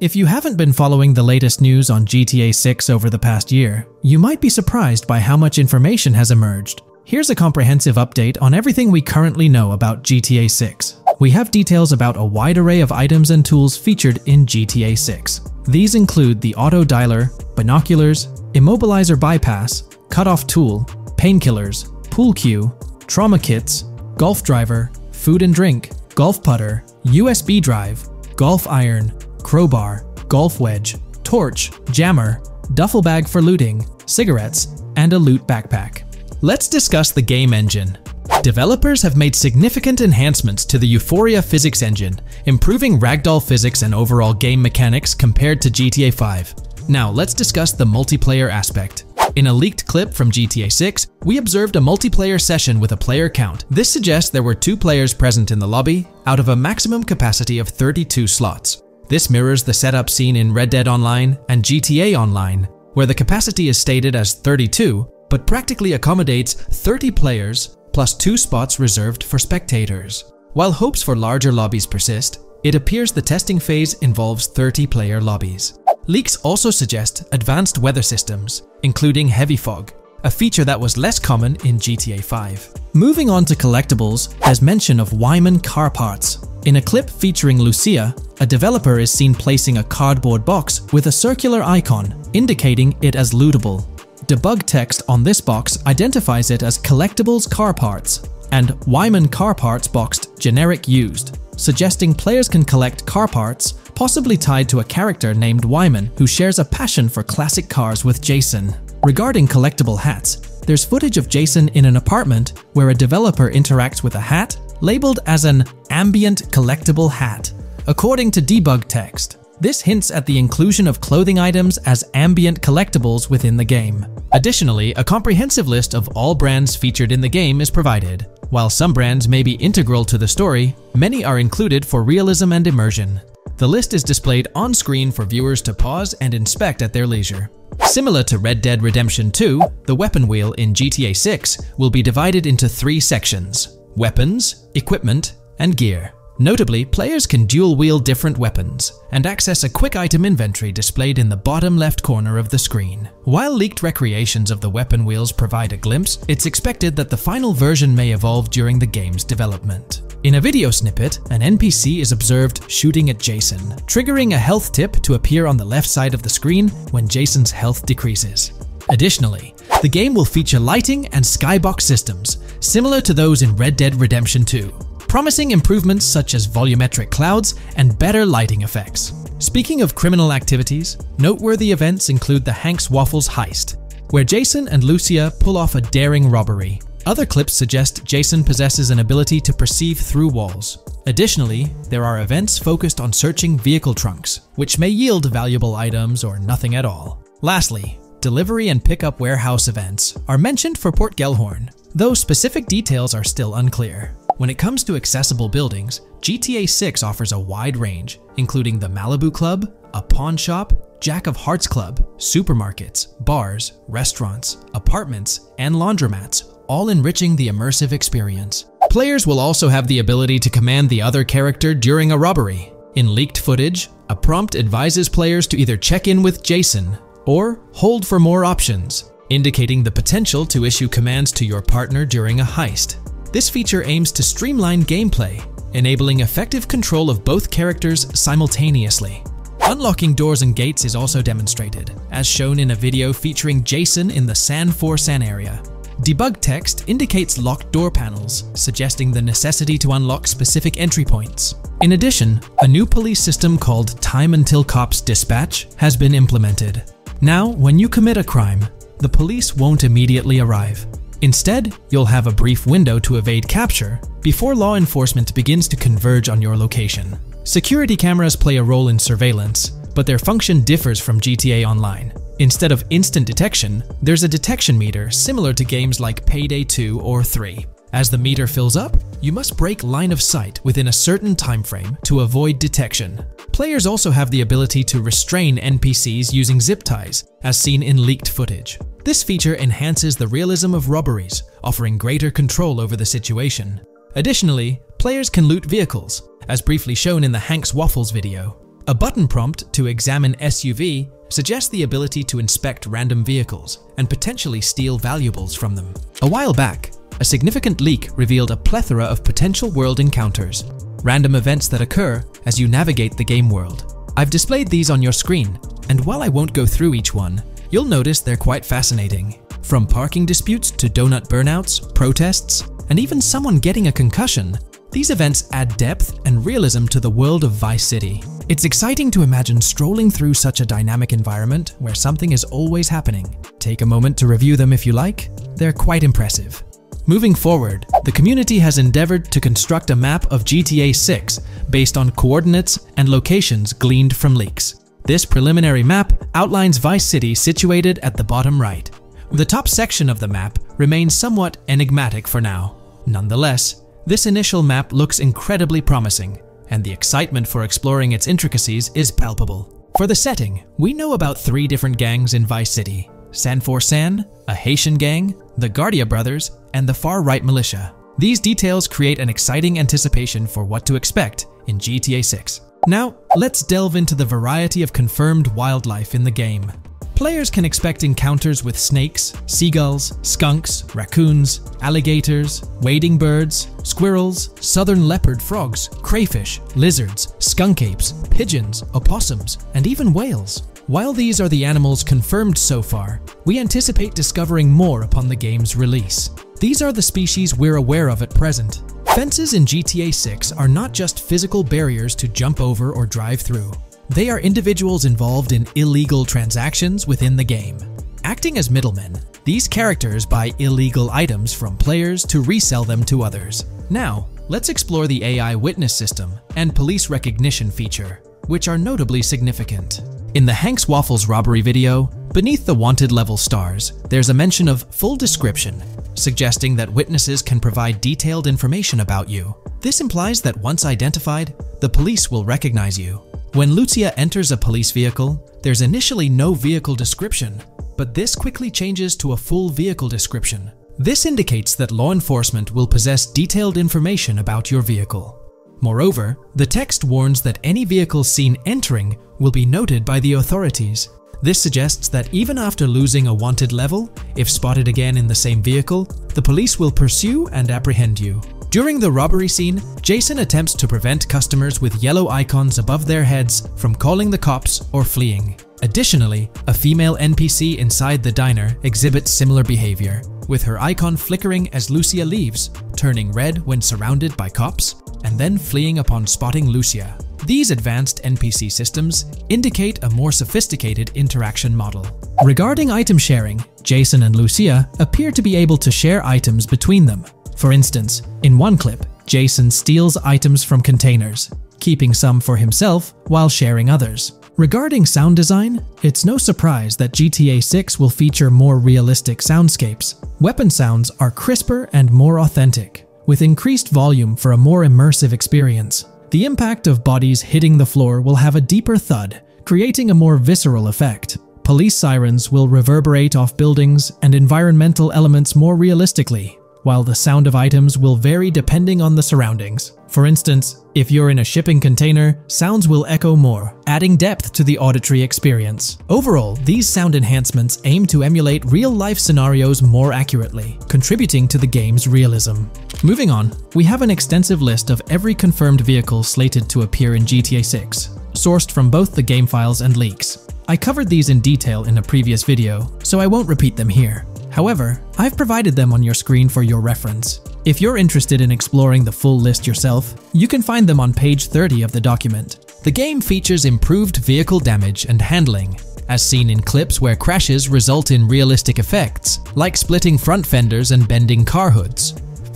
If you haven't been following the latest news on GTA 6 over the past year, you might be surprised by how much information has emerged. Here's a comprehensive update on everything we currently know about GTA 6. We have details about a wide array of items and tools featured in GTA 6. These include the auto dialer, binoculars, immobilizer bypass, cutoff tool, painkillers, pool cue, trauma kits, golf driver, food and drink, golf putter, USB drive, golf iron, crowbar, golf wedge, torch, jammer, duffel bag for looting, cigarettes, and a loot backpack. Let's discuss the game engine. Developers have made significant enhancements to the Euphoria physics engine, improving ragdoll physics and overall game mechanics compared to GTA 5. Now let's discuss the multiplayer aspect. In a leaked clip from GTA 6, we observed a multiplayer session with a player count. This suggests there were 2 players present in the lobby out of a maximum capacity of 32 slots. This mirrors the setup seen in Red Dead Online and GTA Online, where the capacity is stated as 32, but practically accommodates 30 players plus 2 spots reserved for spectators. While hopes for larger lobbies persist, it appears the testing phase involves 30-player lobbies. Leaks also suggest advanced weather systems, including heavy fog, a feature that was less common in GTA 5. Moving on to collectibles, there's mention of Wyman car parts. In a clip featuring Lucia, a developer is seen placing a cardboard box with a circular icon, indicating it as lootable. Debug text on this box identifies it as collectibles car parts, and Wyman car parts boxed generic used, suggesting players can collect car parts, possibly tied to a character named Wyman who shares a passion for classic cars with Jason. Regarding collectible hats, there's footage of Jason in an apartment where a developer interacts with a hat labeled as an ambient collectible hat. According to debug text, this hints at the inclusion of clothing items as ambient collectibles within the game. Additionally, a comprehensive list of all brands featured in the game is provided. While some brands may be integral to the story, many are included for realism and immersion. The list is displayed on screen for viewers to pause and inspect at their leisure. Similar to Red Dead Redemption 2, the weapon wheel in GTA 6 will be divided into 3 sections: weapons, equipment, and gear. Notably, players can dual-wield different weapons and access a quick item inventory displayed in the bottom left corner of the screen. While leaked recreations of the weapon wheels provide a glimpse, it's expected that the final version may evolve during the game's development. In a video snippet, an NPC is observed shooting at Jason, triggering a health tip to appear on the left side of the screen when Jason's health decreases. Additionally, the game will feature lighting and skybox systems, similar to those in Red Dead Redemption 2. Promising improvements such as volumetric clouds and better lighting effects. Speaking of criminal activities, noteworthy events include the Hank's Waffles heist, where Jason and Lucia pull off a daring robbery. Other clips suggest Jason possesses an ability to perceive through walls. Additionally, there are events focused on searching vehicle trunks, which may yield valuable items or nothing at all. Lastly, delivery and pickup warehouse events are mentioned for Port Gellhorn, though specific details are still unclear. When it comes to accessible buildings, GTA 6 offers a wide range, including the Malibu Club, a pawn shop, Jack of Hearts Club, supermarkets, bars, restaurants, apartments, and laundromats, all enriching the immersive experience. Players will also have the ability to command the other character during a robbery. In leaked footage, a prompt advises players to either check in with Jason or hold for more options, indicating the potential to issue commands to your partner during a heist. This feature aims to streamline gameplay, enabling effective control of both characters simultaneously. Unlocking doors and gates is also demonstrated, as shown in a video featuring Jason in the San Forsan area. Debug text indicates locked door panels, suggesting the necessity to unlock specific entry points. In addition, a new police system called Time Until Cops Dispatch has been implemented. Now, when you commit a crime, the police won't immediately arrive. Instead, you'll have a brief window to evade capture before law enforcement begins to converge on your location. Security cameras play a role in surveillance, but their function differs from GTA Online. Instead of instant detection, there's a detection meter similar to games like Payday 2 or 3. As the meter fills up, you must break line of sight within a certain time frame to avoid detection. Players also have the ability to restrain NPCs using zip ties, as seen in leaked footage. This feature enhances the realism of robberies, offering greater control over the situation. Additionally, players can loot vehicles, as briefly shown in the Hank's Waffles video. A button prompt to examine SUV suggests the ability to inspect random vehicles and potentially steal valuables from them. A while back, a significant leak revealed a plethora of potential world encounters, random events that occur as you navigate the game world. I've displayed these on your screen, and while I won't go through each one, you'll notice they're quite fascinating. From parking disputes to donut burnouts, protests, and even someone getting a concussion, these events add depth and realism to the world of Vice City. It's exciting to imagine strolling through such a dynamic environment where something is always happening. Take a moment to review them if you like. They're quite impressive. Moving forward, the community has endeavored to construct a map of GTA 6 based on coordinates and locations gleaned from leaks. This preliminary map outlines Vice City situated at the bottom right. The top section of the map remains somewhat enigmatic for now. Nonetheless, this initial map looks incredibly promising, and the excitement for exploring its intricacies is palpable. For the setting, we know about 3 different gangs in Vice City: San For San, a Haitian gang, the Guardia Brothers, and the far-right militia. These details create an exciting anticipation for what to expect in GTA 6. Now, let's delve into the variety of confirmed wildlife in the game. Players can expect encounters with snakes, seagulls, skunks, raccoons, alligators, wading birds, squirrels, southern leopard frogs, crayfish, lizards, skunk apes, pigeons, opossums, and even whales. While these are the animals confirmed so far, we anticipate discovering more upon the game's release. These are the species we're aware of at present. Fences in GTA 6 are not just physical barriers to jump over or drive through. They are individuals involved in illegal transactions within the game. Acting as middlemen, these characters buy illegal items from players to resell them to others. Now, let's explore the AI witness system and police recognition feature, which are notably significant. In the Hank's Waffles robbery video, beneath the wanted level stars, there's a mention of full description, suggesting that witnesses can provide detailed information about you. This implies that once identified, the police will recognize you. When Lucia enters a police vehicle, there's initially no vehicle description, but this quickly changes to a full vehicle description. This indicates that law enforcement will possess detailed information about your vehicle. Moreover, the text warns that any vehicle seen entering will be noted by the authorities. This suggests that even after losing a wanted level, if spotted again in the same vehicle, the police will pursue and apprehend you. During the robbery scene, Jason attempts to prevent customers with yellow icons above their heads from calling the cops or fleeing. Additionally, a female NPC inside the diner exhibits similar behavior, with her icon flickering as Lucia leaves, turning red when surrounded by cops, and then fleeing upon spotting Lucia. These advanced NPC systems indicate a more sophisticated interaction model. Regarding item sharing, Jason and Lucia appear to be able to share items between them. For instance, in one clip, Jason steals items from containers, keeping some for himself while sharing others. Regarding sound design, it's no surprise that GTA 6 will feature more realistic soundscapes. Weapon sounds are crisper and more authentic, with increased volume for a more immersive experience. The impact of bodies hitting the floor will have a deeper thud, creating a more visceral effect. Police sirens will reverberate off buildings and environmental elements more realistically, while the sound of items will vary depending on the surroundings. For instance, if you're in a shipping container, sounds will echo more, adding depth to the auditory experience. Overall, these sound enhancements aim to emulate real-life scenarios more accurately, contributing to the game's realism. Moving on, we have an extensive list of every confirmed vehicle slated to appear in GTA 6, sourced from both the game files and leaks. I covered these in detail in a previous video, so I won't repeat them here. However, I've provided them on your screen for your reference. If you're interested in exploring the full list yourself, you can find them on page 30 of the document. The game features improved vehicle damage and handling, as seen in clips where crashes result in realistic effects, like splitting front fenders and bending car hoods.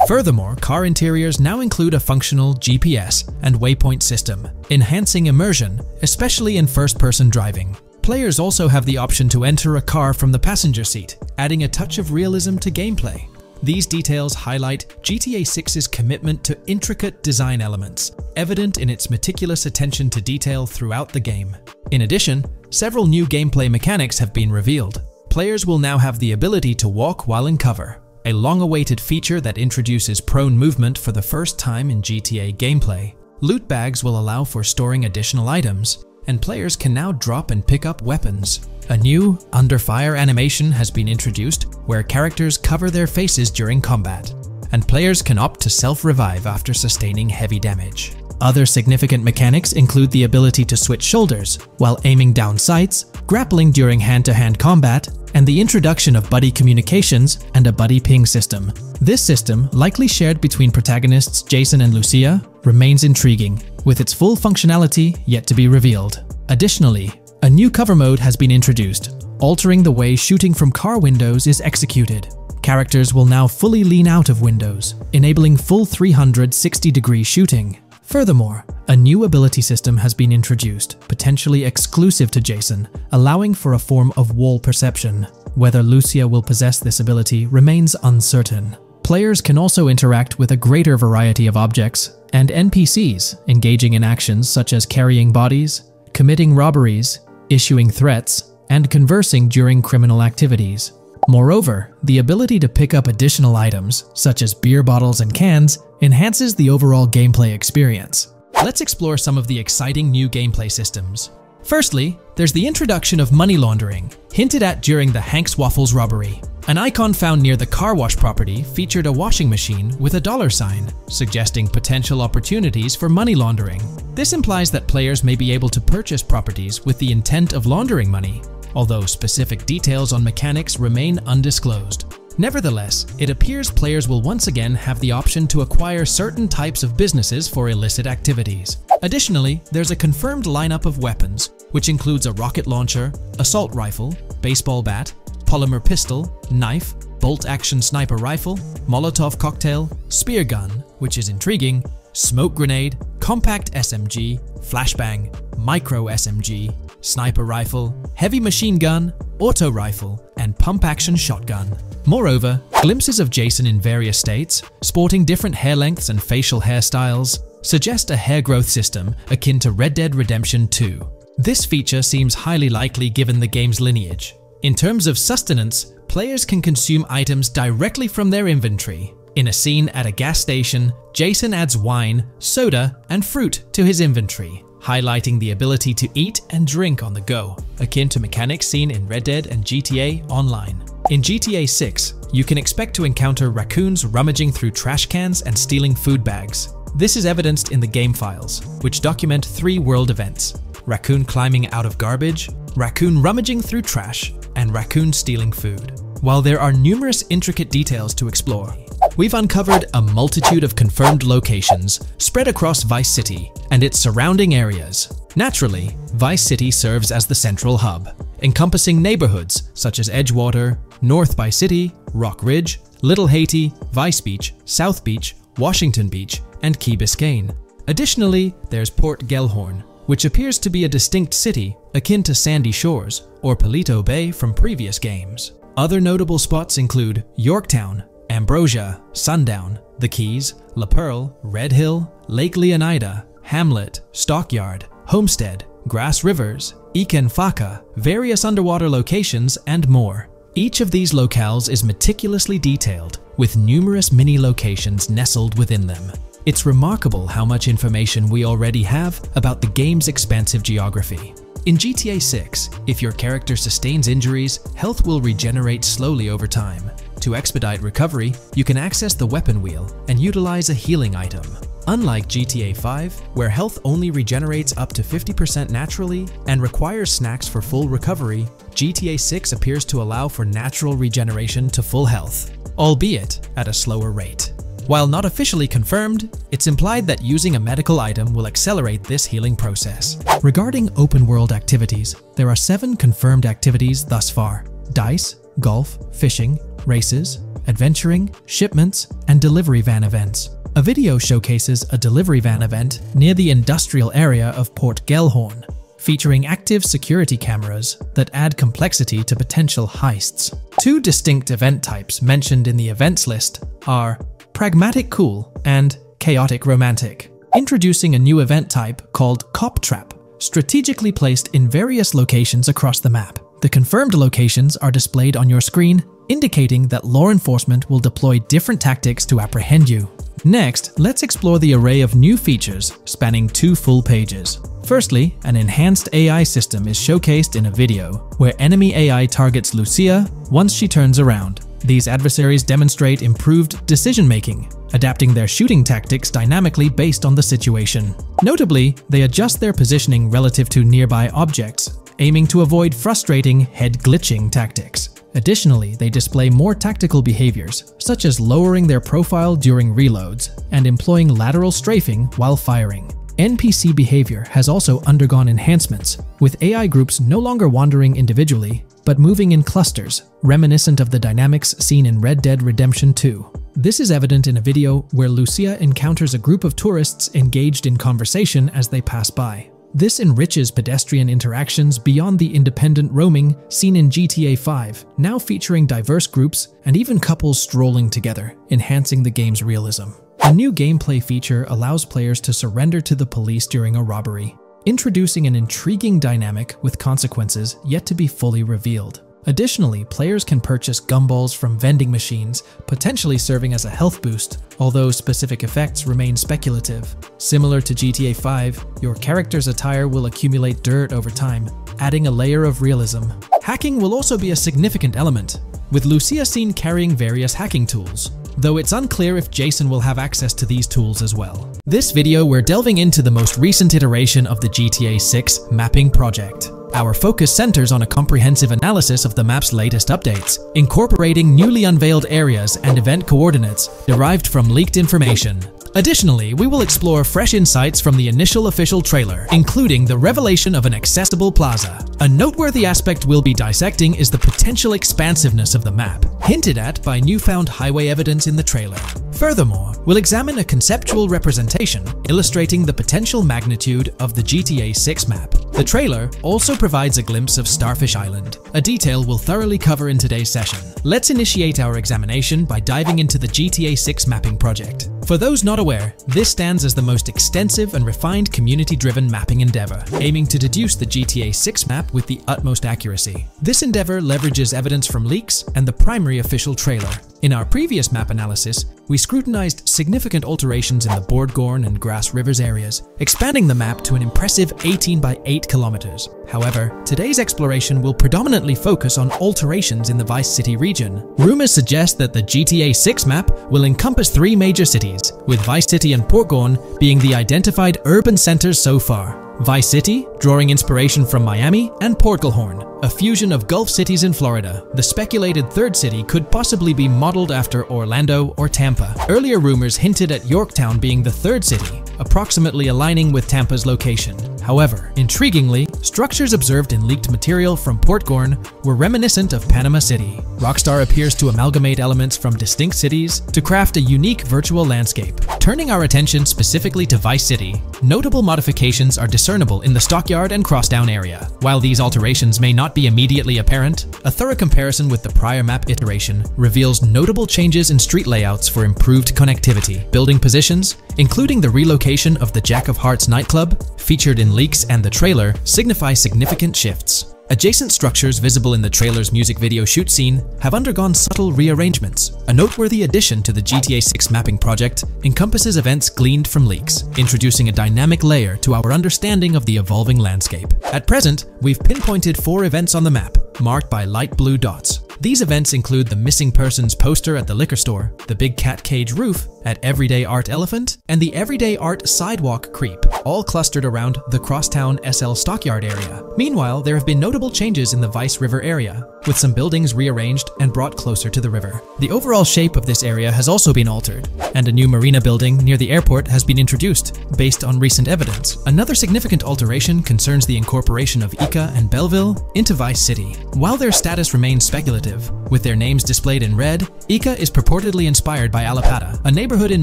Furthermore, car interiors now include a functional GPS and waypoint system, enhancing immersion, especially in first-person driving. Players also have the option to enter a car from the passenger seat, adding a touch of realism to gameplay. These details highlight GTA 6's commitment to intricate design elements, evident in its meticulous attention to detail throughout the game. In addition, several new gameplay mechanics have been revealed. Players will now have the ability to walk while in cover, a long-awaited feature that introduces prone movement for the first time in GTA gameplay. Loot bags will allow for storing additional items, and players can now drop and pick up weapons. A new under fire animation has been introduced where characters cover their faces during combat, and players can opt to self-revive after sustaining heavy damage. Other significant mechanics include the ability to switch shoulders while aiming down sights, grappling during hand-to-hand combat, and the introduction of buddy communications and a buddy ping system. This system, likely shared between protagonists Jason and Lucia, remains intriguing, with its full functionality yet to be revealed. Additionally, a new cover mode has been introduced, altering the way shooting from car windows is executed. Characters will now fully lean out of windows, enabling full 360-degree shooting. Furthermore, a new ability system has been introduced, potentially exclusive to Jason, allowing for a form of wall perception. Whether Lucia will possess this ability remains uncertain. Players can also interact with a greater variety of objects and NPCs, engaging in actions such as carrying bodies, committing robberies, issuing threats, and conversing during criminal activities. Moreover, the ability to pick up additional items, such as beer bottles and cans, enhances the overall gameplay experience. Let's explore some of the exciting new gameplay systems. Firstly, there's the introduction of money laundering, hinted at during the Hank's Waffles robbery. An icon found near the car wash property featured a washing machine with a dollar sign, suggesting potential opportunities for money laundering. This implies that players may be able to purchase properties with the intent of laundering money, although specific details on mechanics remain undisclosed. Nevertheless, it appears players will once again have the option to acquire certain types of businesses for illicit activities. Additionally, there's a confirmed lineup of weapons, which includes a rocket launcher, assault rifle, baseball bat, polymer pistol, knife, bolt-action sniper rifle, Molotov cocktail, spear gun, which is intriguing, smoke grenade, compact SMG, flashbang, micro SMG, sniper rifle, heavy machine gun, auto rifle, and pump-action shotgun. Moreover, glimpses of Jason in various states, sporting different hair lengths and facial hairstyles, suggest a hair growth system akin to Red Dead Redemption 2. This feature seems highly likely given the game's lineage. In terms of sustenance, players can consume items directly from their inventory. In a scene at a gas station, Jason adds wine, soda, and fruit to his inventory, highlighting the ability to eat and drink on the go, akin to mechanics seen in Red Dead and GTA Online. In GTA 6, you can expect to encounter raccoons rummaging through trash cans and stealing food bags. This is evidenced in the game files, which document 3 world events: raccoon climbing out of garbage, raccoon rummaging through trash, and raccoon stealing food. While there are numerous intricate details to explore, we've uncovered a multitude of confirmed locations spread across Vice City and its surrounding areas. Naturally, Vice City serves as the central hub, encompassing neighborhoods such as Edgewater, North Vice City, Rock Ridge, Little Haiti, Vice Beach, South Beach, Washington Beach, and Key Biscayne. Additionally, there's Port Gellhorn, which appears to be a distinct city akin to Sandy Shores or Palito Bay from previous games. Other notable spots include Yorktown, Ambrosia, Sundown, The Keys, La Pearl, Red Hill, Lake Leonida, Hamlet, Stockyard, Homestead, Grass Rivers, Ikenfaka, various underwater locations, and more. Each of these locales is meticulously detailed, with numerous mini locations nestled within them. It's remarkable how much information we already have about the game's expansive geography. In GTA 6, if your character sustains injuries, health will regenerate slowly over time. To expedite recovery, you can access the weapon wheel and utilize a healing item. Unlike GTA 5, where health only regenerates up to 50% naturally and requires snacks for full recovery, GTA 6 appears to allow for natural regeneration to full health, albeit at a slower rate. While not officially confirmed, it's implied that using a medical item will accelerate this healing process. Regarding open-world activities, there are 7 confirmed activities thus far: dice, golf, fishing, races, adventuring, shipments, and delivery van events. A video showcases a delivery van event near the industrial area of Port Gellhorn, featuring active security cameras that add complexity to potential heists. 2 distinct event types mentioned in the events list are Pragmatic Cool and Chaotic Romantic, introducing a new event type called Cop Trap, strategically placed in various locations across the map. The confirmed locations are displayed on your screen, indicating that law enforcement will deploy different tactics to apprehend you. Next, let's explore the array of new features spanning 2 full pages. Firstly, an enhanced AI system is showcased in a video, where enemy AI targets Lucia once she turns around. These adversaries demonstrate improved decision-making, adapting their shooting tactics dynamically based on the situation. Notably, they adjust their positioning relative to nearby objects, aiming to avoid frustrating head-glitching tactics. Additionally, they display more tactical behaviors, such as lowering their profile during reloads and employing lateral strafing while firing. NPC behavior has also undergone enhancements, with AI groups no longer wandering individually, but moving in clusters, reminiscent of the dynamics seen in Red Dead Redemption 2. This is evident in a video where Lucia encounters a group of tourists engaged in conversation as they pass by. This enriches pedestrian interactions beyond the independent roaming seen in GTA 5, now featuring diverse groups and even couples strolling together, enhancing the game's realism. A new gameplay feature allows players to surrender to the police during a robbery, introducing an intriguing dynamic with consequences yet to be fully revealed. Additionally, players can purchase gumballs from vending machines, potentially serving as a health boost, although specific effects remain speculative. Similar to GTA 5, your character's attire will accumulate dirt over time, adding a layer of realism. Hacking will also be a significant element, with Lucia seen carrying various hacking tools, though it's unclear if Jason will have access to these tools as well. This video, we're delving into the most recent iteration of the GTA 6 mapping project. Our focus centers on a comprehensive analysis of the map's latest updates, incorporating newly unveiled areas and event coordinates derived from leaked information. Additionally, we will explore fresh insights from the initial official trailer, including the revelation of an accessible plaza. A noteworthy aspect we'll be dissecting is the potential expansiveness of the map, hinted at by newfound highway evidence in the trailer. Furthermore, we'll examine a conceptual representation illustrating the potential magnitude of the GTA 6 map. The trailer also provides a glimpse of Starfish Island, a detail we'll thoroughly cover in today's session. Let's initiate our examination by diving into the GTA 6 mapping project. For those not aware, this stands as the most extensive and refined community-driven mapping endeavor, aiming to deduce the GTA 6 map with the utmost accuracy. This endeavor leverages evidence from leaks and the primary official trailer. In our previous map analysis, we scrutinized significant alterations in the Bordgorn and Grass Rivers areas, expanding the map to an impressive 18 by 8 kilometers. However, today's exploration will predominantly focus on alterations in the Vice City region. Rumors suggest that the GTA 6 map will encompass 3 major cities, with Vice City and Portgorn being the identified urban centers so far. Vice City, drawing inspiration from Miami, and Port Gilhorn, a fusion of Gulf cities in Florida. The speculated third city could possibly be modeled after Orlando or Tampa. Earlier rumors hinted at Yorktown being the third city, approximately aligning with Tampa's location. However, intriguingly, structures observed in leaked material from Portgorn were reminiscent of Panama City. Rockstar appears to amalgamate elements from distinct cities to craft a unique virtual landscape. Turning our attention specifically to Vice City, notable modifications are discernible in the Stockyard and Crosstown area. While these alterations may not be immediately apparent, a thorough comparison with the prior map iteration reveals notable changes in street layouts for improved connectivity, building positions, including the relocation of the Jack of Hearts nightclub, featured in leaks and the trailer, signify significant shifts. Adjacent structures visible in the trailer's music video shoot scene have undergone subtle rearrangements. A noteworthy addition to the GTA 6 mapping project encompasses events gleaned from leaks, introducing a dynamic layer to our understanding of the evolving landscape. At present, we've pinpointed 4 events on the map, marked by light blue dots. These events include the missing persons poster at the liquor store, the Big Cat Cage roof at Everyday Art Elephant, and the Everyday Art Sidewalk Creep, all clustered around the Crosstown SL Stockyard area. Meanwhile, there have been notable changes in the Vice River area, with some buildings rearranged and brought closer to the river. The overall shape of this area has also been altered, and a new marina building near the airport has been introduced, based on recent evidence. Another significant alteration concerns the incorporation of Ica and Belleville into Vice City. While their status remains speculative, with their names displayed in red, Ica is purportedly inspired by Allapattah, a neighborhood in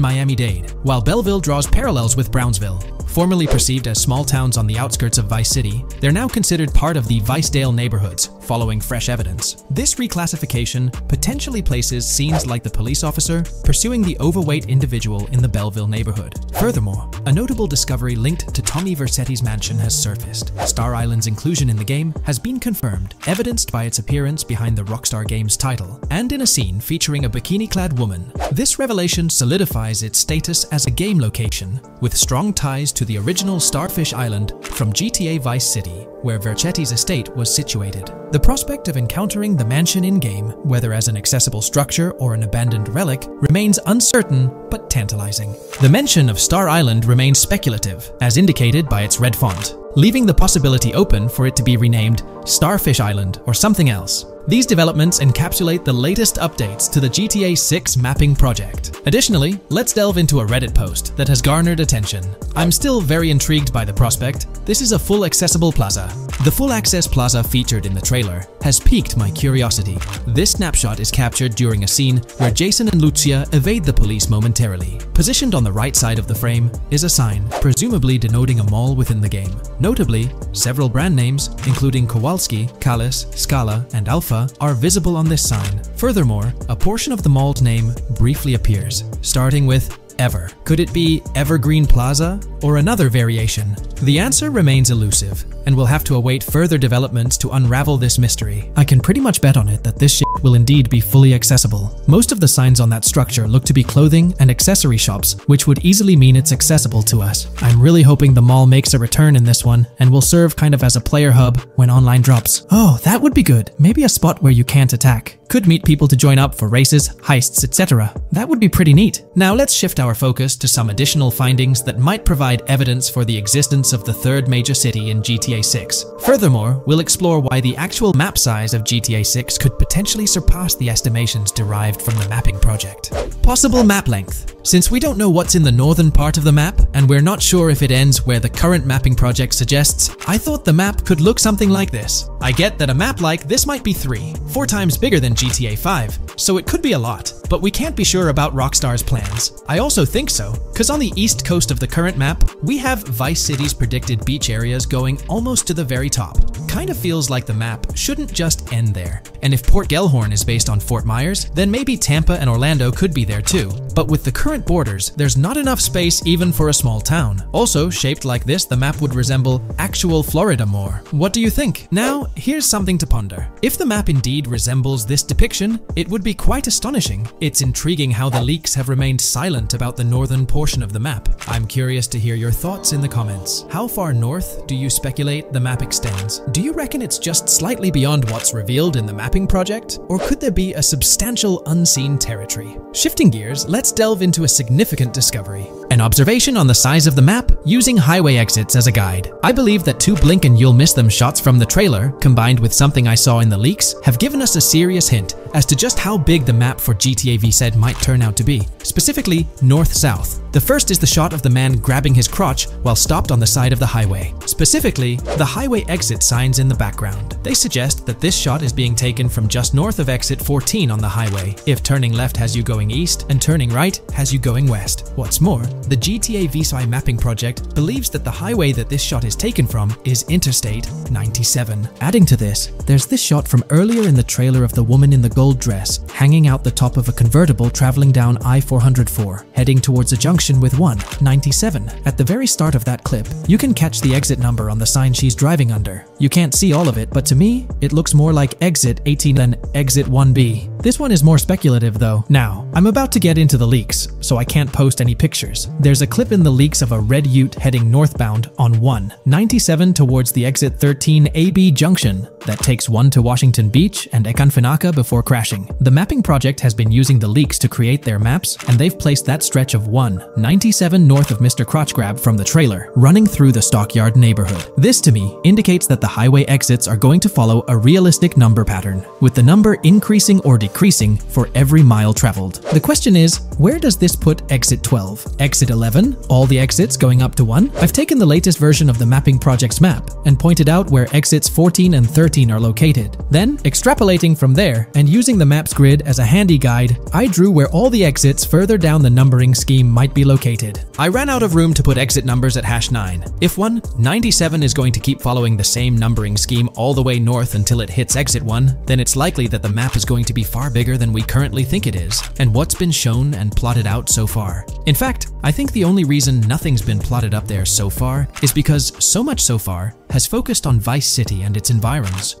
Miami-Dade, while Belleville draws parallels with Brownsville. formerly perceived as small towns on the outskirts of Vice City, they're now considered part of the Vicedale neighborhoods, following fresh evidence. This reclassification potentially places scenes like the police officer pursuing the overweight individual in the Belleville neighborhood. Furthermore, a notable discovery linked to Tommy Vercetti's mansion has surfaced. Star Island's inclusion in the game has been confirmed, evidenced by its appearance behind the Rockstar Games title, and in a scene featuring a bikini-clad woman. This revelation solidifies its status as a game location, with strong ties to the original Starfish Island from GTA Vice City, where Vercetti's estate was situated. The prospect of encountering the mansion in-game, whether as an accessible structure or an abandoned relic, remains uncertain but tantalizing. The mention of Star Island remains speculative, as indicated by its red font, leaving the possibility open for it to be renamed Starfish Island or something else. These developments encapsulate the latest updates to the GTA 6 mapping project. Additionally, let's delve into a Reddit post that has garnered attention. I'm still very intrigued by the prospect. This is a full accessible plaza. The full access plaza featured in the trailer has piqued my curiosity. This snapshot is captured during a scene where Jason and Lucia evade the police momentarily. Positioned on the right side of the frame is a sign, presumably denoting a mall within the game. Notably, several brand names, including Kowalski, Callis, Scala, and Alpha, are visible on this sign. Furthermore, a portion of the mall's name briefly appears, starting with Ever. Could it be Evergreen Plaza or another variation? The answer remains elusive, and we'll have to await further developments to unravel this mystery. I can pretty much bet on it that this shit will indeed be fully accessible. Most of the signs on that structure look to be clothing and accessory shops, which would easily mean it's accessible to us. I'm really hoping the mall makes a return in this one and will serve kind of as a player hub when online drops. Oh, that would be good. Maybe a spot where you can't attack. Could meet people to join up for races, heists, etc. That would be pretty neat. Now let's shift our focus to some additional findings that might provide evidence for the existence of the third major city in GTA 6. Furthermore, we'll explore why the actual map size of GTA 6 could potentially surpass the estimations derived from the mapping project. Possible map length. Since we don't know what's in the northern part of the map, and we're not sure if it ends where the current mapping project suggests, I thought the map could look something like this. I get that a map like this might be 4 times bigger than GTA 5, so it could be a lot, but we can't be sure about Rockstar's plans. I also think so, because on the east coast of the current map, we have Vice City's predicted beach areas going almost to the very top. Kind of feels like the map shouldn't just end there. And if Port Gellhorn is based on Fort Myers, then maybe Tampa and Orlando could be there too. But with the current borders, there's not enough space even for a small town. Also, shaped like this, the map would resemble actual Florida more. What do you think? Now, here's something to ponder. If the map indeed resembles this depiction, it would be quite astonishing. It's intriguing how the leaks have remained silent about the northern portion of the map. I'm curious to hear your thoughts in the comments. How far north do you speculate the map extends? Do you reckon it's just slightly beyond what's revealed in the mapping project? Or could there be a substantial unseen territory? Shifting gears, let's delve into a significant discovery. An observation on the size of the map using highway exits as a guide. I believe that 2 blink and you'll miss them shots from the trailer, combined with something I saw in the leaks, have given us a serious hint as to just how big the map for GTA VZ might turn out to be. Specifically, north-south. The first is the shot of the man grabbing his crotch while stopped on the side of the highway. Specifically, the highway exit signs in the background. They suggest that this shot is being taken from just north of exit 14 on the highway, if turning left has you going east and turning right has you going west. What's more, the GTA VSI mapping project believes that the highway that this shot is taken from is Interstate 97. Adding to this, there's this shot from earlier in the trailer of the woman in the gold dress hanging out the top of a convertible traveling down I-404, heading towards a junction with 197. At the very start of that clip, you can catch the exit number on the sign she's driving under. You can't see all of it, but to me, it looks more like exit 18 than exit 1B. This one is more speculative though. Now, I'm about to get into the leaks, so I can't post any pictures. There's a clip in the leaks of a red ute heading northbound on 197 towards the exit 13 AB junction that takes 1 to Washington Beach and Ekanfinaka before crashing. The mapping project has been using the leaks to create their maps, and they've placed that stretch of 197 north of Mr. Crotch Grab from the trailer, running through the Stockyard neighborhood. This to me indicates that the highway exits are going to follow a realistic number pattern, with the number increasing or decreasing decreasing for every mile traveled. The question is, where does this put exit 12? Exit 11? All the exits going up to 1? I've taken the latest version of the Mapping Project's map and pointed out where exits 14 and 13 are located. Then, extrapolating from there and using the map's grid as a handy guide, I drew where all the exits further down the numbering scheme might be located. I ran out of room to put exit numbers at #9. If 97 is going to keep following the same numbering scheme all the way north until it hits exit 1, then it's likely that the map is going to be far bigger than we currently think it is, and what's been shown and plotted out so far. In fact, I think the only reason nothing's been plotted up there so far is because so much so far has focused on Vice City and its environs.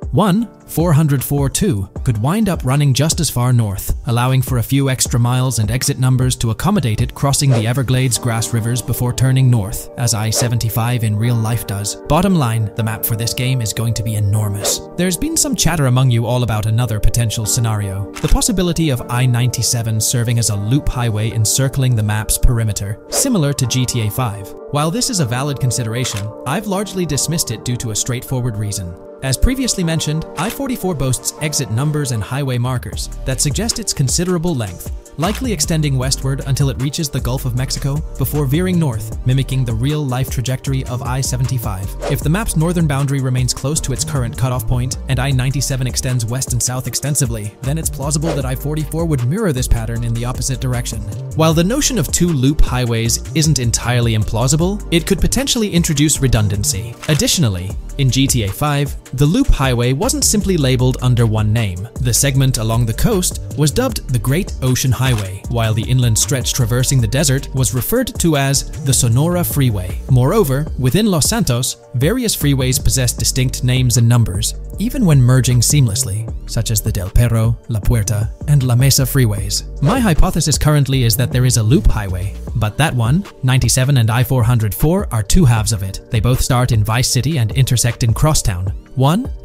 404.2 could wind up running just as far north, allowing for a few extra miles and exit numbers to accommodate it crossing the Everglades grass rivers before turning north, as I-75 in real life does. Bottom line, the map for this game is going to be enormous. There's been some chatter among you all about another potential scenario, the possibility of I-97 serving as a loop highway encircling the map's perimeter, similar to GTA 5. While this is a valid consideration, I've largely dismissed it due to a straightforward reason. As previously mentioned, I-44 boasts exit numbers and highway markers that suggest its considerable length, likely extending westward until it reaches the Gulf of Mexico before veering north, mimicking the real-life trajectory of I-75. If the map's northern boundary remains close to its current cutoff point and I-97 extends west and south extensively, then it's plausible that I-44 would mirror this pattern in the opposite direction. While the notion of two loop highways isn't entirely implausible, it could potentially introduce redundancy. Additionally, in GTA 5, the loop highway wasn't simply labeled under one name. The segment along the coast was dubbed the Great Ocean Highway, while the inland stretch traversing the desert was referred to as the Sonora Freeway. Moreover, within Los Santos, various freeways possess distinct names and numbers, even when merging seamlessly, such as the Del Perro, La Puerta, and La Mesa freeways. My hypothesis currently is that there is a loop highway, but that one, 97 and I-404, are two halves of it. They both start in Vice City and intersect in Crosstown.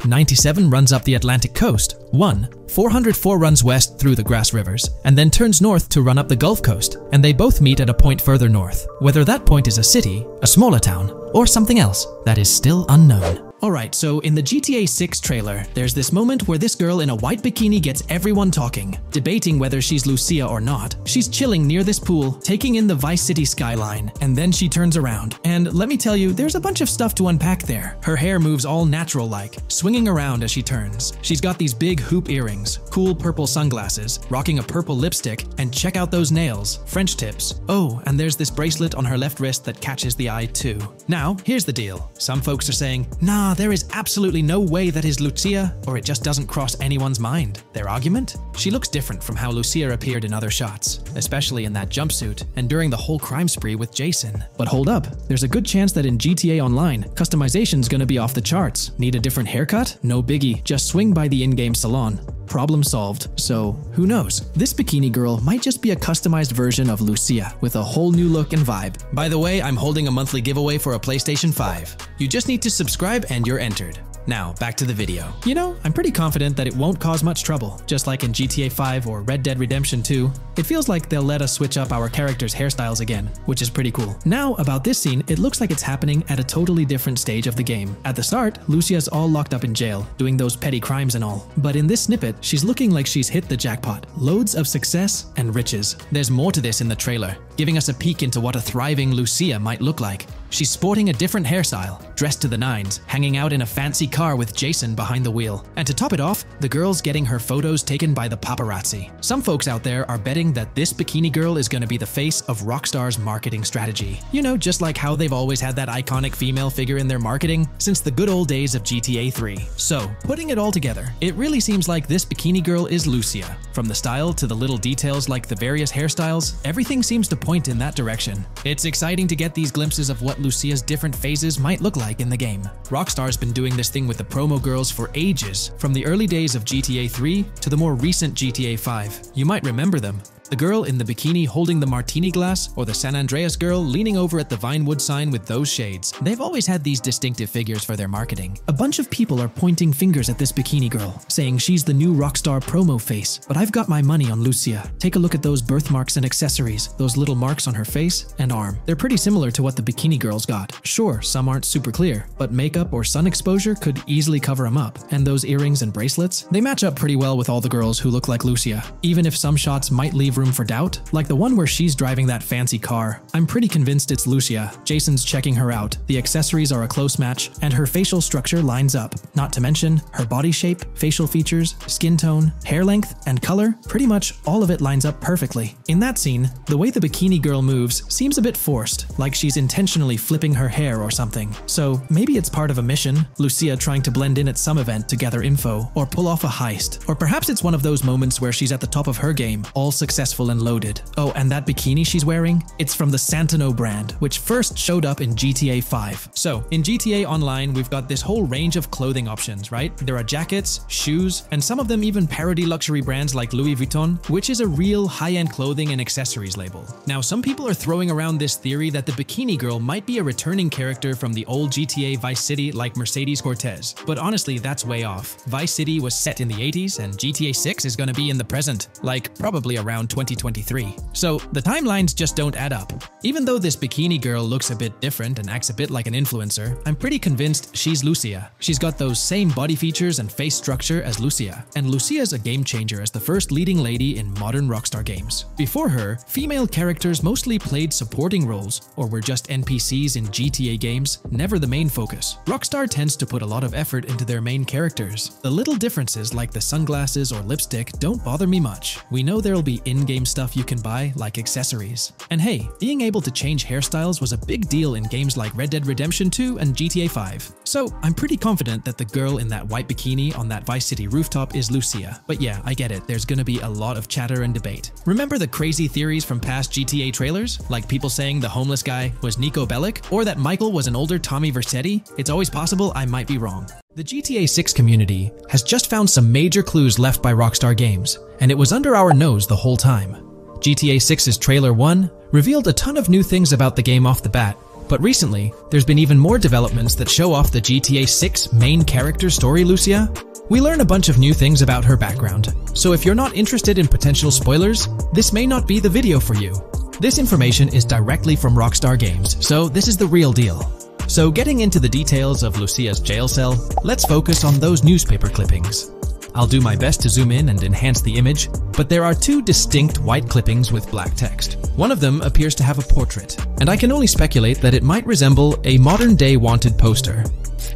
97 runs up the Atlantic coast. 404 runs west through the grass rivers, and then turns north to run up the Gulf Coast, and they both meet at a point further north. Whether that point is a city, a smaller town, or something else, that is still unknown. Alright, so in the GTA 6 trailer, there's this moment where this girl in a white bikini gets everyone talking, debating whether she's Lucia or not. She's chilling near this pool, taking in the Vice City skyline, and then she turns around. And let me tell you, there's a bunch of stuff to unpack there. Her hair moves all natural-like, swinging around as she turns. She's got these big hoop earrings, cool purple sunglasses, rocking a purple lipstick, and check out those nails, French tips. Oh, and there's this bracelet on her left wrist that catches the eye too. Now, here's the deal. Some folks are saying, nah, there is absolutely no way that is Lucia, or it just doesn't cross anyone's mind. Their argument? She looks different from how Lucia appeared in other shots, especially in that jumpsuit and during the whole crime spree with Jason. But hold up, there's a good chance that in GTA Online, customization's gonna be off the charts. Need a different haircut? No biggie, just swing by the in-game salon. Problem solved. So, who knows? This bikini girl might just be a customized version of Lucia with a whole new look and vibe. By the way, I'm holding a monthly giveaway for a PlayStation 5. You just need to subscribe and you're entered. Now, back to the video. You know, I'm pretty confident that it won't cause much trouble, just like in GTA 5 or Red Dead Redemption 2. It feels like they'll let us switch up our characters' hairstyles again, which is pretty cool. Now, about this scene, it looks like it's happening at a totally different stage of the game. At the start, Lucia's all locked up in jail, doing those petty crimes and all. But in this snippet, she's looking like she's hit the jackpot. Loads of success and riches. There's more to this in the trailer, giving us a peek into what a thriving Lucia might look like. She's sporting a different hairstyle, dressed to the nines, hanging out in a fancy car with Jason behind the wheel. And to top it off, the girl's getting her photos taken by the paparazzi. Some folks out there are betting that this bikini girl is gonna be the face of Rockstar's marketing strategy. You know, just like how they've always had that iconic female figure in their marketing since the good old days of GTA 3. So, putting it all together, it really seems like this bikini girl is Lucia. From the style to the little details like the various hairstyles, everything seems to point in that direction. It's exciting to get these glimpses of what Lucia's different phases might look like in the game. Rockstar's been doing this thing with the promo girls for ages, from the early days of GTA 3 to the more recent GTA 5. You might remember them. The girl in the bikini holding the martini glass, or the San Andreas girl leaning over at the Vinewood sign with those shades. They've always had these distinctive figures for their marketing. A bunch of people are pointing fingers at this bikini girl, saying she's the new Rockstar promo face, but I've got my money on Lucia. Take a look at those birthmarks and accessories, those little marks on her face and arm. They're pretty similar to what the bikini girl's got. Sure, some aren't super clear, but makeup or sun exposure could easily cover them up. And those earrings and bracelets, they match up pretty well with all the girls who look like Lucia. Even if some shots might leave room for doubt, like the one where she's driving that fancy car, I'm pretty convinced it's Lucia. Jason's checking her out, the accessories are a close match, and her facial structure lines up. Not to mention, her body shape, facial features, skin tone, hair length, and color, pretty much all of it lines up perfectly. In that scene, the way the bikini girl moves seems a bit forced, like she's intentionally flipping her hair or something. So maybe it's part of a mission, Lucia trying to blend in at some event to gather info, or pull off a heist. Or perhaps it's one of those moments where she's at the top of her game, all successful and loaded. Oh, and that bikini she's wearing? It's from the Santino brand, which first showed up in GTA 5. So, in GTA Online, we've got this whole range of clothing options, right? There are jackets, shoes, and some of them even parody luxury brands like Louis Vuitton, which is a real high-end clothing and accessories label. Now, some people are throwing around this theory that the bikini girl might be a returning character from the old GTA Vice City like Mercedes Cortez, but honestly, that's way off. Vice City was set in the 80s, and GTA 6 is gonna be in the present, like probably around 2023. So the timelines just don't add up. Even though this bikini girl looks a bit different and acts a bit like an influencer, I'm pretty convinced she's Lucia. She's got those same body features and face structure as Lucia, and Lucia's a game changer as the first leading lady in modern Rockstar games. Before her, female characters mostly played supporting roles, or were just NPCs in GTA games, never the main focus. Rockstar tends to put a lot of effort into their main characters. The little differences like the sunglasses or lipstick don't bother me much. We know there'll be in-game stuff you can buy, like accessories. And hey, being able to change hairstyles was a big deal in games like Red Dead Redemption 2 and GTA 5. So I'm pretty confident that the girl in that white bikini on that Vice City rooftop is Lucia. But yeah, I get it, there's gonna be a lot of chatter and debate. Remember the crazy theories from past GTA trailers? Like people saying the homeless guy was Nico Bellic, or that Michael was an older Tommy Vercetti? It's always possible I might be wrong. The GTA 6 community has just found some major clues left by Rockstar Games, and it was under our nose the whole time. GTA 6's Trailer 1 revealed a ton of new things about the game off the bat, but recently, there's been even more developments that show off the GTA 6 main character story, Lucia. We learn a bunch of new things about her background, so if you're not interested in potential spoilers, this may not be the video for you. This information is directly from Rockstar Games, so this is the real deal. So getting into the details of Lucia's jail cell, let's focus on those newspaper clippings. I'll do my best to zoom in and enhance the image, but there are two distinct white clippings with black text. One of them appears to have a portrait, and I can only speculate that it might resemble a modern-day wanted poster.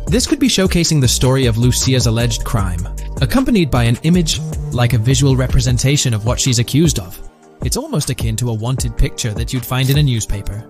This could be showcasing the story of Lucia's alleged crime, accompanied by an image like a visual representation of what she's accused of. It's almost akin to a wanted picture that you'd find in a newspaper.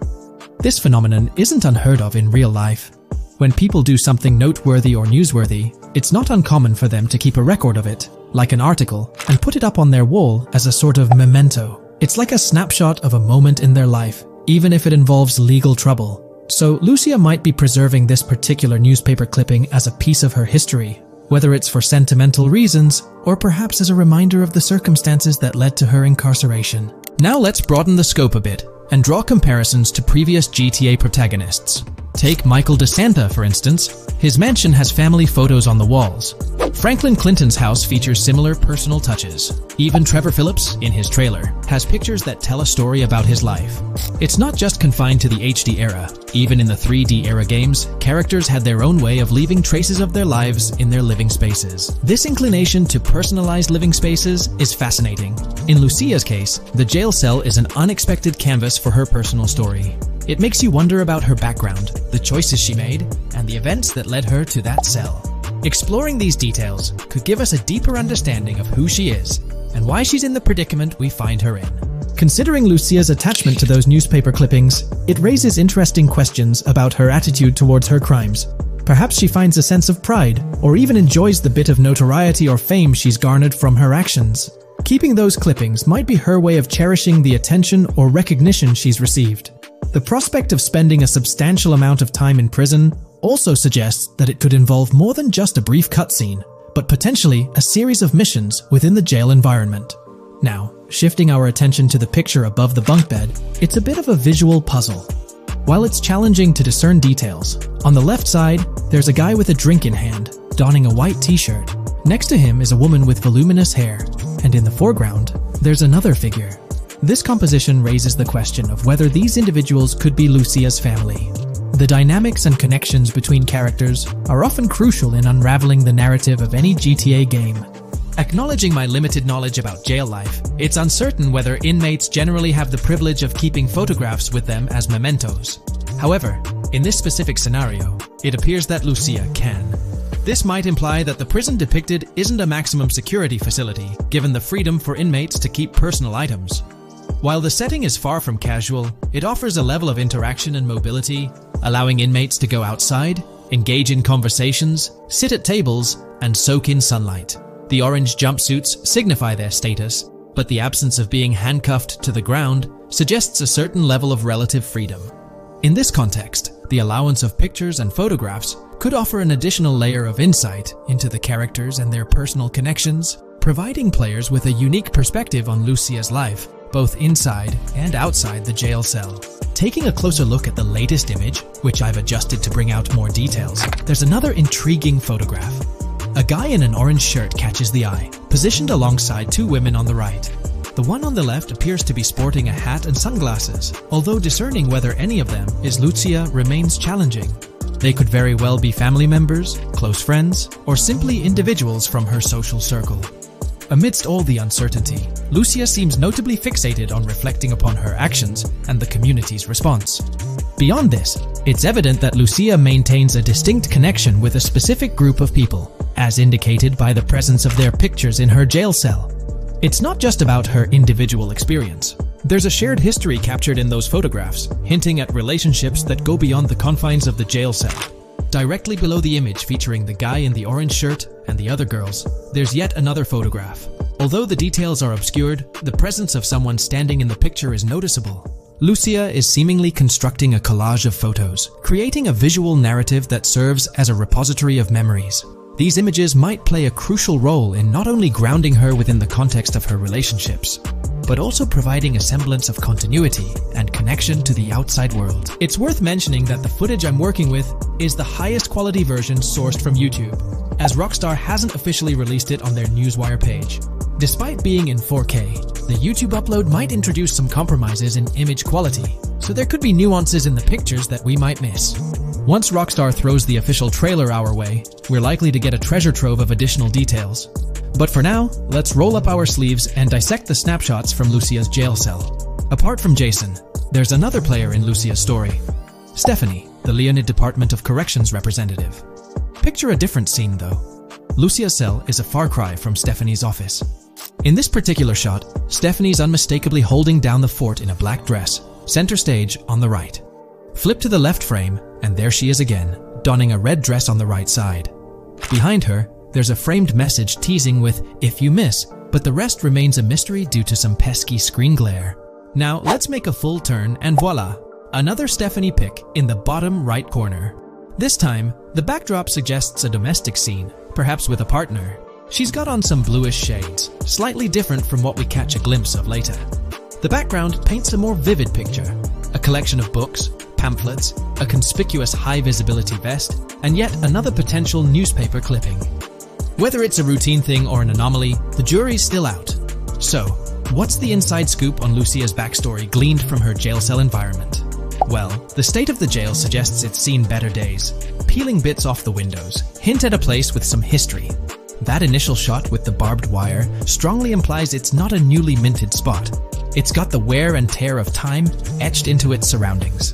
This phenomenon isn't unheard of in real life. When people do something noteworthy or newsworthy, it's not uncommon for them to keep a record of it, like an article, and put it up on their wall as a sort of memento. It's like a snapshot of a moment in their life, even if it involves legal trouble. So Lucia might be preserving this particular newspaper clipping as a piece of her history, whether it's for sentimental reasons, or perhaps as a reminder of the circumstances that led to her incarceration. Now let's broaden the scope a bit, and draw comparisons to previous GTA protagonists. Take Michael DeSanta, for instance. His mansion has family photos on the walls. Franklin Clinton's house features similar personal touches. Even Trevor Phillips, in his trailer, has pictures that tell a story about his life. It's not just confined to the HD era. Even in the 3D era games, characters had their own way of leaving traces of their lives in their living spaces. This inclination to personalize living spaces is fascinating. In Lucia's case, the jail cell is an unexpected canvas for her personal story. It makes you wonder about her background, the choices she made, and the events that led her to that cell. Exploring these details could give us a deeper understanding of who she is and why she's in the predicament we find her in. Considering Lucia's attachment to those newspaper clippings, it raises interesting questions about her attitude towards her crimes. Perhaps she finds a sense of pride, or even enjoys the bit of notoriety or fame she's garnered from her actions. Keeping those clippings might be her way of cherishing the attention or recognition she's received. The prospect of spending a substantial amount of time in prison also suggests that it could involve more than just a brief cutscene, but potentially a series of missions within the jail environment. Now, shifting our attention to the picture above the bunk bed, it's a bit of a visual puzzle. While it's challenging to discern details, on the left side, there's a guy with a drink in hand, donning a white t-shirt. Next to him is a woman with voluminous hair, and in the foreground, there's another figure. This composition raises the question of whether these individuals could be Lucia's family. The dynamics and connections between characters are often crucial in unraveling the narrative of any GTA game. Acknowledging my limited knowledge about jail life, it's uncertain whether inmates generally have the privilege of keeping photographs with them as mementos. However, in this specific scenario, it appears that Lucia can. This might imply that the prison depicted isn't a maximum security facility, given the freedom for inmates to keep personal items. While the setting is far from casual, it offers a level of interaction and mobility, allowing inmates to go outside, engage in conversations, sit at tables, and soak in sunlight. The orange jumpsuits signify their status, but the absence of being handcuffed to the ground suggests a certain level of relative freedom. In this context, the allowance of pictures and photographs could offer an additional layer of insight into the characters and their personal connections, providing players with a unique perspective on Lucia's life, both inside and outside the jail cell. Taking a closer look at the latest image, which I've adjusted to bring out more details, there's another intriguing photograph. A guy in an orange shirt catches the eye, positioned alongside two women on the right. The one on the left appears to be sporting a hat and sunglasses, although discerning whether any of them is Lucia remains challenging. They could very well be family members, close friends, or simply individuals from her social circle. Amidst all the uncertainty, Lucia seems notably fixated on reflecting upon her actions and the community's response. Beyond this, it's evident that Lucia maintains a distinct connection with a specific group of people, as indicated by the presence of their pictures in her jail cell. It's not just about her individual experience. There's a shared history captured in those photographs, hinting at relationships that go beyond the confines of the jail cell. Directly below the image featuring the guy in the orange shirt and the other girls, there's yet another photograph. Although the details are obscured, the presence of someone standing in the picture is noticeable. Lucia is seemingly constructing a collage of photos, creating a visual narrative that serves as a repository of memories. These images might play a crucial role in not only grounding her within the context of her relationships, but also providing a semblance of continuity and connection to the outside world. It's worth mentioning that the footage I'm working with is the highest quality version sourced from YouTube, as Rockstar hasn't officially released it on their Newswire page. Despite being in 4K, the YouTube upload might introduce some compromises in image quality, so there could be nuances in the pictures that we might miss. Once Rockstar throws the official trailer our way, we're likely to get a treasure trove of additional details. But for now, let's roll up our sleeves and dissect the snapshots from Lucia's jail cell. Apart from Jason, there's another player in Lucia's story, Stephanie, the Leonid Department of Corrections representative. Picture a different scene though. Lucia's cell is a far cry from Stephanie's office. In this particular shot, Stephanie's unmistakably holding down the fort in a black dress, center stage on the right. Flip to the left frame, and there she is again, donning a red dress on the right side. Behind her, there's a framed message teasing with "if you miss," but the rest remains a mystery due to some pesky screen glare. Now let's make a full turn and voila, another Stephanie pic in the bottom right corner. This time, the backdrop suggests a domestic scene, perhaps with a partner. She's got on some bluish shades, slightly different from what we catch a glimpse of later. The background paints a more vivid picture, a collection of books, pamphlets, a conspicuous high-visibility vest, and yet another potential newspaper clipping. Whether it's a routine thing or an anomaly, the jury's still out. So, what's the inside scoop on Lucia's backstory gleaned from her jail cell environment? Well, the state of the jail suggests it's seen better days. Peeling bits off the windows hint at a place with some history. That initial shot with the barbed wire strongly implies it's not a newly minted spot. It's got the wear and tear of time etched into its surroundings.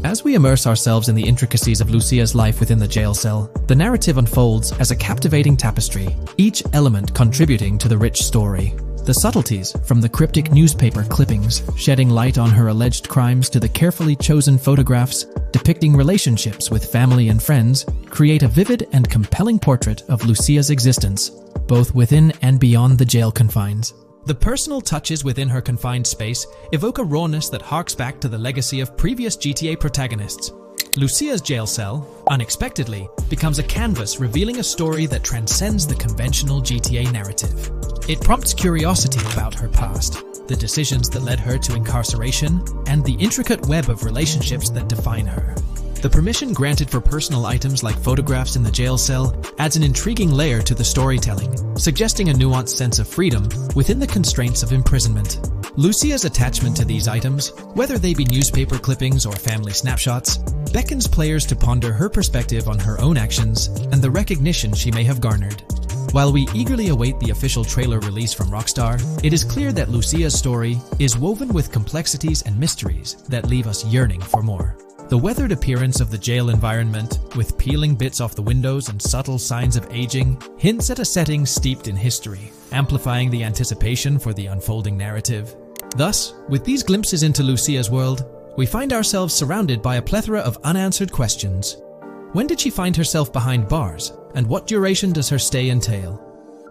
As we immerse ourselves in the intricacies of Lucia's life within the jail cell, the narrative unfolds as a captivating tapestry, each element contributing to the rich story. The subtleties, from the cryptic newspaper clippings shedding light on her alleged crimes to the carefully chosen photographs depicting relationships with family and friends, create a vivid and compelling portrait of Lucia's existence, both within and beyond the jail confines. The personal touches within her confined space evoke a rawness that harks back to the legacy of previous GTA protagonists. Lucia's jail cell, unexpectedly, becomes a canvas revealing a story that transcends the conventional GTA narrative. It prompts curiosity about her past, the decisions that led her to incarceration, and the intricate web of relationships that define her. The permission granted for personal items like photographs in the jail cell adds an intriguing layer to the storytelling, suggesting a nuanced sense of freedom within the constraints of imprisonment. Lucia's attachment to these items, whether they be newspaper clippings or family snapshots, beckons players to ponder her perspective on her own actions and the recognition she may have garnered. While we eagerly await the official trailer release from Rockstar, it is clear that Lucia's story is woven with complexities and mysteries that leave us yearning for more. The weathered appearance of the jail environment, with peeling bits off the windows and subtle signs of aging, hints at a setting steeped in history, amplifying the anticipation for the unfolding narrative. Thus, with these glimpses into Lucia's world, we find ourselves surrounded by a plethora of unanswered questions. When did she find herself behind bars, and what duration does her stay entail?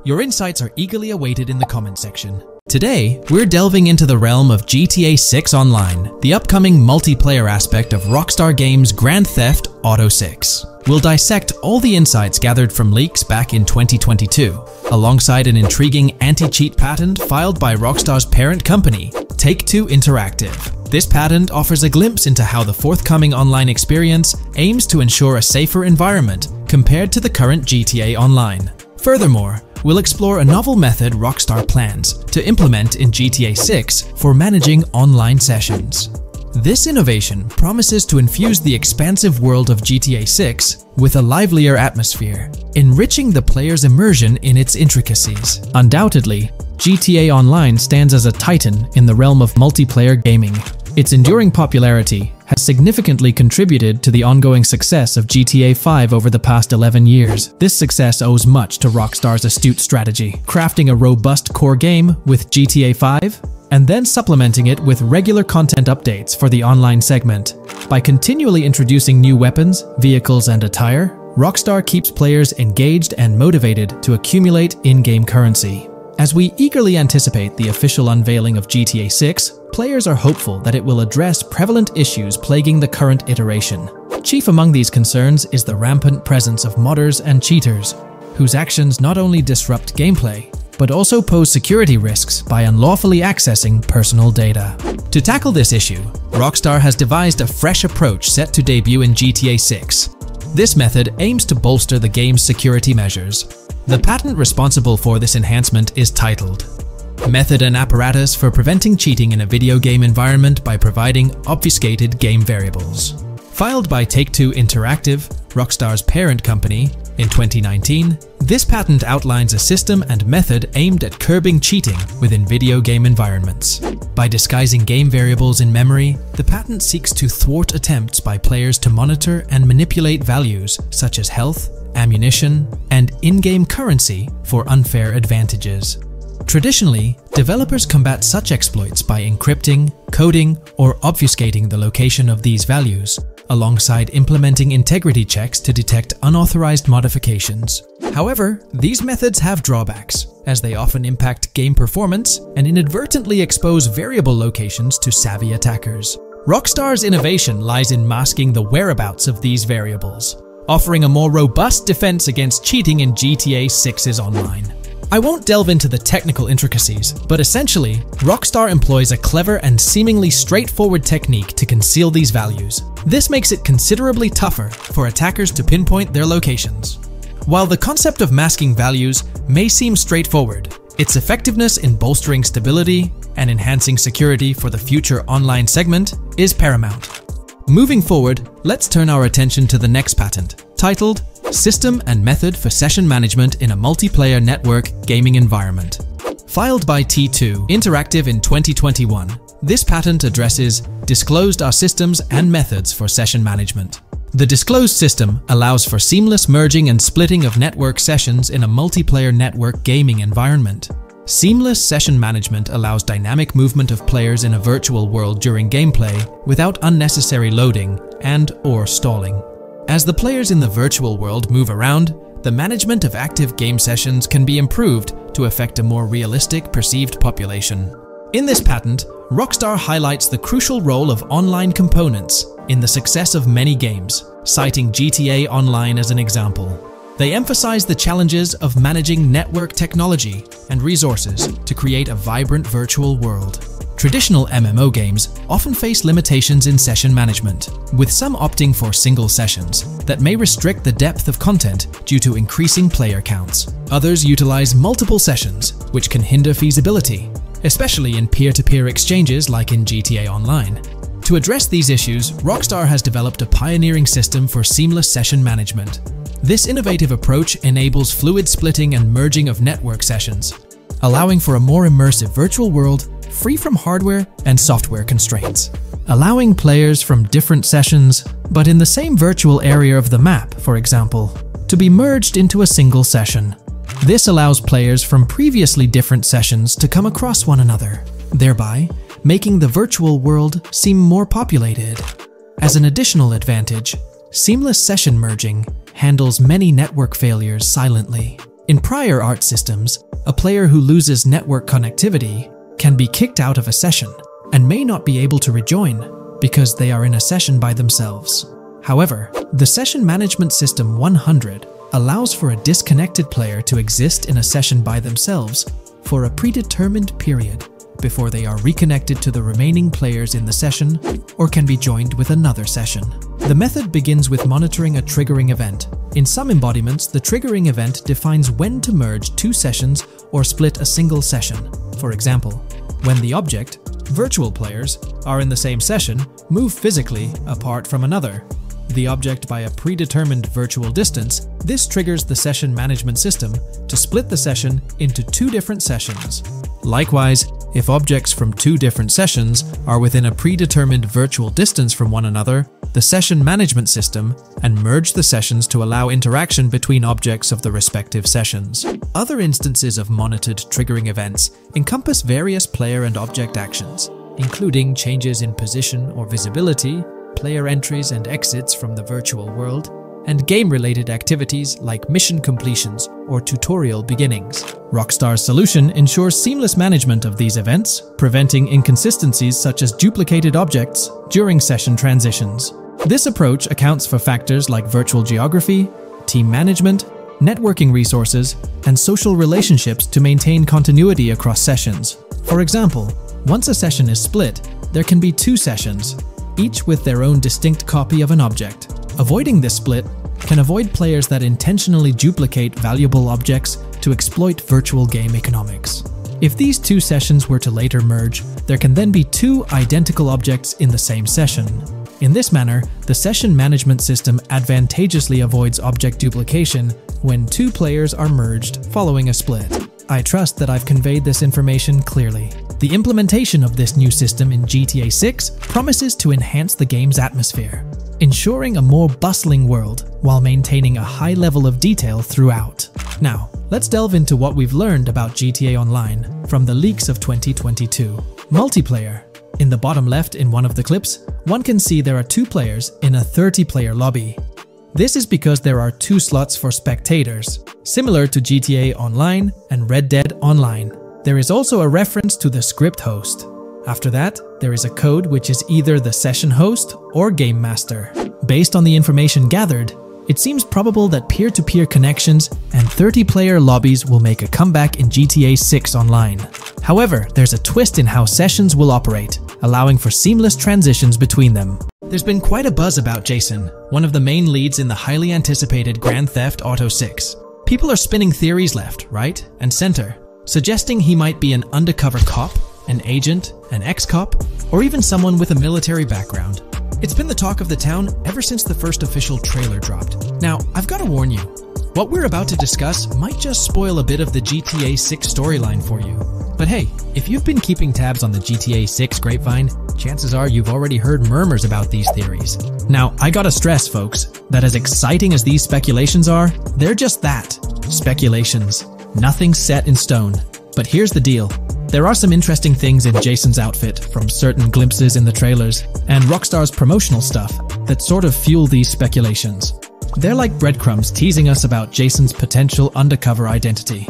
Your insights are eagerly awaited in the comment section. Today, we're delving into the realm of GTA 6 Online, the upcoming multiplayer aspect of Rockstar Games' Grand Theft Auto 6. We'll dissect all the insights gathered from leaks back in 2022, alongside an intriguing anti-cheat patent filed by Rockstar's parent company, Take-Two Interactive. This patent offers a glimpse into how the forthcoming online experience aims to ensure a safer environment compared to the current GTA Online. Furthermore, we'll explore a novel method Rockstar plans to implement in GTA 6 for managing online sessions. This innovation promises to infuse the expansive world of GTA 6 with a livelier atmosphere, enriching the player's immersion in its intricacies. Undoubtedly, GTA Online stands as a titan in the realm of multiplayer gaming. Its enduring popularity has significantly contributed to the ongoing success of GTA 5 over the past 11 years. This success owes much to Rockstar's astute strategy, crafting a robust core game with GTA 5 and then supplementing it with regular content updates for the online segment. By continually introducing new weapons, vehicles, and attire, Rockstar keeps players engaged and motivated to accumulate in-game currency. As we eagerly anticipate the official unveiling of GTA 6, players are hopeful that it will address prevalent issues plaguing the current iteration. Chief among these concerns is the rampant presence of modders and cheaters, whose actions not only disrupt gameplay, but also pose security risks by unlawfully accessing personal data. To tackle this issue, Rockstar has devised a fresh approach set to debut in GTA 6. This method aims to bolster the game's security measures. The patent responsible for this enhancement is titled Method and Apparatus for Preventing Cheating in a Video Game Environment by Providing Obfuscated Game Variables. Filed by Take-Two Interactive, Rockstar's parent company, in 2019, this patent outlines a system and method aimed at curbing cheating within video game environments. By disguising game variables in memory, the patent seeks to thwart attempts by players to monitor and manipulate values such as health, ammunition, and in-game currency for unfair advantages. Traditionally, developers combat such exploits by encrypting, coding, or obfuscating the location of these values, alongside implementing integrity checks to detect unauthorized modifications. However, these methods have drawbacks, as they often impact game performance and inadvertently expose variable locations to savvy attackers. Rockstar's innovation lies in masking the whereabouts of these variables, offering a more robust defense against cheating in GTA 6's online. I won't delve into the technical intricacies, but essentially, Rockstar employs a clever and seemingly straightforward technique to conceal these values. This makes it considerably tougher for attackers to pinpoint their locations. While the concept of masking values may seem straightforward, its effectiveness in bolstering stability and enhancing security for the future online segment is paramount. Moving forward, let's turn our attention to the next patent, titled System and Method for Session Management in a Multiplayer Network Gaming Environment. Filed by T2 Interactive in 2021, this patent addresses disclosed are systems and methods for session management. The disclosed system allows for seamless merging and splitting of network sessions in a multiplayer network gaming environment. Seamless session management allows dynamic movement of players in a virtual world during gameplay without unnecessary loading and/or stalling. As the players in the virtual world move around, the management of active game sessions can be improved to affect a more realistic perceived population. In this patent, Rockstar highlights the crucial role of online components in the success of many games, citing GTA Online as an example. They emphasize the challenges of managing network technology and resources to create a vibrant virtual world. Traditional MMO games often face limitations in session management, with some opting for single sessions that may restrict the depth of content due to increasing player counts. Others utilize multiple sessions, which can hinder feasibility, especially in peer-to-peer exchanges like in GTA Online. To address these issues, Rockstar has developed a pioneering system for seamless session management. This innovative approach enables fluid splitting and merging of network sessions, allowing for a more immersive virtual world free from hardware and software constraints. Allowing players from different sessions, but in the same virtual area of the map, for example, to be merged into a single session. This allows players from previously different sessions to come across one another, thereby making the virtual world seem more populated. As an additional advantage, seamless session merging handles many network failures silently. In prior art systems, a player who loses network connectivity can be kicked out of a session and may not be able to rejoin because they are in a session by themselves. However, the Session Management System 100 allows for a disconnected player to exist in a session by themselves for a predetermined period before they are reconnected to the remaining players in the session or can be joined with another session. The method begins with monitoring a triggering event. In some embodiments, the triggering event defines when to merge two sessions or split a single session. For example, when the object, virtual players, are in the same session, move physically apart from another, the object by a predetermined virtual distance, this triggers the session management system to split the session into two different sessions. Likewise, if objects from two different sessions are within a predetermined virtual distance from one another, the session management system and merge the sessions to allow interaction between objects of the respective sessions. Other instances of monitored triggering events encompass various player and object actions, including changes in position or visibility, player entries and exits from the virtual world, and game-related activities like mission completions or tutorial beginnings. Rockstar's solution ensures seamless management of these events, preventing inconsistencies such as duplicated objects during session transitions. This approach accounts for factors like virtual geography, team management, networking resources, and social relationships to maintain continuity across sessions. For example, once a session is split, there can be two sessions, each with their own distinct copy of an object. Avoiding this split can avoid players that intentionally duplicate valuable objects to exploit virtual game economics. If these two sessions were to later merge, there can then be two identical objects in the same session. In this manner, the session management system advantageously avoids object duplication when two players are merged following a split. I trust that I've conveyed this information clearly. The implementation of this new system in GTA 6 promises to enhance the game's atmosphere, ensuring a more bustling world while maintaining a high level of detail throughout. Now, let's delve into what we've learned about GTA Online from the leaks of 2022. Multiplayer. In the bottom left in one of the clips, one can see there are two players in a 30-player lobby. This is because there are two slots for spectators, similar to GTA Online and Red Dead Online. There is also a reference to the script host. After that, there is a code which is either the session host or game master. Based on the information gathered, it seems probable that peer-to-peer connections and 30-player lobbies will make a comeback in GTA 6 Online. However, there's a twist in how sessions will operate, allowing for seamless transitions between them. There's been quite a buzz about Jason, one of the main leads in the highly anticipated Grand Theft Auto 6. People are spinning theories left, right, and center, suggesting he might be an undercover cop, an agent, an ex-cop, or even someone with a military background. It's been the talk of the town ever since the first official trailer dropped. Now, I've got to warn you, what we're about to discuss might just spoil a bit of the GTA 6 storyline for you. But hey, if you've been keeping tabs on the GTA 6 grapevine, chances are you've already heard murmurs about these theories. Now, I gotta stress, folks, that as exciting as these speculations are, they're just that, speculations. Nothing set in stone. But here's the deal. There are some interesting things in Jason's outfit from certain glimpses in the trailers and Rockstar's promotional stuff that sort of fuel these speculations. They're like breadcrumbs teasing us about Jason's potential undercover identity.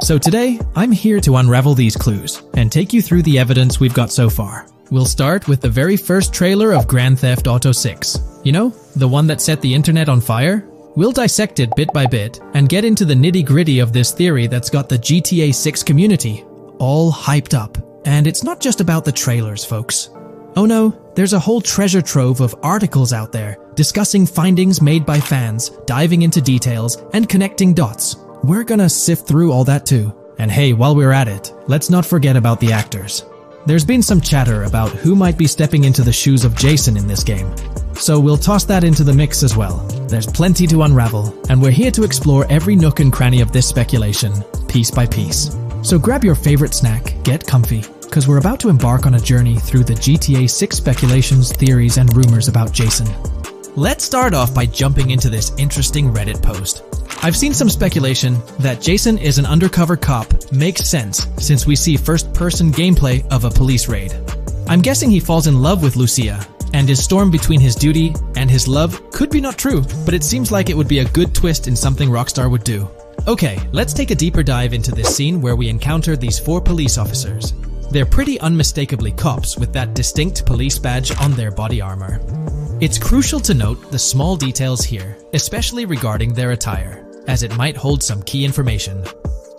So today, I'm here to unravel these clues and take you through the evidence we've got so far. We'll start with the very first trailer of Grand Theft Auto 6. You know, the one that set the internet on fire? We'll dissect it bit by bit and get into the nitty-gritty of this theory that's got the GTA 6 community all hyped up. And it's not just about the trailers, folks. Oh no, there's a whole treasure trove of articles out there discussing findings made by fans, diving into details, and connecting dots. We're gonna sift through all that too. And hey, while we're at it, let's not forget about the actors. There's been some chatter about who might be stepping into the shoes of Jason in this game. So we'll toss that into the mix as well. There's plenty to unravel, and we're here to explore every nook and cranny of this speculation, piece by piece. So grab your favorite snack, get comfy, because we're about to embark on a journey through the GTA 6 speculations, theories, and rumors about Jason. Let's start off by jumping into this interesting Reddit post. I've seen some speculation that Jason is an undercover cop makes sense since we see first-person gameplay of a police raid. I'm guessing he falls in love with Lucia, and his storm between his duty and his love could be not true, but it seems like it would be a good twist in something Rockstar would do. Okay, let's take a deeper dive into this scene where we encounter these 4 police officers. They're pretty unmistakably cops with that distinct police badge on their body armor. It's crucial to note the small details here, especially regarding their attire, as it might hold some key information.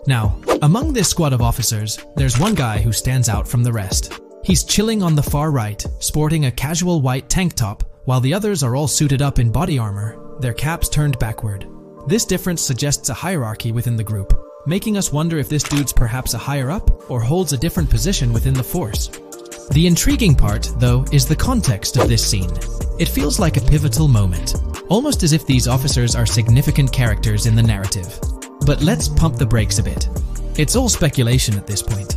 Now, among this squad of officers, there's one guy who stands out from the rest. He's chilling on the far right, sporting a casual white tank top, while the others are all suited up in body armor, their caps turned backward. This difference suggests a hierarchy within the group, making us wonder if this dude's perhaps a higher up or holds a different position within the force. The intriguing part, though, is the context of this scene. It feels like a pivotal moment, almost as if these officers are significant characters in the narrative. But let's pump the brakes a bit. It's all speculation at this point.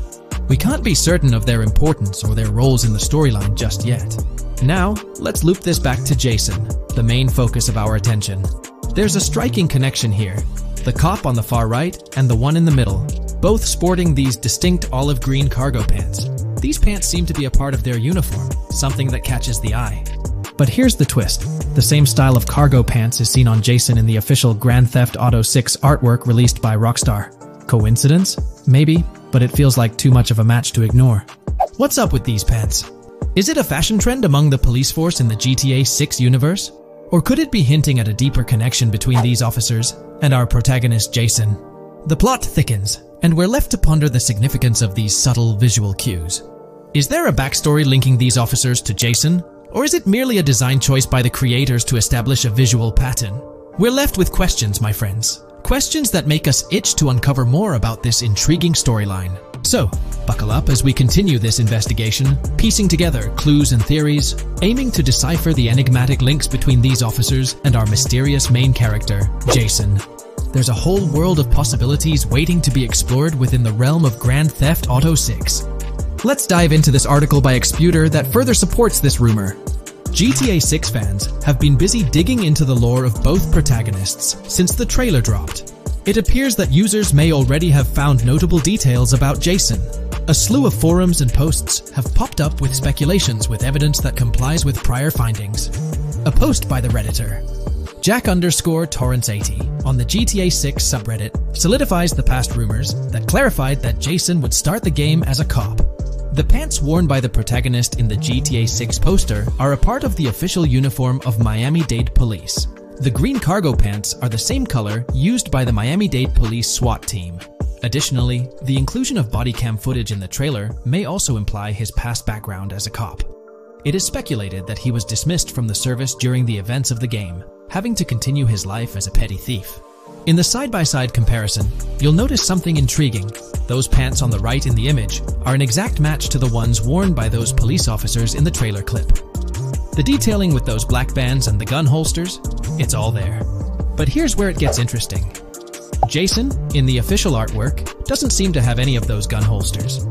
We can't be certain of their importance or their roles in the storyline just yet. Now, let's loop this back to Jason, the main focus of our attention. There's a striking connection here. The cop on the far right and the one in the middle, both sporting these distinct olive green cargo pants. These pants seem to be a part of their uniform, something that catches the eye. But here's the twist. The same style of cargo pants is seen on Jason in the official Grand Theft Auto 6 artwork released by Rockstar. Coincidence? Maybe, but it feels like too much of a match to ignore. What's up with these pants? Is it a fashion trend among the police force in the GTA 6 universe? Or could it be hinting at a deeper connection between these officers and our protagonist Jason? The plot thickens, and we're left to ponder the significance of these subtle visual cues. Is there a backstory linking these officers to Jason? Or is it merely a design choice by the creators to establish a visual pattern? We're left with questions, my friends. Questions that make us itch to uncover more about this intriguing storyline. So, buckle up as we continue this investigation, piecing together clues and theories, aiming to decipher the enigmatic links between these officers and our mysterious main character, Jason. There's a whole world of possibilities waiting to be explored within the realm of Grand Theft Auto 6. Let's dive into this article by Exputer that further supports this rumor. GTA 6 fans have been busy digging into the lore of both protagonists since the trailer dropped. It appears that users may already have found notable details about Jason. A slew of forums and posts have popped up with speculations with evidence that complies with prior findings. A post by the Redditor, Jack_Torrance80, on the GTA 6 subreddit solidifies the past rumors that clarified that Jason would start the game as a cop. The pants worn by the protagonist in the GTA 6 poster are a part of the official uniform of Miami-Dade Police. The green cargo pants are the same color used by the Miami-Dade Police SWAT team. Additionally, the inclusion of body cam footage in the trailer may also imply his past background as a cop. It is speculated that he was dismissed from the service during the events of the game, having to continue his life as a petty thief. In the side-by-side comparison, you'll notice something intriguing. Those pants on the right in the image are an exact match to the ones worn by those police officers in the trailer clip. The detailing with those black bands and the gun holsters, it's all there. But here's where it gets interesting. Jason, in the official artwork, doesn't seem to have any of those gun holsters.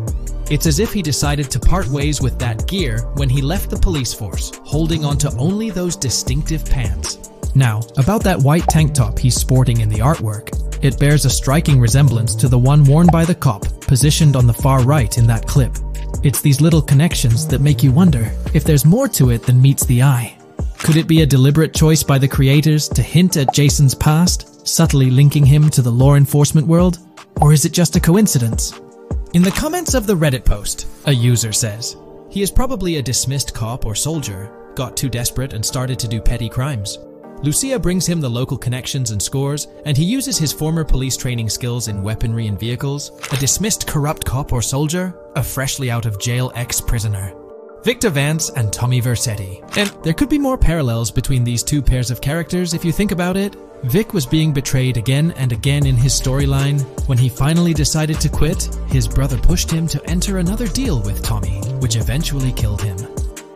It's as if he decided to part ways with that gear when he left the police force, holding onto only those distinctive pants. Now, about that white tank top he's sporting in the artwork, it bears a striking resemblance to the one worn by the cop, positioned on the far right in that clip. It's these little connections that make you wonder if there's more to it than meets the eye. Could it be a deliberate choice by the creators to hint at Jason's past, subtly linking him to the law enforcement world? Or is it just a coincidence? In the comments of the Reddit post, a user says, "He is probably a dismissed cop or soldier, got too desperate and started to do petty crimes." Lucia brings him the local connections and scores, and he uses his former police training skills in weaponry and vehicles, a dismissed corrupt cop or soldier, a freshly out of jail ex-prisoner. Victor Vance and Tommy Vercetti. And there could be more parallels between these two pairs of characters if you think about it. Vic was being betrayed again and again in his storyline. When he finally decided to quit, his brother pushed him to enter another deal with Tommy, which eventually killed him.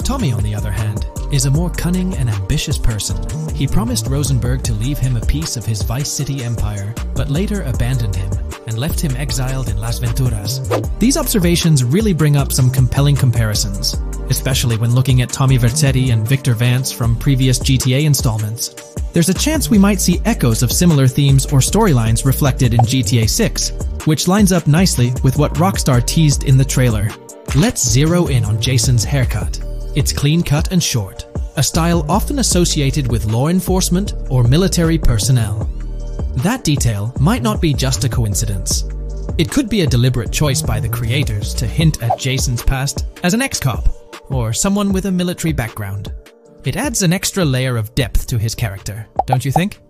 Tommy, on the other hand, is a more cunning and ambitious person. He promised Rosenberg to leave him a piece of his Vice City empire, but later abandoned him and left him exiled in Las Venturas. These observations really bring up some compelling comparisons, especially when looking at Tommy Vercetti and Victor Vance from previous GTA installments. There's a chance we might see echoes of similar themes or storylines reflected in GTA 6, which lines up nicely with what Rockstar teased in the trailer. Let's zero in on Jason's haircut. It's clean cut and short, a style often associated with law enforcement or military personnel. That detail might not be just a coincidence. It could be a deliberate choice by the creators to hint at Jason's past as an ex-cop or someone with a military background. It adds an extra layer of depth to his character, don't you think?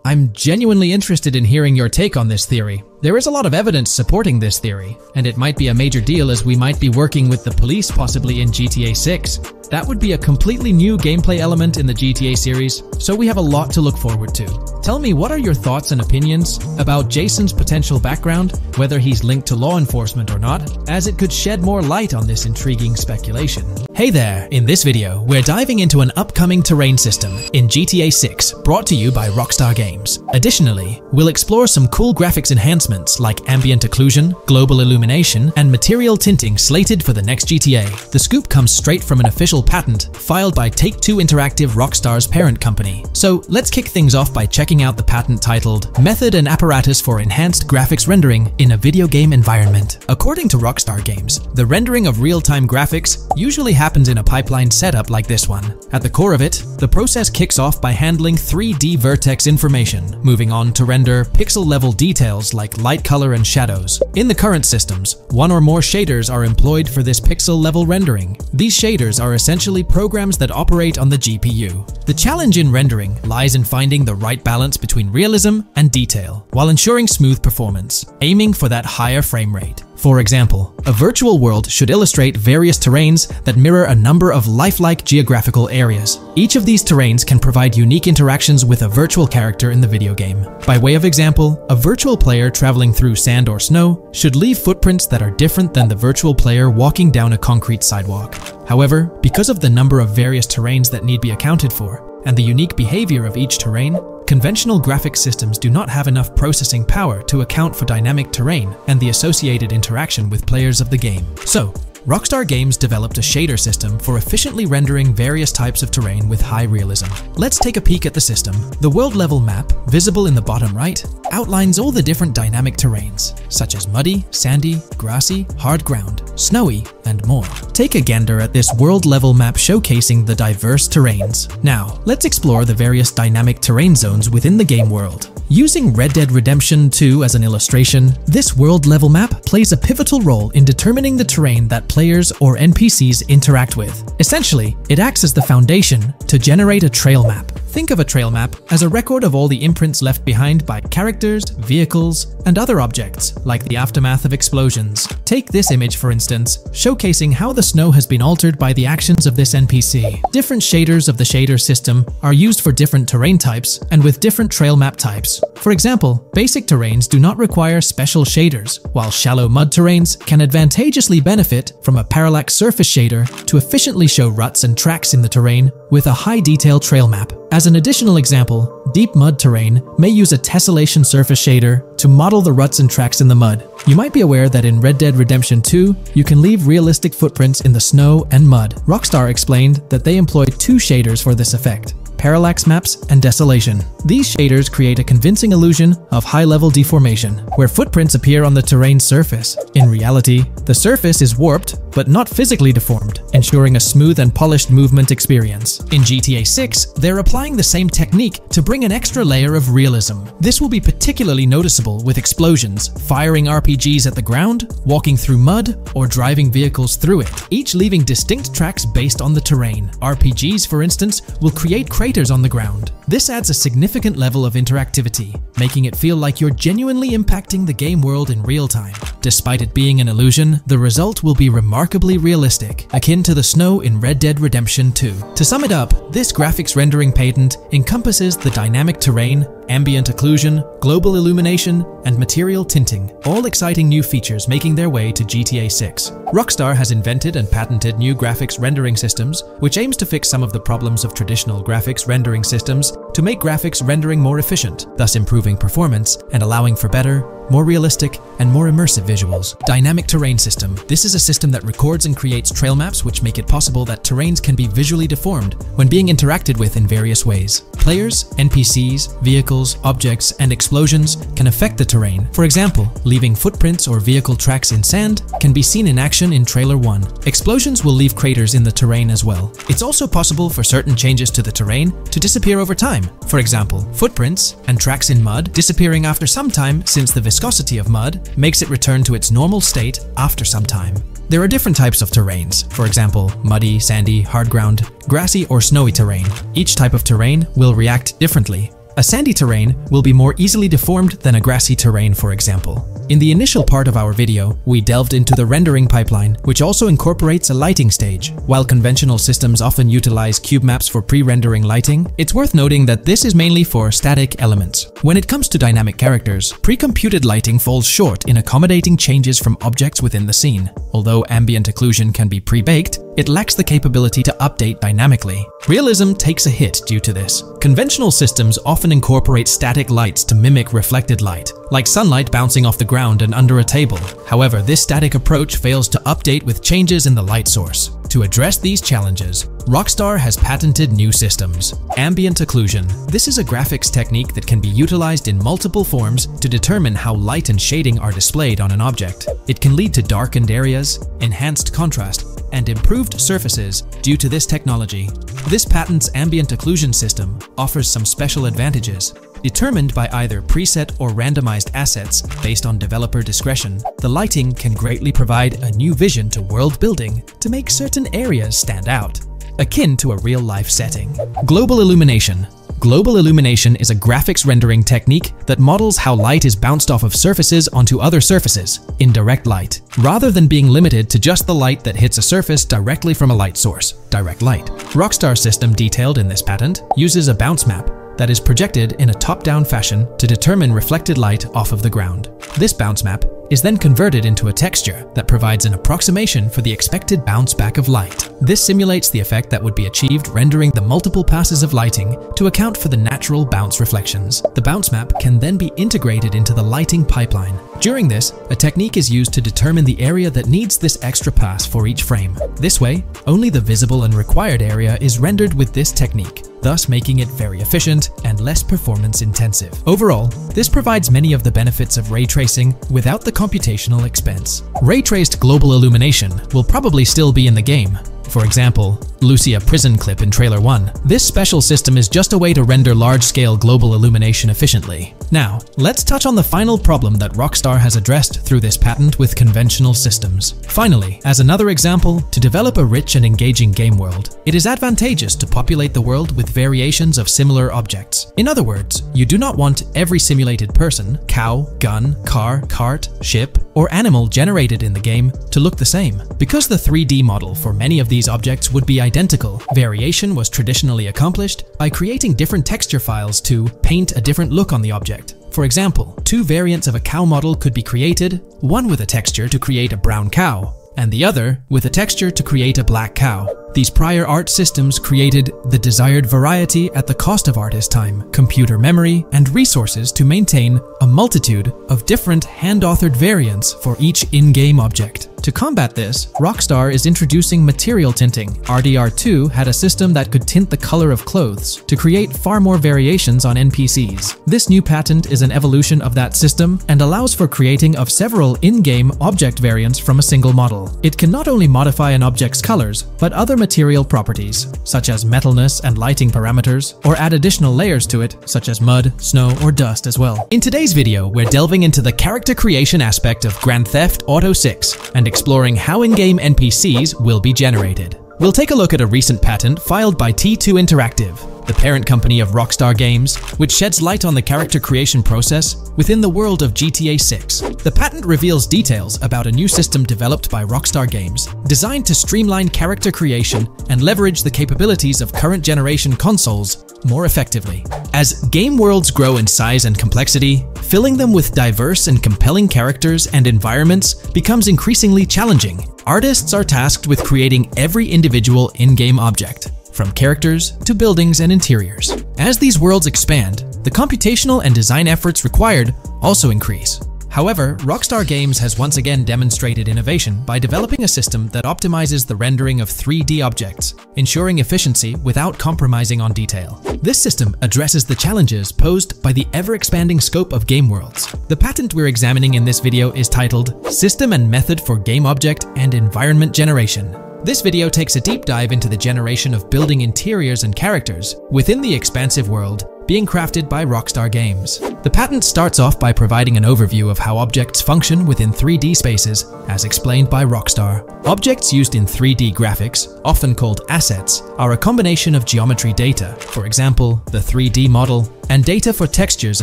I'm genuinely interested in hearing your take on this theory. There is a lot of evidence supporting this theory, and it might be a major deal as we might be working with the police possibly in GTA 6. That would be a completely new gameplay element in the GTA series, so we have a lot to look forward to. Tell me, what are your thoughts and opinions about Jason's potential background, whether he's linked to law enforcement or not, as it could shed more light on this intriguing speculation. Hey there! In this video, we're diving into an upcoming terrain system in GTA 6, brought to you by Rockstar Games. Additionally, we'll explore some cool graphics enhancements like ambient occlusion, global illumination, and material tinting slated for the next GTA. The scoop comes straight from an official patent filed by Take-Two Interactive, Rockstar's parent company. So let's kick things off by checking out the patent titled Method and Apparatus for Enhanced Graphics Rendering in a Video Game Environment. According to Rockstar Games, the rendering of real-time graphics usually happens in a pipeline setup like this one. At the core of it, the process kicks off by handling 3D vertex information, moving on to render pixel-level details like light, color, and shadows. In the current systems, one or more shaders are employed for this pixel-level rendering. These shaders are essentially programs that operate on the GPU. The challenge in rendering lies in finding the right balance between realism and detail, while ensuring smooth performance, aiming for that higher frame rate. For example, a virtual world should illustrate various terrains that mirror a number of lifelike geographical areas. Each of these terrains can provide unique interactions with a virtual character in the video game. By way of example, a virtual player traveling through sand or snow should leave footprints that are different than the virtual player walking down a concrete sidewalk. However, because of the number of various terrains that need to be accounted for, and the unique behavior of each terrain, conventional graphics systems do not have enough processing power to account for dynamic terrain and the associated interaction with players of the game. So, Rockstar Games developed a shader system for efficiently rendering various types of terrain with high realism. Let's take a peek at the system. The world level map, visible in the bottom right, outlines all the different dynamic terrains, such as muddy, sandy, grassy, hard ground, snowy, and more. Take a gander at this world level map showcasing the diverse terrains. Now, let's explore the various dynamic terrain zones within the game world. Using Red Dead Redemption 2 as an illustration, this world level map plays a pivotal role in determining the terrain that players or NPCs interact with. Essentially, it acts as the foundation to generate a trail map. Think of a trail map as a record of all the imprints left behind by characters, vehicles, and other objects, like the aftermath of explosions. Take this image for instance, showcasing how the snow has been altered by the actions of this NPC. Different shaders of the shader system are used for different terrain types and with different trail map types. For example, basic terrains do not require special shaders, while shallow mud terrains can advantageously benefit from a parallax surface shader to efficiently show ruts and tracks in the terrain with a high detail trail map. As an additional example, deep mud terrain may use a tessellation surface shader to model the ruts and tracks in the mud. You might be aware that in Red Dead Redemption 2, you can leave realistic footprints in the snow and mud. Rockstar explained that they employed two shaders for this effect: parallax maps and desolation. These shaders create a convincing illusion of high-level deformation, where footprints appear on the terrain's surface. In reality, the surface is warped but not physically deformed, ensuring a smooth and polished movement experience. In GTA 6, they're applying the same technique to bring an extra layer of realism. This will be particularly noticeable with explosions, firing RPGs at the ground, walking through mud, or driving vehicles through it, each leaving distinct tracks based on the terrain. RPGs, for instance, will create crazy craters on the ground. This adds a significant level of interactivity, making it feel like you're genuinely impacting the game world in real time. Despite it being an illusion, the result will be remarkably realistic, akin to the snow in Red Dead Redemption 2. To sum it up, this graphics rendering patent encompasses the dynamic terrain, ambient occlusion, global illumination, and material tinting, all exciting new features making their way to GTA 6. Rockstar has invented and patented new graphics rendering systems, which aims to fix some of the problems of traditional graphics rendering systems to make graphics rendering more efficient, thus improving performance and allowing for better, more realistic, and more immersive visuals. Dynamic Terrain System. This is a system that records and creates trail maps which make it possible that terrains can be visually deformed when being interacted with in various ways. Players, NPCs, vehicles, objects, and explosions can affect the terrain. For example, leaving footprints or vehicle tracks in sand can be seen in action in Trailer 1. Explosions will leave craters in the terrain as well. It's also possible for certain changes to the terrain to disappear over time. For example, footprints and tracks in mud disappearing after some time, since the viscosity of mud makes it return to its normal state after some time. There are different types of terrains, for example, muddy, sandy, hard ground, grassy, or snowy terrain. Each type of terrain will react differently. A sandy terrain will be more easily deformed than a grassy terrain, for example. In the initial part of our video, we delved into the rendering pipeline, which also incorporates a lighting stage. While conventional systems often utilize cube maps for pre-rendering lighting, it's worth noting that this is mainly for static elements. When it comes to dynamic characters, pre-computed lighting falls short in accommodating changes from objects within the scene. Although ambient occlusion can be pre-baked, it lacks the capability to update dynamically. Realism takes a hit due to this. Conventional systems often incorporate static lights to mimic reflected light, like sunlight bouncing off the ground and under a table. However, this static approach fails to update with changes in the light source. To address these challenges, Rockstar has patented new systems. Ambient occlusion. This is a graphics technique that can be utilized in multiple forms to determine how light and shading are displayed on an object. It can lead to darkened areas, enhanced contrast, and improved surfaces due to this technology. This patent's ambient occlusion system offers some special advantages. Determined by either preset or randomized assets based on developer discretion, the lighting can greatly provide a new vision to world building to make certain areas stand out, akin to a real-life setting. Global illumination. Global illumination is a graphics rendering technique that models how light is bounced off of surfaces onto other surfaces in direct light, rather than being limited to just the light that hits a surface directly from a light source, direct light. Rockstar's system detailed in this patent uses a bounce map that is projected in a top-down fashion to determine reflected light off of the ground. This bounce map is then converted into a texture that provides an approximation for the expected bounce back of light. This simulates the effect that would be achieved rendering the multiple passes of lighting to account for the natural bounce reflections. The bounce map can then be integrated into the lighting pipeline. During this, a technique is used to determine the area that needs this extra pass for each frame. This way, only the visible and required area is rendered with this technique, thus making it very efficient and less performance intensive. Overall, this provides many of the benefits of ray tracing without the computational expense. Ray-traced global illumination will probably still be in the game. For example, Lucia prison clip in Trailer 1. This special system is just a way to render large-scale global illumination efficiently. Now, let's touch on the final problem that Rockstar has addressed through this patent with conventional systems. Finally, as another example, to develop a rich and engaging game world, it is advantageous to populate the world with variations of similar objects. In other words, you do not want every simulated person, cow, gun, car, cart, ship, or animal generated in the game to look the same. Because the 3D model for many of these objects would be identical, variation was traditionally accomplished by creating different texture files to paint a different look on the object. For example, two variants of a cow model could be created, one with a texture to create a brown cow, and the other with a texture to create a black cow. These prior art systems created the desired variety at the cost of artist time, computer memory, and resources to maintain a multitude of different hand-authored variants for each in-game object. To combat this, Rockstar is introducing material tinting. RDR2 had a system that could tint the color of clothes to create far more variations on NPCs. This new patent is an evolution of that system and allows for creating of several in-game object variants from a single model. It can not only modify an object's colors, but other material properties, such as metalness and lighting parameters, or add additional layers to it, such as mud, snow, or dust as well. In today's video, we're delving into the character creation aspect of Grand Theft Auto 6 and exploring how in-game NPCs will be generated. We'll take a look at a recent patent filed by T2 Interactive. the parent company of Rockstar Games, which sheds light on the character creation process within the world of GTA 6. The patent reveals details about a new system developed by Rockstar Games, designed to streamline character creation and leverage the capabilities of current generation consoles more effectively. As game worlds grow in size and complexity, filling them with diverse and compelling characters and environments becomes increasingly challenging. Artists are tasked with creating every individual in-game object, from characters to buildings and interiors. As these worlds expand, the computational and design efforts required also increase. However, Rockstar Games has once again demonstrated innovation by developing a system that optimizes the rendering of 3D objects, ensuring efficiency without compromising on detail. This system addresses the challenges posed by the ever-expanding scope of game worlds. The patent we're examining in this video is titled System and Method for Game Object and Environment Generation. This video takes a deep dive into the generation of building interiors and characters within the expansive world being crafted by Rockstar Games. The patent starts off by providing an overview of how objects function within 3D spaces, as explained by Rockstar. Objects used in 3D graphics, often called assets, are a combination of geometry data, for example, the 3D model, and data for textures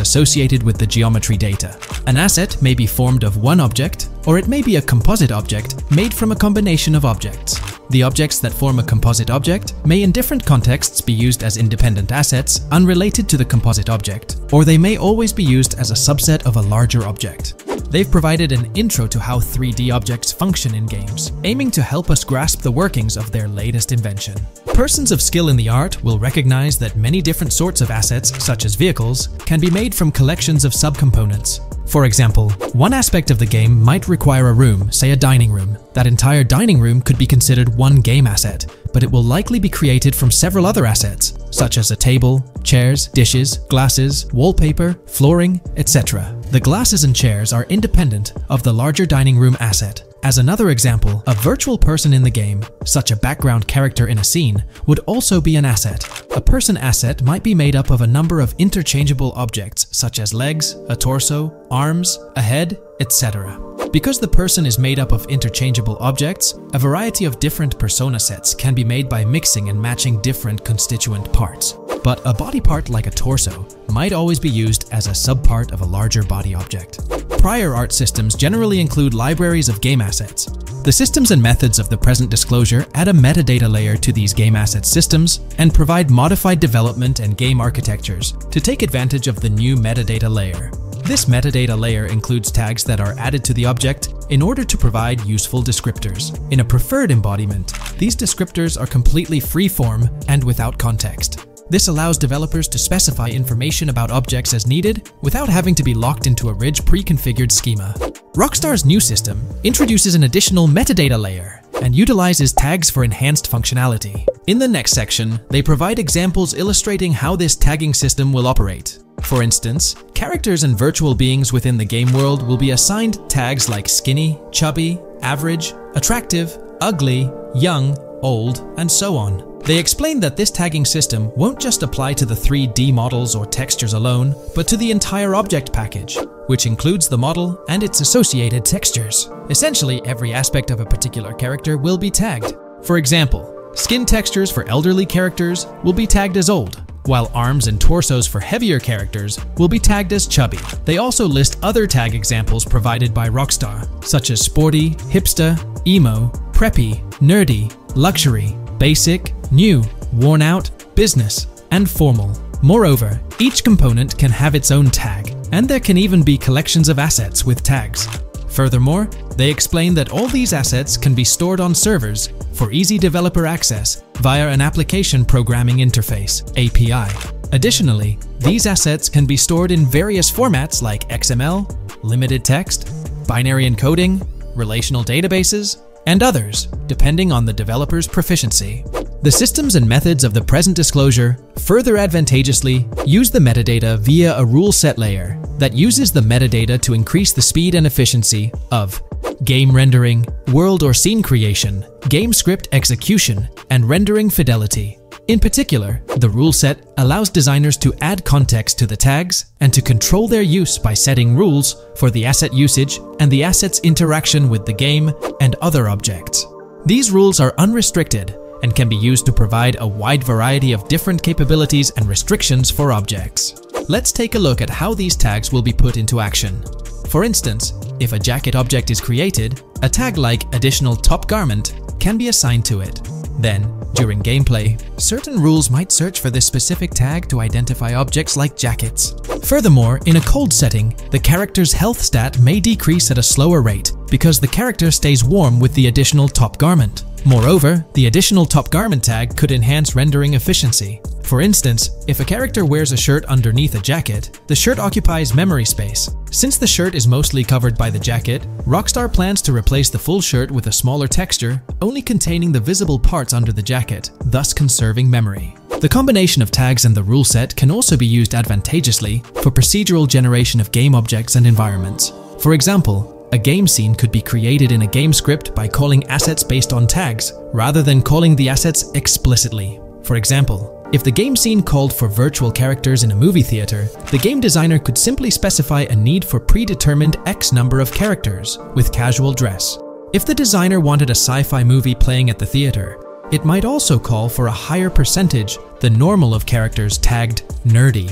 associated with the geometry data. An asset may be formed of one object, or it may be a composite object made from a combination of objects. The objects that form a composite object may in different contexts be used as independent assets unrelated to the composite object, or they may always be used as a subset of a larger object. They've provided an intro to how 3D objects function in games, aiming to help us grasp the workings of their latest invention. Persons of skill in the art will recognize that many different sorts of assets, such as vehicles, can be made from collections of subcomponents. For example, one aspect of the game might require a room, say a dining room. That entire dining room could be considered one game asset, but it will likely be created from several other assets, such as a table, chairs, dishes, glasses, wallpaper, flooring, etc. The glasses and chairs are independent of the larger dining room asset. As another example, a virtual person in the game, such a background character in a scene, would also be an asset. A person asset might be made up of a number of interchangeable objects, such as legs, a torso, arms, a head, etc. Because the person is made up of interchangeable objects, a variety of different persona sets can be made by mixing and matching different constituent parts. But a body part like a torso might always be used as a subpart of a larger body object. Prior art systems generally include libraries of game assets. The systems and methods of the present disclosure add a metadata layer to these game asset systems and provide modified development and game architectures to take advantage of the new metadata layer. This metadata layer includes tags that are added to the object in order to provide useful descriptors. In a preferred embodiment, these descriptors are completely free-form and without context. This allows developers to specify information about objects as needed without having to be locked into a rich pre-configured schema. Rockstar's new system introduces an additional metadata layer and utilizes tags for enhanced functionality. In the next section, they provide examples illustrating how this tagging system will operate. For instance, characters and virtual beings within the game world will be assigned tags like skinny, chubby, average, attractive, ugly, young, old, and so on. They explain that this tagging system won't just apply to the 3D models or textures alone, but to the entire object package, which includes the model and its associated textures. Essentially, every aspect of a particular character will be tagged. For example, skin textures for elderly characters will be tagged as old, while arms and torsos for heavier characters will be tagged as chubby. They also list other tag examples provided by Rockstar, such as sporty, hipster, emo, preppy, nerdy, luxury, basic, new, worn out, business, and formal. Moreover, each component can have its own tag, and there can even be collections of assets with tags. Furthermore, they explain that all these assets can be stored on servers for easy developer access via an application programming interface (API). Additionally, these assets can be stored in various formats like XML, limited text, binary encoding, relational databases, and others, depending on the developer's proficiency. The systems and methods of the present disclosure further advantageously use the metadata via a rule set layer that uses the metadata to increase the speed and efficiency of game rendering, world or scene creation, game script execution, and rendering fidelity. In particular, the rule set allows designers to add context to the tags and to control their use by setting rules for the asset usage and the asset's interaction with the game and other objects. These rules are unrestricted and can be used to provide a wide variety of different capabilities and restrictions for objects. Let's take a look at how these tags will be put into action. For instance, if a jacket object is created, a tag like additional top garment can be assigned to it. Then, during gameplay, certain rules might search for this specific tag to identify objects like jackets. Furthermore, in a cold setting, the character's health stat may decrease at a slower rate because the character stays warm with the additional top garment. Moreover, the additional top garment tag could enhance rendering efficiency. For instance, if a character wears a shirt underneath a jacket, the shirt occupies memory space. Since the shirt is mostly covered by the jacket, Rockstar plans to replace the full shirt with a smaller texture, only containing the visible parts under the jacket, thus conserving memory. The combination of tags and the rule set can also be used advantageously for procedural generation of game objects and environments. For example, a game scene could be created in a game script by calling assets based on tags, rather than calling the assets explicitly. For example, if the game scene called for virtual characters in a movie theater, the game designer could simply specify a need for predetermined X number of characters with casual dress. If the designer wanted a sci-fi movie playing at the theater, it might also call for a higher percentage than normal of characters tagged nerdy.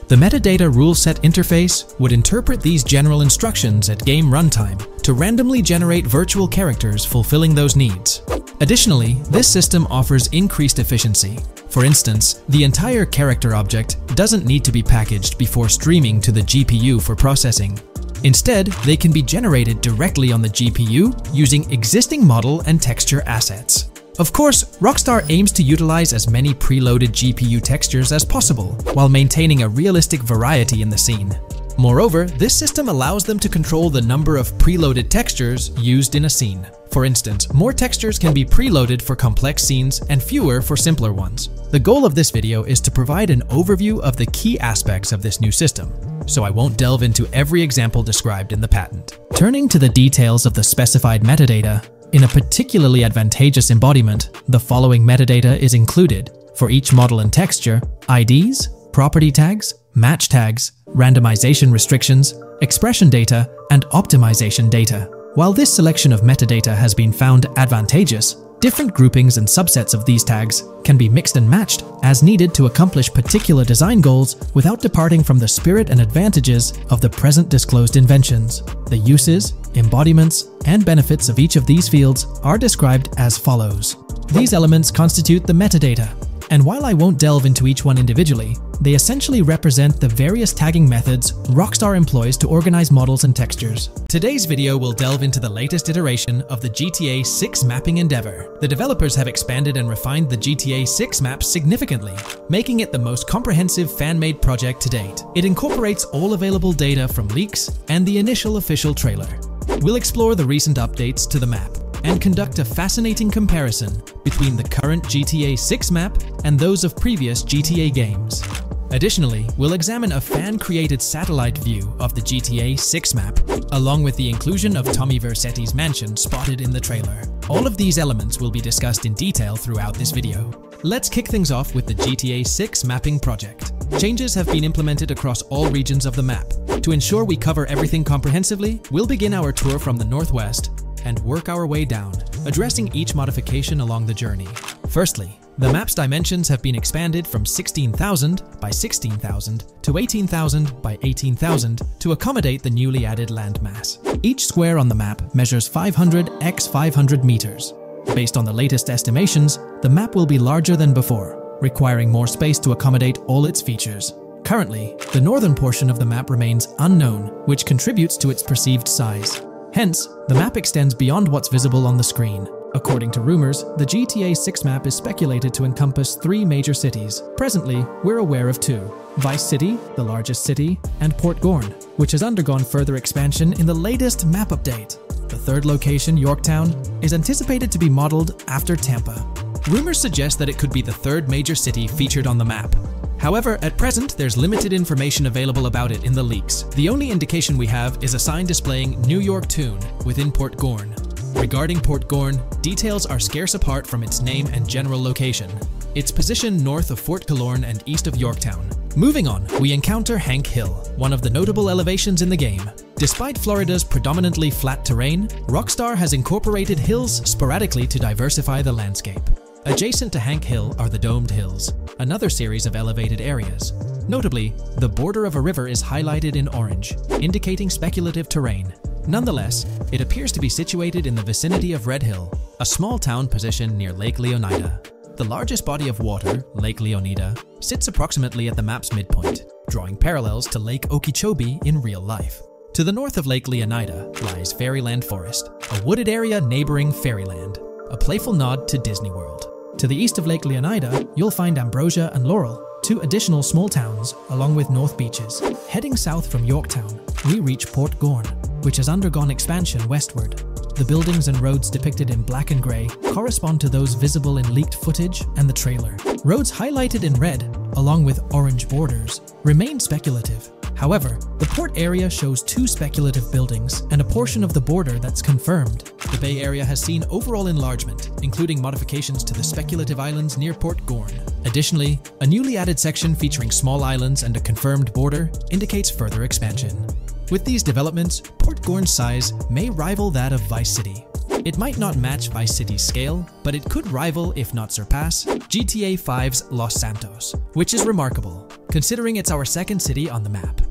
The metadata rule set interface would interpret these general instructions at game runtime to randomly generate virtual characters fulfilling those needs. Additionally, this system offers increased efficiency. For instance, the entire character object doesn't need to be packaged before streaming to the GPU for processing. Instead, they can be generated directly on the GPU using existing model and texture assets. Of course, Rockstar aims to utilize as many preloaded GPU textures as possible, while maintaining a realistic variety in the scene. Moreover, this system allows them to control the number of preloaded textures used in a scene. For instance, more textures can be preloaded for complex scenes and fewer for simpler ones. The goal of this video is to provide an overview of the key aspects of this new system, so I won't delve into every example described in the patent. Turning to the details of the specified metadata, in a particularly advantageous embodiment, the following metadata is included for each model and texture: IDs, property tags, match tags, randomization restrictions, expression data, and optimization data. While this selection of metadata has been found advantageous, different groupings and subsets of these tags can be mixed and matched as needed to accomplish particular design goals without departing from the spirit and advantages of the present disclosed inventions. The uses, embodiments, and benefits of each of these fields are described as follows. These elements constitute the metadata, and while I won't delve into each one individually, they essentially represent the various tagging methods Rockstar employs to organize models and textures. Today's video will delve into the latest iteration of the GTA 6 mapping endeavor. The developers have expanded and refined the GTA 6 map significantly, making it the most comprehensive fan-made project to date. It incorporates all available data from leaks and the initial official trailer. We'll explore the recent updates to the map and conduct a fascinating comparison between the current GTA 6 map and those of previous GTA games. Additionally, we'll examine a fan-created satellite view of the GTA 6 map, along with the inclusion of Tommy Vercetti's mansion spotted in the trailer. All of these elements will be discussed in detail throughout this video. Let's kick things off with the GTA 6 mapping project. Changes have been implemented across all regions of the map. To ensure we cover everything comprehensively, we'll begin our tour from the northwest and work our way down, addressing each modification along the journey. Firstly, the map's dimensions have been expanded from 16,000 by 16,000 to 18,000 by 18,000 to accommodate the newly added landmass. Each square on the map measures 500 x 500 meters. Based on the latest estimations, the map will be larger than before, requiring more space to accommodate all its features. Currently, the northern portion of the map remains unknown, which contributes to its perceived size. Hence, the map extends beyond what's visible on the screen. According to rumors, the GTA 6 map is speculated to encompass 3 major cities. Presently, we're aware of 2. Vice City, the largest city, and Port Gorn, which has undergone further expansion in the latest map update. The third location, Yorktown, is anticipated to be modeled after Tampa. Rumors suggest that it could be the third major city featured on the map. However, at present, there's limited information available about it in the leaks. The only indication we have is a sign displaying New York Tune within Port Gorn. Regarding Port Gorn, details are scarce apart from its name and general location. It's positioned north of Fort Killorn and east of Yorktown. Moving on, we encounter Hank Hill, one of the notable elevations in the game. Despite Florida's predominantly flat terrain, Rockstar has incorporated hills sporadically to diversify the landscape. Adjacent to Hank Hill are the Domed Hills, another series of elevated areas. Notably, the border of a river is highlighted in orange, indicating speculative terrain. Nonetheless, it appears to be situated in the vicinity of Red Hill, a small town positioned near Lake Leonida. The largest body of water, Lake Leonida, sits approximately at the map's midpoint, drawing parallels to Lake Okeechobee in real life. To the north of Lake Leonida lies Fairyland Forest, a wooded area neighboring Fairyland, a playful nod to Disney World. To the east of Lake Leonida, you'll find Ambrosia and Laurel, two additional small towns, along with North Beaches. Heading south from Yorktown, we reach Port Gorn, which has undergone expansion westward. The buildings and roads depicted in black and grey correspond to those visible in leaked footage and the trailer. Roads highlighted in red, along with orange borders, remain speculative. However, the port area shows two speculative buildings and a portion of the border that's confirmed. The Bay Area has seen overall enlargement, including modifications to the speculative islands near Port Gorn. Additionally, a newly added section featuring small islands and a confirmed border indicates further expansion. With these developments, Port Gorn's size may rival that of Vice City. It might not match Vice City's scale, but it could rival, if not surpass, GTA V's Los Santos, which is remarkable, considering it's our second city on the map.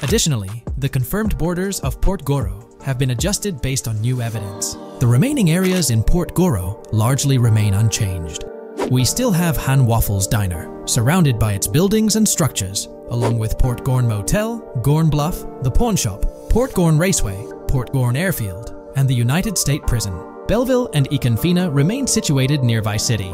Additionally, the confirmed borders of Port Goro have been adjusted based on new evidence. The remaining areas in Port Goro largely remain unchanged. We still have Han Waffles Diner, surrounded by its buildings and structures, along with Port Gorn Motel, Gorn Bluff, the Pawn Shop, Port Gorn Raceway, Port Gorn Airfield, and the United State Prison. Belleville and Econfina remain situated near Vice City.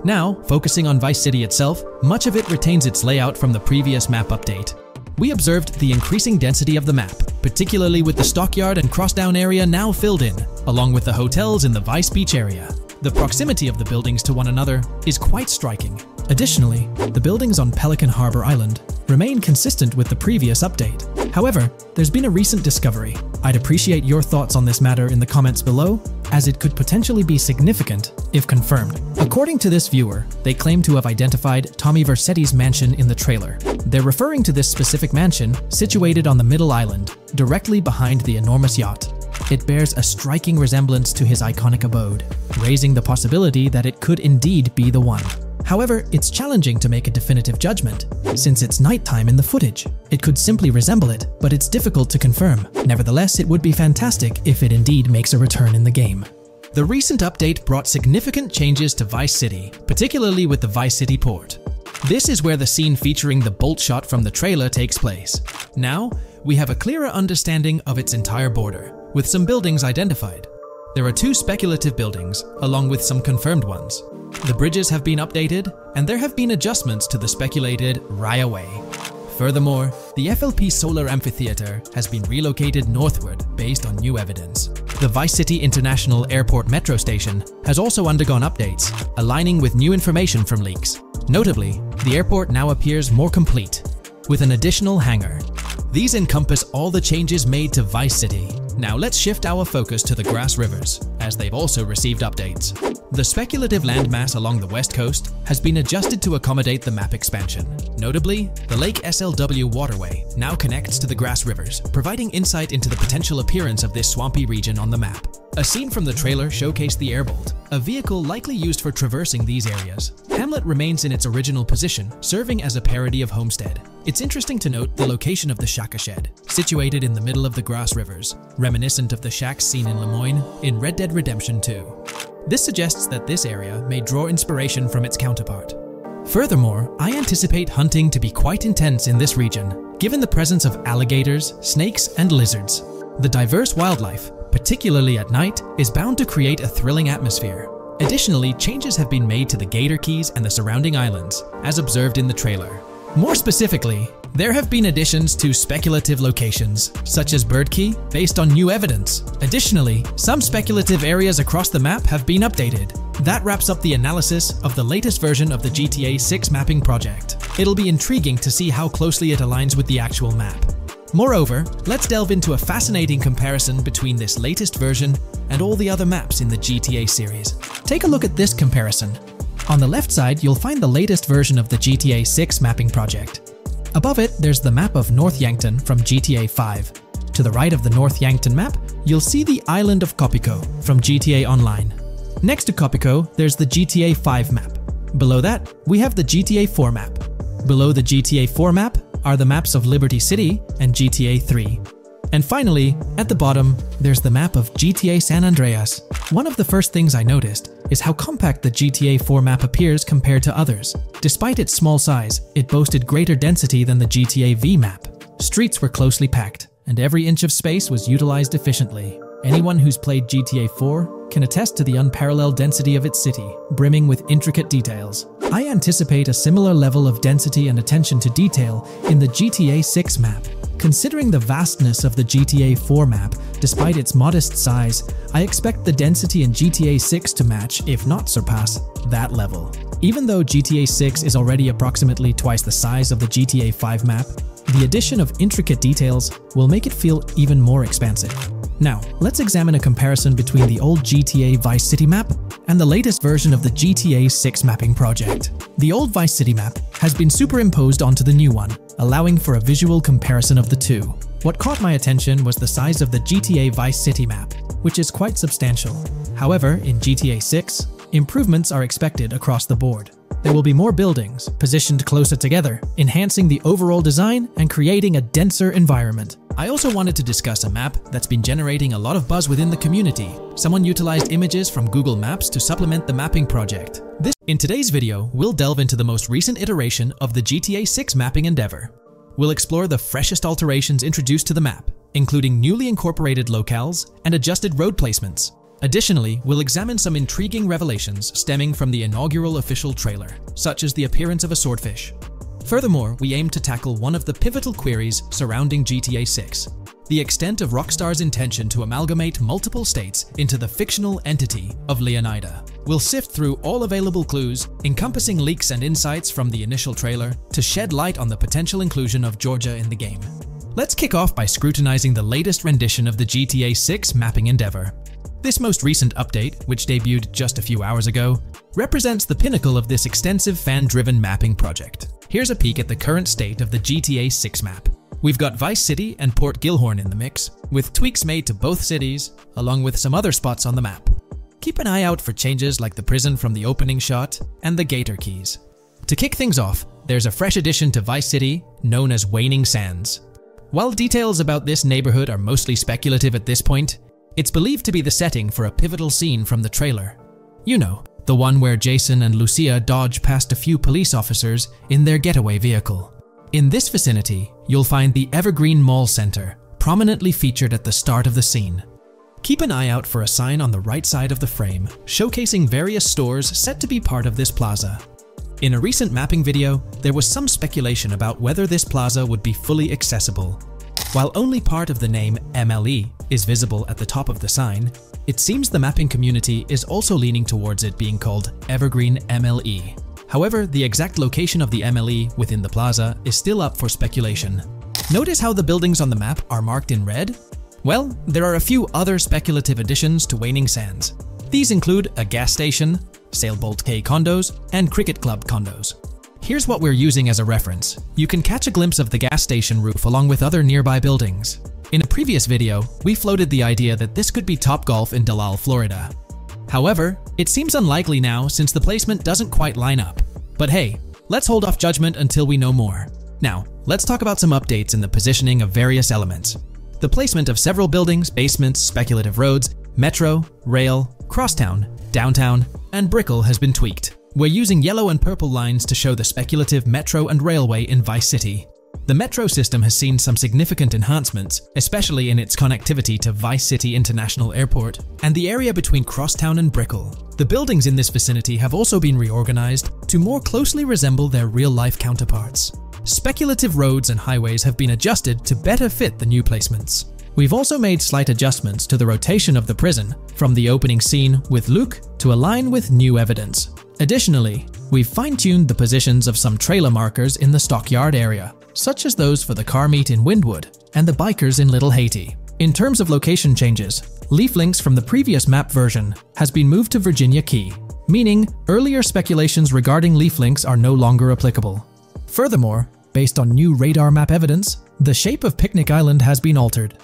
Now, focusing on Vice City itself, much of it retains its layout from the previous map update. We observed the increasing density of the map, particularly with the Stockyard and Crossdown area now filled in, along with the hotels in the Vice Beach area. The proximity of the buildings to one another is quite striking. Additionally, the buildings on Pelican Harbor Island remain consistent with the previous update. However, there's been a recent discovery. I'd appreciate your thoughts on this matter in the comments below, as it could potentially be significant if confirmed. According to this viewer, they claim to have identified Tommy Vercetti's mansion in the trailer. They're referring to this specific mansion situated on the middle island, directly behind the enormous yacht. It bears a striking resemblance to his iconic abode, raising the possibility that it could indeed be the one. However, it's challenging to make a definitive judgment, since it's nighttime in the footage. It could simply resemble it, but it's difficult to confirm. Nevertheless, it would be fantastic if it indeed makes a return in the game. The recent update brought significant changes to Vice City, particularly with the Vice City port. This is where the scene featuring the bolt shot from the trailer takes place. Now, we have a clearer understanding of its entire border, with some buildings identified. There are two speculative buildings, along with some confirmed ones. The bridges have been updated, and there have been adjustments to the speculated Raya Way. Furthermore, the FLP Solar Amphitheater has been relocated northward based on new evidence. The Vice City International Airport Metro Station has also undergone updates, aligning with new information from leaks. Notably, the airport now appears more complete, with an additional hangar. These encompass all the changes made to Vice City. Now let's shift our focus to the Grass Rivers, as they've also received updates. The speculative landmass along the west coast has been adjusted to accommodate the map expansion. Notably, the Lake SLW waterway now connects to the Grass Rivers, providing insight into the potential appearance of this swampy region on the map. A scene from the trailer showcased the Airbolt, a vehicle likely used for traversing these areas. Hamlet remains in its original position, serving as a parody of Homestead. It's interesting to note the location of the Shaka Shed, situated in the middle of the Grass Rivers, reminiscent of the shacks seen in Lemoyne in Red Dead Redemption 2. This suggests that this area may draw inspiration from its counterpart. Furthermore, I anticipate hunting to be quite intense in this region, given the presence of alligators, snakes, and lizards. The diverse wildlife, particularly at night, is bound to create a thrilling atmosphere. Additionally, changes have been made to the Gator Keys and the surrounding islands, as observed in the trailer. More specifically, there have been additions to speculative locations, such as Bird Key, based on new evidence. Additionally, some speculative areas across the map have been updated. That wraps up the analysis of the latest version of the GTA 6 mapping project. It'll be intriguing to see how closely it aligns with the actual map. Moreover, let's delve into a fascinating comparison between this latest version and all the other maps in the GTA series. Take a look at this comparison. On the left side, you'll find the latest version of the GTA 6 mapping project. Above it, there's the map of North Yankton from GTA 5. To the right of the North Yankton map, you'll see the island of Copico from GTA Online. Next to Copico, there's the GTA 5 map. Below that, we have the GTA 4 map. Below the GTA 4 map are the maps of Liberty City and GTA 3. And finally, at the bottom, there's the map of GTA San Andreas. One of the first things I noticed is how compact the GTA 4 map appears compared to others. Despite its small size, it boasted greater density than the GTA V map. Streets were closely packed, and every inch of space was utilized efficiently. Anyone who's played GTA 4 can attest to the unparalleled density of its city, brimming with intricate details. I anticipate a similar level of density and attention to detail in the GTA 6 map. Considering the vastness of the GTA 4 map, despite its modest size, I expect the density in GTA 6 to match, if not surpass, that level. Even though GTA 6 is already approximately twice the size of the GTA 5 map, the addition of intricate details will make it feel even more expansive. Now, let's examine a comparison between the old GTA Vice City map and the latest version of the GTA 6 mapping project. The old Vice City map has been superimposed onto the new one, allowing for a visual comparison of the two. What caught my attention was the size of the GTA Vice City map, which is quite substantial. However, in GTA 6, improvements are expected across the board. There will be more buildings, positioned closer together, enhancing the overall design and creating a denser environment. I also wanted to discuss a map that's been generating a lot of buzz within the community. Someone utilized images from Google Maps to supplement the mapping project. In today's video, we'll delve into the most recent iteration of the GTA 6 mapping endeavor. We'll explore the freshest alterations introduced to the map, including newly incorporated locales and adjusted road placements. Additionally, we'll examine some intriguing revelations stemming from the inaugural official trailer, such as the appearance of a swordfish. Furthermore, we aim to tackle one of the pivotal queries surrounding GTA 6, the extent of Rockstar's intention to amalgamate multiple states into the fictional entity of Leonida. We'll sift through all available clues, encompassing leaks and insights from the initial trailer, to shed light on the potential inclusion of Georgia in the game. Let's kick off by scrutinizing the latest rendition of the GTA 6 mapping endeavor. This most recent update, which debuted just a few hours ago, represents the pinnacle of this extensive fan-driven mapping project. Here's a peek at the current state of the GTA 6 map. We've got Vice City and Port Gilhorn in the mix, with tweaks made to both cities, along with some other spots on the map. Keep an eye out for changes like the prison from the opening shot and the Gator Keys. To kick things off, there's a fresh addition to Vice City known as Waning Sands. While details about this neighborhood are mostly speculative at this point, it's believed to be the setting for a pivotal scene from the trailer. You know, the one where Jason and Lucia dodge past a few police officers in their getaway vehicle. In this vicinity, you'll find the Evergreen Mall Center, prominently featured at the start of the scene. Keep an eye out for a sign on the right side of the frame, showcasing various stores set to be part of this plaza. In a recent mapping video, there was some speculation about whether this plaza would be fully accessible. While only part of the name MLE is visible at the top of the sign, it seems the mapping community is also leaning towards it being called Evergreen MLE. However, the exact location of the MLE within the plaza is still up for speculation. Notice how the buildings on the map are marked in red? Well, there are a few other speculative additions to Waning Sands. These include a gas station, Sailbolt K condos, and Cricket Club condos. Here's what we're using as a reference. You can catch a glimpse of the gas station roof along with other nearby buildings. In a previous video, we floated the idea that this could be Topgolf in Dalal, Florida. However, it seems unlikely now since the placement doesn't quite line up. But hey, let's hold off judgment until we know more. Now, let's talk about some updates in the positioning of various elements. The placement of several buildings, basements, speculative roads, metro, rail, crosstown, downtown, and Brickell has been tweaked. We're using yellow and purple lines to show the speculative metro and railway in Vice City. The metro system has seen some significant enhancements, especially in its connectivity to Vice City International Airport and the area between Crosstown and Brickell. The buildings in this vicinity have also been reorganized to more closely resemble their real-life counterparts. Speculative roads and highways have been adjusted to better fit the new placements. We've also made slight adjustments to the rotation of the prison from the opening scene with Luke to align with new evidence. Additionally, we've fine-tuned the positions of some trailer markers in the stockyard area, such as those for the car meet in Windwood and the bikers in Little Haiti. In terms of location changes, Leaf Links from the previous map version has been moved to Virginia Key, meaning earlier speculations regarding Leaf Links are no longer applicable. Furthermore, based on new radar map evidence, the shape of Picnic Island has been altered.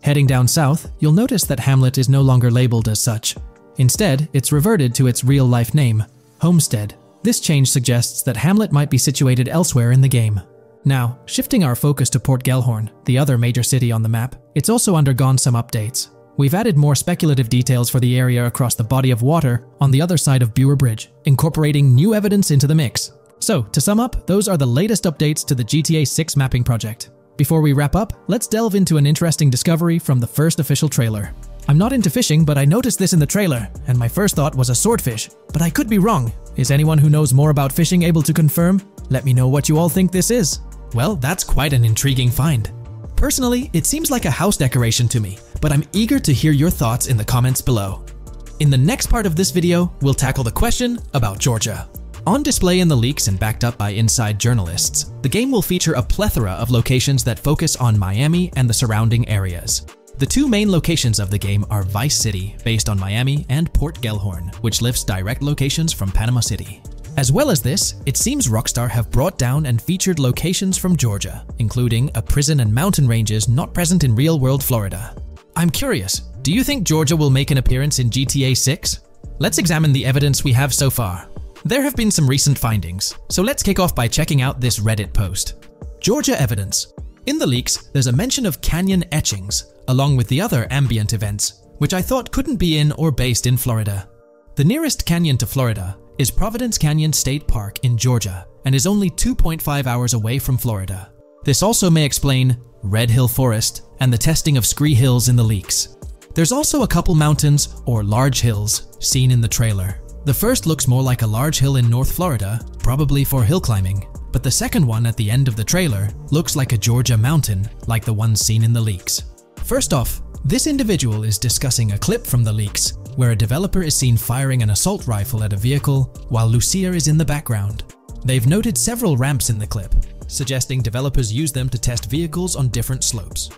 Heading down south, you'll notice that Hamlet is no longer labeled as such. Instead, it's reverted to its real-life name, Homestead. This change suggests that Hamlet might be situated elsewhere in the game. Now, shifting our focus to Port Gellhorn, the other major city on the map, it's also undergone some updates. We've added more speculative details for the area across the body of water on the other side of Bure Bridge, incorporating new evidence into the mix. So, to sum up, those are the latest updates to the GTA 6 mapping project. Before we wrap up, let's delve into an interesting discovery from the first official trailer. I'm not into fishing, but I noticed this in the trailer, and my first thought was a swordfish, but I could be wrong. Is anyone who knows more about fishing able to confirm? Let me know what you all think this is. Well, that's quite an intriguing find. Personally, it seems like a house decoration to me, but I'm eager to hear your thoughts in the comments below. In the next part of this video, we'll tackle the question about Georgia. On display in the leaks and backed up by inside journalists, the game will feature a plethora of locations that focus on Miami and the surrounding areas. The two main locations of the game are Vice City, based on Miami, and Port Gellhorn, which lifts direct locations from Panama City. As well as this, it seems Rockstar have brought down and featured locations from Georgia, including a prison and mountain ranges not present in real-world Florida. I'm curious, do you think Georgia will make an appearance in GTA 6? Let's examine the evidence we have so far. There have been some recent findings, so let's kick off by checking out this Reddit post. Georgia evidence. In the leaks, there's a mention of canyon etchings, along with the other ambient events, which I thought couldn't be in or based in Florida. The nearest canyon to Florida is Providence Canyon State Park in Georgia, and is only 2.5 hours away from Florida. This also may explain Red Hill Forest and the testing of Scree Hills in the leaks. There's also a couple mountains, or large hills, seen in the trailer. The first looks more like a large hill in North Florida, probably for hill climbing, but the second one at the end of the trailer looks like a Georgia mountain, like the one seen in the leaks. First off, this individual is discussing a clip from the leaks, where a developer is seen firing an assault rifle at a vehicle while Lucia is in the background. They've noted several ramps in the clip, suggesting developers use them to test vehicles on different slopes.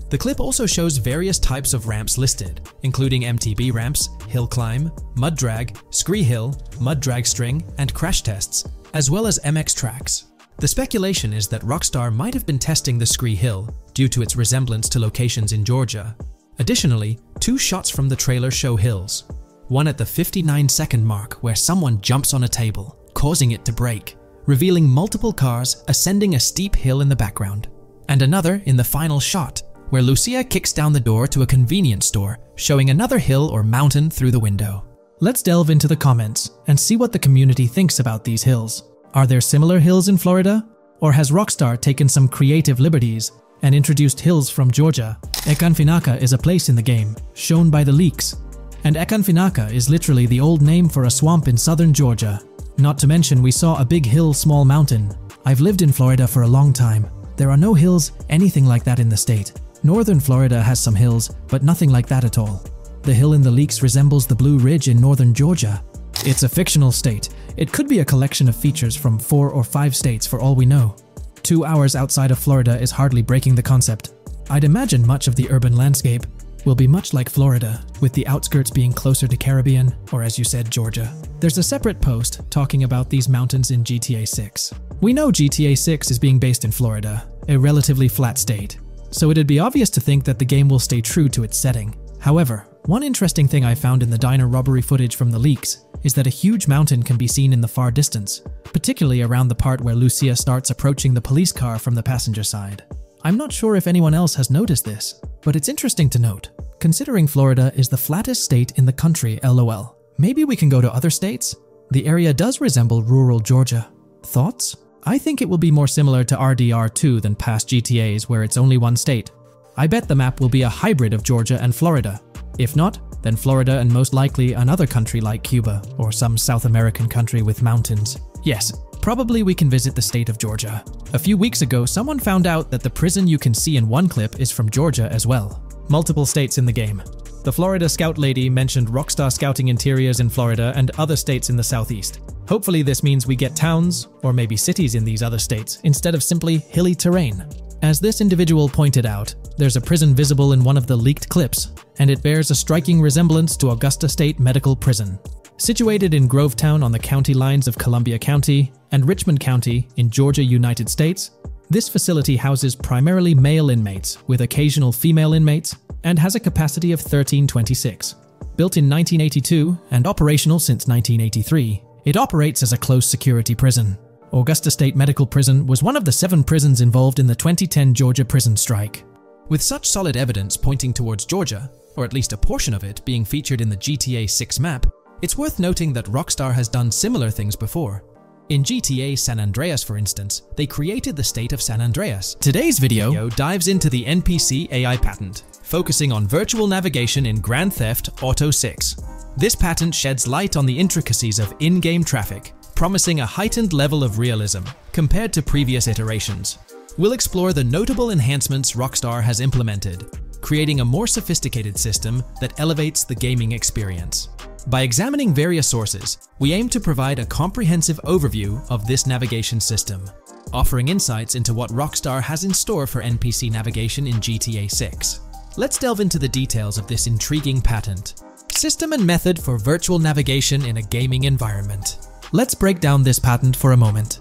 The clip also shows various types of ramps listed, including MTB ramps, hill climb, mud drag, Scree Hill, mud drag string, and crash tests, as well as MX tracks. The speculation is that Rockstar might have been testing the Scree Hill due to its resemblance to locations in Georgia. Additionally, two shots from the trailer show hills. One at the 59-second mark where someone jumps on a table, causing it to break, revealing multiple cars ascending a steep hill in the background. And another in the final shot, where Lucia kicks down the door to a convenience store, showing another hill or mountain through the window. Let's delve into the comments and see what the community thinks about these hills. Are there similar hills in Florida? Or has Rockstar taken some creative liberties and introduced hills from Georgia? Ekanfinaka is a place in the game, shown by the leaks. And Ekanfinaka is literally the old name for a swamp in southern Georgia. Not to mention we saw a big hill, small mountain. I've lived in Florida for a long time. There are no hills, anything like that in the state. Northern Florida has some hills, but nothing like that at all. The hill in the leaks resembles the Blue Ridge in northern Georgia. It's a fictional state. It could be a collection of features from 4 or 5 states for all we know. 2 hours outside of Florida is hardly breaking the concept. I'd imagine much of the urban landscape will be much like Florida, with the outskirts being closer to Caribbean, or as you said, Georgia. There's a separate post talking about these mountains in GTA 6. We know GTA 6 is being based in Florida, a relatively flat state, so it'd be obvious to think that the game will stay true to its setting. However, one interesting thing I found in the diner robbery footage from the leaks is that a huge mountain can be seen in the far distance, particularly around the part where Lucia starts approaching the police car from the passenger side. I'm not sure if anyone else has noticed this, but it's interesting to note, considering Florida is the flattest state in the country, LOL. Maybe we can go to other states? The area does resemble rural Georgia. Thoughts? I think it will be more similar to RDR2 than past GTAs where it's only one state. I bet the map will be a hybrid of Georgia and Florida. If not, then Florida and most likely another country like Cuba or some South American country with mountains. Yes, probably we can visit the state of Georgia. A few weeks ago, someone found out that the prison you can see in one clip is from Georgia as well. Multiple states in the game. The Florida Scout lady mentioned Rockstar scouting interiors in Florida and other states in the southeast. Hopefully this means we get towns, or maybe cities in these other states, instead of simply hilly terrain. As this individual pointed out, there's a prison visible in one of the leaked clips, and it bears a striking resemblance to Augusta State Medical Prison. Situated in Grovetown on the county lines of Columbia County and Richmond County in Georgia, United States, this facility houses primarily male inmates with occasional female inmates and has a capacity of 1326. Built in 1982 and operational since 1983, it operates as a close-security prison. Augusta State Medical Prison was one of the 7 prisons involved in the 2010 Georgia prison strike. With such solid evidence pointing towards Georgia, or at least a portion of it being featured in the GTA 6 map, it's worth noting that Rockstar has done similar things before. In GTA San Andreas, for instance, they created the state of San Andreas. Today's video dives into the NPC AI patent, focusing on virtual navigation in Grand Theft Auto 6. This patent sheds light on the intricacies of in-game traffic, promising a heightened level of realism compared to previous iterations. We'll explore the notable enhancements Rockstar has implemented, creating a more sophisticated system that elevates the gaming experience. By examining various sources, we aim to provide a comprehensive overview of this navigation system, offering insights into what Rockstar has in store for NPC navigation in GTA 6. Let's delve into the details of this intriguing patent. System and method for virtual navigation in a gaming environment. Let's break down this patent for a moment.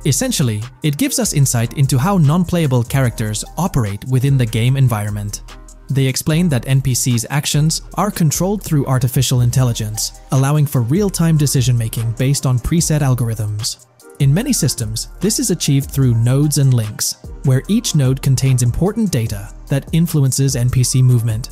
Essentially, it gives us insight into how non-playable characters operate within the game environment. They explain that NPCs' actions are controlled through artificial intelligence, allowing for real-time decision-making based on preset algorithms. In many systems, this is achieved through nodes and links, where each node contains important data that influences NPC movement.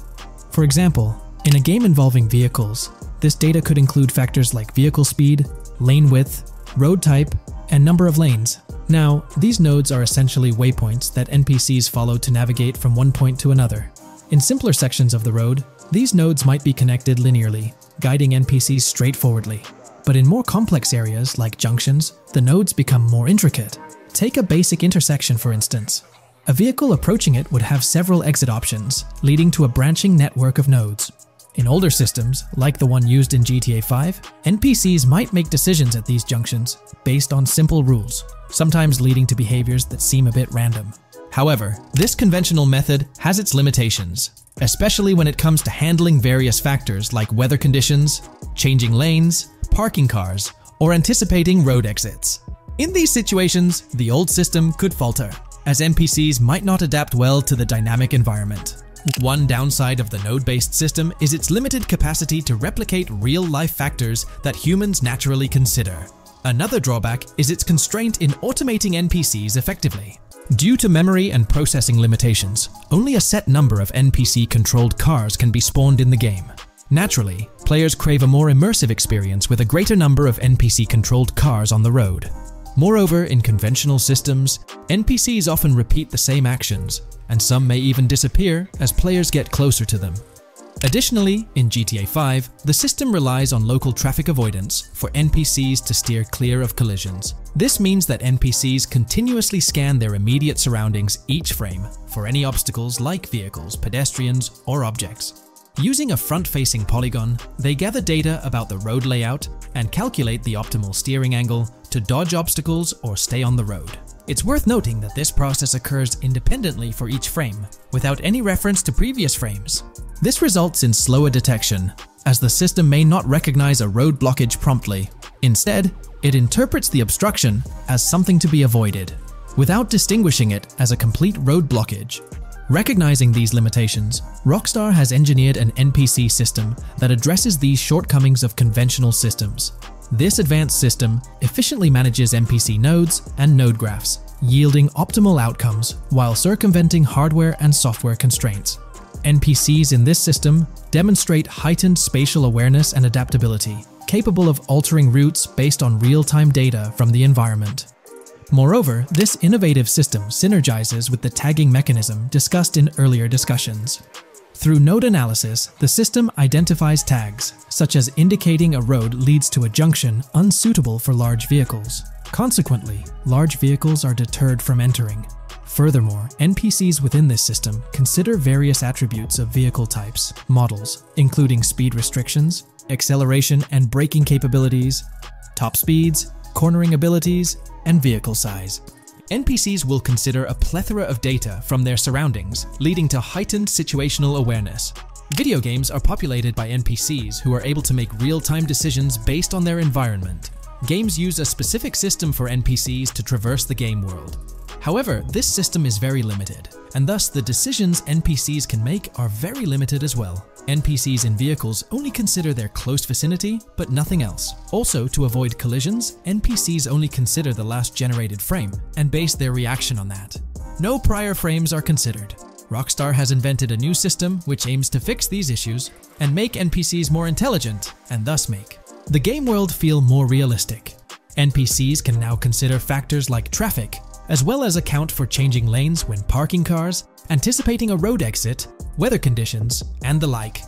For example, in a game involving vehicles, this data could include factors like vehicle speed, lane width, road type, and number of lanes. Now, these nodes are essentially waypoints that NPCs follow to navigate from one point to another. In simpler sections of the road, these nodes might be connected linearly, guiding NPCs straightforwardly. But in more complex areas like junctions, the nodes become more intricate. Take a basic intersection, for instance. A vehicle approaching it would have several exit options, leading to a branching network of nodes. In older systems, like the one used in GTA 5, NPCs might make decisions at these junctions based on simple rules, sometimes leading to behaviors that seem a bit random. However, this conventional method has its limitations, especially when it comes to handling various factors like weather conditions, changing lanes, parking cars, or anticipating road exits. In these situations, the old system could falter, as NPCs might not adapt well to the dynamic environment. One downside of the node-based system is its limited capacity to replicate real-life factors that humans naturally consider. Another drawback is its constraint in automating NPCs effectively. Due to memory and processing limitations, only a set number of NPC-controlled cars can be spawned in the game. Naturally, players crave a more immersive experience with a greater number of NPC-controlled cars on the road. Moreover, in conventional systems, NPCs often repeat the same actions, and some may even disappear as players get closer to them. Additionally, in GTA 5, the system relies on local traffic avoidance for NPCs to steer clear of collisions. This means that NPCs continuously scan their immediate surroundings each frame for any obstacles like vehicles, pedestrians, or objects. Using a front-facing polygon, they gather data about the road layout and calculate the optimal steering angle to dodge obstacles or stay on the road. It's worth noting that this process occurs independently for each frame, without any reference to previous frames. This results in slower detection, as the system may not recognize a road blockage promptly. Instead, it interprets the obstruction as something to be avoided, without distinguishing it as a complete road blockage. Recognizing these limitations, Rockstar has engineered an NPC system that addresses these shortcomings of conventional systems. This advanced system efficiently manages NPC nodes and node graphs, yielding optimal outcomes while circumventing hardware and software constraints. NPCs in this system demonstrate heightened spatial awareness and adaptability, capable of altering routes based on real-time data from the environment. Moreover, this innovative system synergizes with the tagging mechanism discussed in earlier discussions. Through node analysis, the system identifies tags, such as indicating a road leads to a junction unsuitable for large vehicles. Consequently, large vehicles are deterred from entering. Furthermore, NPCs within this system consider various attributes of vehicle types, models, including speed restrictions, acceleration and braking capabilities, top speeds, cornering abilities, and vehicle size. NPCs will consider a plethora of data from their surroundings, leading to heightened situational awareness. Video games are populated by NPCs who are able to make real-time decisions based on their environment. Games use a specific system for NPCs to traverse the game world. However, this system is very limited, and thus the decisions NPCs can make are very limited as well. NPCs in vehicles only consider their close vicinity, but nothing else. Also, to avoid collisions, NPCs only consider the last generated frame and base their reaction on that. No prior frames are considered. Rockstar has invented a new system which aims to fix these issues and make NPCs more intelligent, and thus make the game world feel more realistic. NPCs can now consider factors like traffic, as well as account for changing lanes when parking cars, anticipating a road exit, weather conditions, and the like.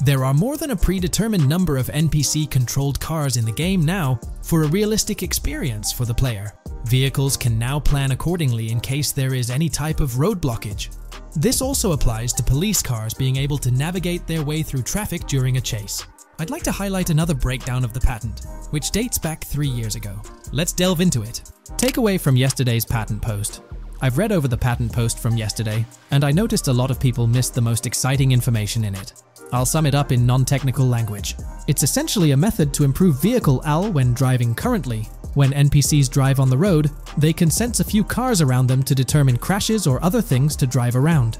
There are more than a predetermined number of NPC-controlled cars in the game now for a realistic experience for the player. Vehicles can now plan accordingly in case there is any type of road blockage. This also applies to police cars being able to navigate their way through traffic during a chase. I'd like to highlight another breakdown of the patent, which dates back 3 years ago. Let's delve into it. Takeaway from yesterday's patent post. I've read over the patent post from yesterday, and I noticed a lot of people missed the most exciting information in it. I'll sum it up in non-technical language. It's essentially a method to improve vehicle AL when driving currently. When NPCs drive on the road, they can sense a few cars around them to determine crashes or other things to drive around.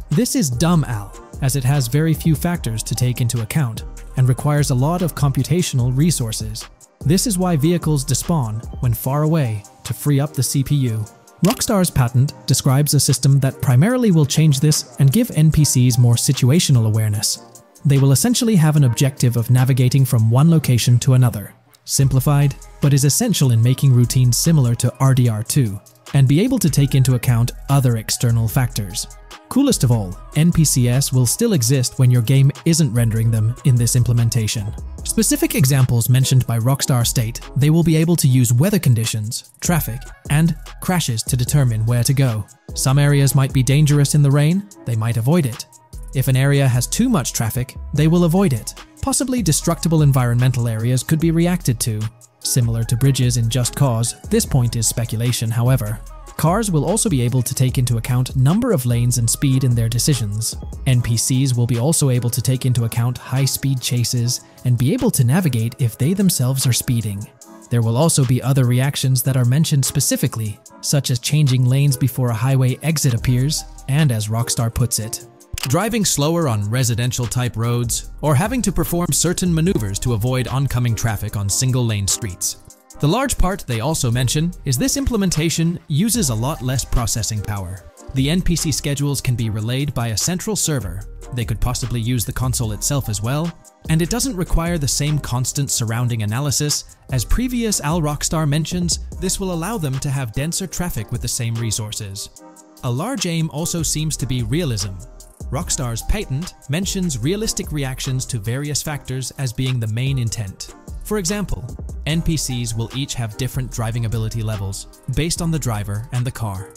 This is dumb AL, as it has very few factors to take into account, and requires a lot of computational resources. This is why vehicles despawn when far away to free up the CPU. Rockstar's patent describes a system that primarily will change this and give NPCs more situational awareness. They will essentially have an objective of navigating from one location to another. Simplified, but is essential in making routines similar to RDR2, and be able to take into account other external factors. Coolest of all, NPCs will still exist when your game isn't rendering them in this implementation. Specific examples mentioned by Rockstar state they will be able to use weather conditions, traffic, and crashes to determine where to go. Some areas might be dangerous in the rain, they might avoid it. If an area has too much traffic, they will avoid it. Possibly destructible environmental areas could be reacted to. Similar to bridges in Just Cause, this point is speculation, however. Cars will also be able to take into account number of lanes and speed in their decisions. NPCs will be also able to take into account high-speed chases and be able to navigate if they themselves are speeding. There will also be other reactions that are mentioned specifically, such as changing lanes before a highway exit appears, and as Rockstar puts it, driving slower on residential-type roads, or having to perform certain maneuvers to avoid oncoming traffic on single-lane streets. The large part they also mention is this implementation uses a lot less processing power. The NPC schedules can be relayed by a central server. They could possibly use the console itself as well, and it doesn't require the same constant surrounding analysis. As previous Rockstar mentions, this will allow them to have denser traffic with the same resources. A large aim also seems to be realism. Rockstar's patent mentions realistic reactions to various factors as being the main intent. For example, NPCs will each have different driving ability levels based on the driver and the car.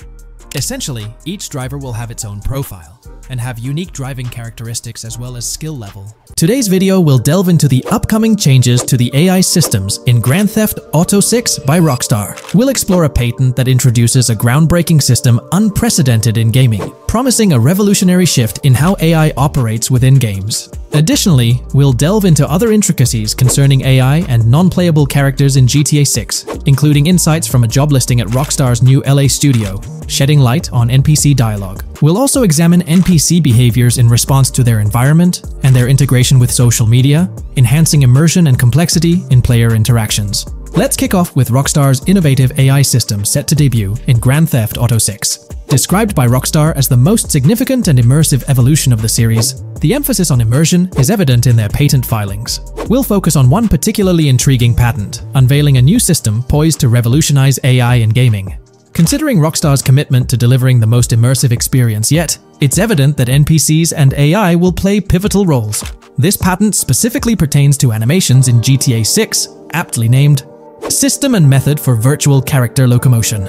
Essentially, each driver will have its own profile and have unique driving characteristics as well as skill level. Today's video will delve into the upcoming changes to the AI systems in Grand Theft Auto 6 by Rockstar. We'll explore a patent that introduces a groundbreaking system unprecedented in gaming, promising a revolutionary shift in how AI operates within games. Additionally, we'll delve into other intricacies concerning AI and non-playable characters in GTA 6, including insights from a job listing at Rockstar's new LA studio, shedding light on NPC dialogue. We'll also examine NPC behaviors in response to their environment and their integration with social media, enhancing immersion and complexity in player interactions. Let's kick off with Rockstar's innovative AI system set to debut in Grand Theft Auto 6. Described by Rockstar as the most significant and immersive evolution of the series, the emphasis on immersion is evident in their patent filings. We'll focus on one particularly intriguing patent, unveiling a new system poised to revolutionize AI in gaming. Considering Rockstar's commitment to delivering the most immersive experience yet, it's evident that NPCs and AI will play pivotal roles. This patent specifically pertains to animations in GTA 6, aptly named System and Method for Virtual Character Locomotion.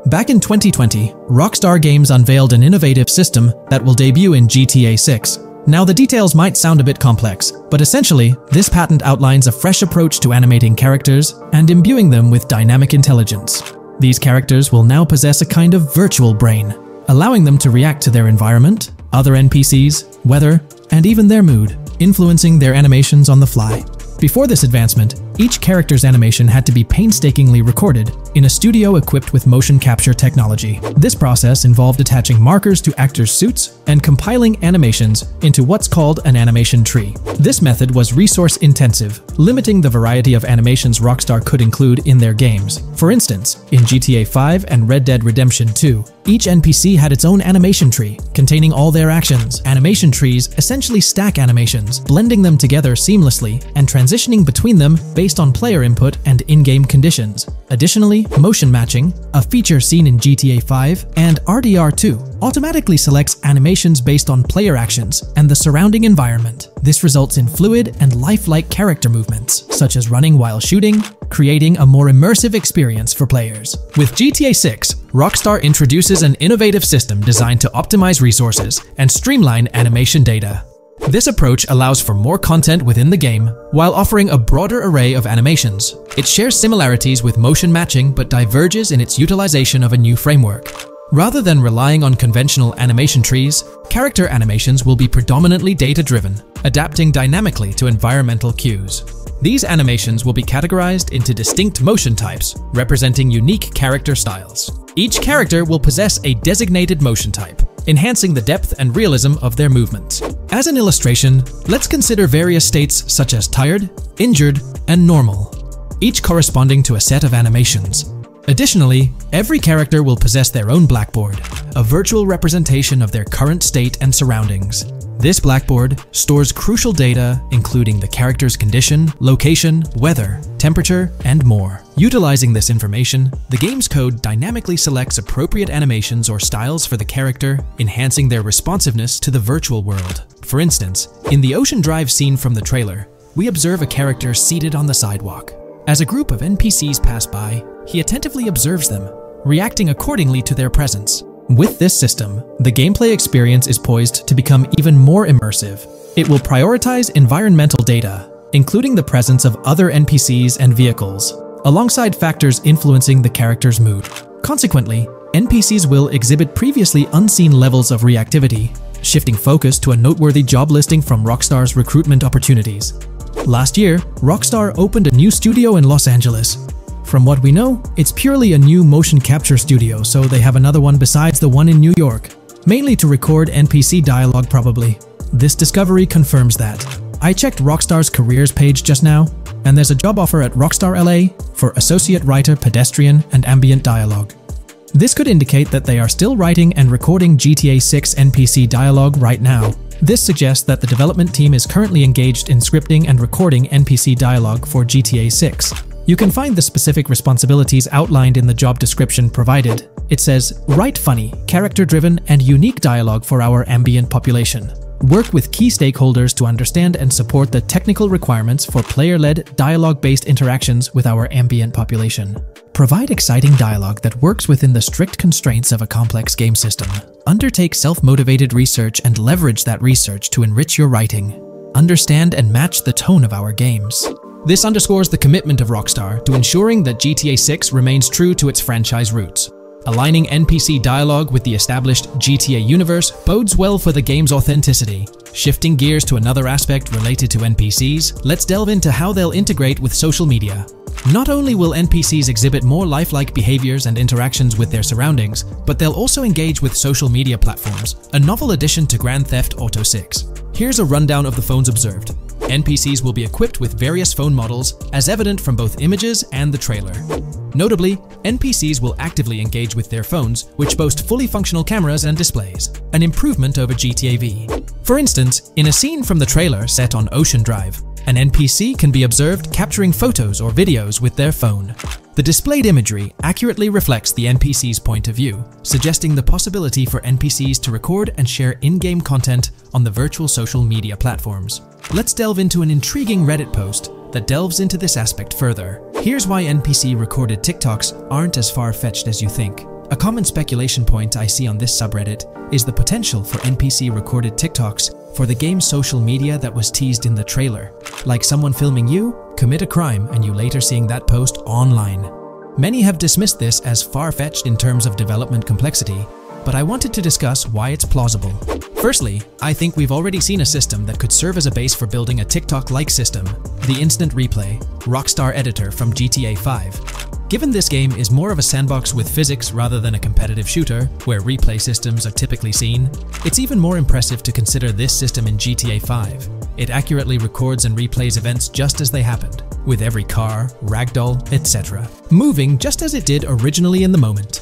Back in 2020, Rockstar Games unveiled an innovative system that will debut in GTA 6. Now, the details might sound a bit complex, but essentially, this patent outlines a fresh approach to animating characters and imbuing them with dynamic intelligence. These characters will now possess a kind of virtual brain, allowing them to react to their environment, other NPCs, weather, and even their mood, influencing their animations on the fly. Before this advancement, Each character's animation had to be painstakingly recorded in a studio equipped with motion capture technology. This process involved attaching markers to actors' suits and compiling animations into what's called an animation tree. This method was resource-intensive, limiting the variety of animations Rockstar could include in their games. For instance, in GTA 5 and Red Dead Redemption 2, each NPC had its own animation tree, containing all their actions. Animation trees essentially stack animations, blending them together seamlessly and transitioning between them based on player input and in-game conditions. Additionally, motion matching, a feature seen in GTA 5 and RDR2, automatically selects animations based on player actions and the surrounding environment. This results in fluid and lifelike character movements, such as running while shooting, creating a more immersive experience for players. With GTA 6, Rockstar introduces an innovative system designed to optimize resources and streamline animation data. This approach allows for more content within the game while offering a broader array of animations. It shares similarities with motion matching but diverges in its utilization of a new framework. Rather than relying on conventional animation trees, character animations will be predominantly data-driven, adapting dynamically to environmental cues. These animations will be categorized into distinct motion types, representing unique character styles. Each character will possess a designated motion type, enhancing the depth and realism of their movements. As an illustration, let's consider various states such as tired, injured, and normal, each corresponding to a set of animations. Additionally, every character will possess their own blackboard, a virtual representation of their current state and surroundings. This blackboard stores crucial data including the character's condition, location, weather, temperature, and more. Utilizing this information, the game's code dynamically selects appropriate animations or styles for the character, enhancing their responsiveness to the virtual world. For instance, in the Ocean Drive scene from the trailer, we observe a character seated on the sidewalk. As a group of NPCs pass by, he attentively observes them, reacting accordingly to their presence. With this system, the gameplay experience is poised to become even more immersive. It will prioritize environmental data, including the presence of other NPCs and vehicles, alongside factors influencing the character's mood. Consequently, NPCs will exhibit previously unseen levels of reactivity, shifting focus to a noteworthy job listing from Rockstar's recruitment opportunities. Last year, Rockstar opened a new studio in Los Angeles. From what we know, it's purely a new motion capture studio, so they have another one besides the one in New York, mainly to record NPC dialogue probably. This discovery confirms that. I checked Rockstar's careers page just now, and there's a job offer at Rockstar LA for Associate Writer Pedestrian and Ambient Dialogue. This could indicate that they are still writing and recording GTA 6 NPC dialogue right now. This suggests that the development team is currently engaged in scripting and recording NPC dialogue for GTA 6. You can find the specific responsibilities outlined in the job description provided. It says, write funny, character-driven, and unique dialogue for our ambient population. Work with key stakeholders to understand and support the technical requirements for player-led, dialogue-based interactions with our ambient population. Provide exciting dialogue that works within the strict constraints of a complex game system. Undertake self-motivated research and leverage that research to enrich your writing. Understand and match the tone of our games. This underscores the commitment of Rockstar to ensuring that GTA 6 remains true to its franchise roots. Aligning NPC dialogue with the established GTA universe bodes well for the game's authenticity. Shifting gears to another aspect related to NPCs, let's delve into how they'll integrate with social media. Not only will NPCs exhibit more lifelike behaviors and interactions with their surroundings, but they'll also engage with social media platforms, a novel addition to Grand Theft Auto 6. Here's a rundown of the phones observed. NPCs will be equipped with various phone models, as evident from both images and the trailer. Notably, NPCs will actively engage with their phones, which boast fully functional cameras and displays, an improvement over GTA V. For instance, in a scene from the trailer set on Ocean Drive, an NPC can be observed capturing photos or videos with their phone. The displayed imagery accurately reflects the NPC's point of view, suggesting the possibility for NPCs to record and share in-game content on the virtual social media platforms. Let's delve into an intriguing Reddit post that delves into this aspect further. Here's why NPC-recorded TikToks aren't as far-fetched as you think. A common speculation point I see on this subreddit is the potential for NPC-recorded TikToks for the game's social media that was teased in the trailer. Like someone filming you, commit a crime, and you later seeing that post online. Many have dismissed this as far-fetched in terms of development complexity, but I wanted to discuss why it's plausible. Firstly, I think we've already seen a system that could serve as a base for building a TikTok-like system, the Instant Replay, Rockstar Editor from GTA 5. Given this game is more of a sandbox with physics rather than a competitive shooter, where replay systems are typically seen, it's even more impressive to consider this system in GTA 5. It accurately records and replays events just as they happened, with every car, ragdoll, etc., moving just as it did originally in the moment.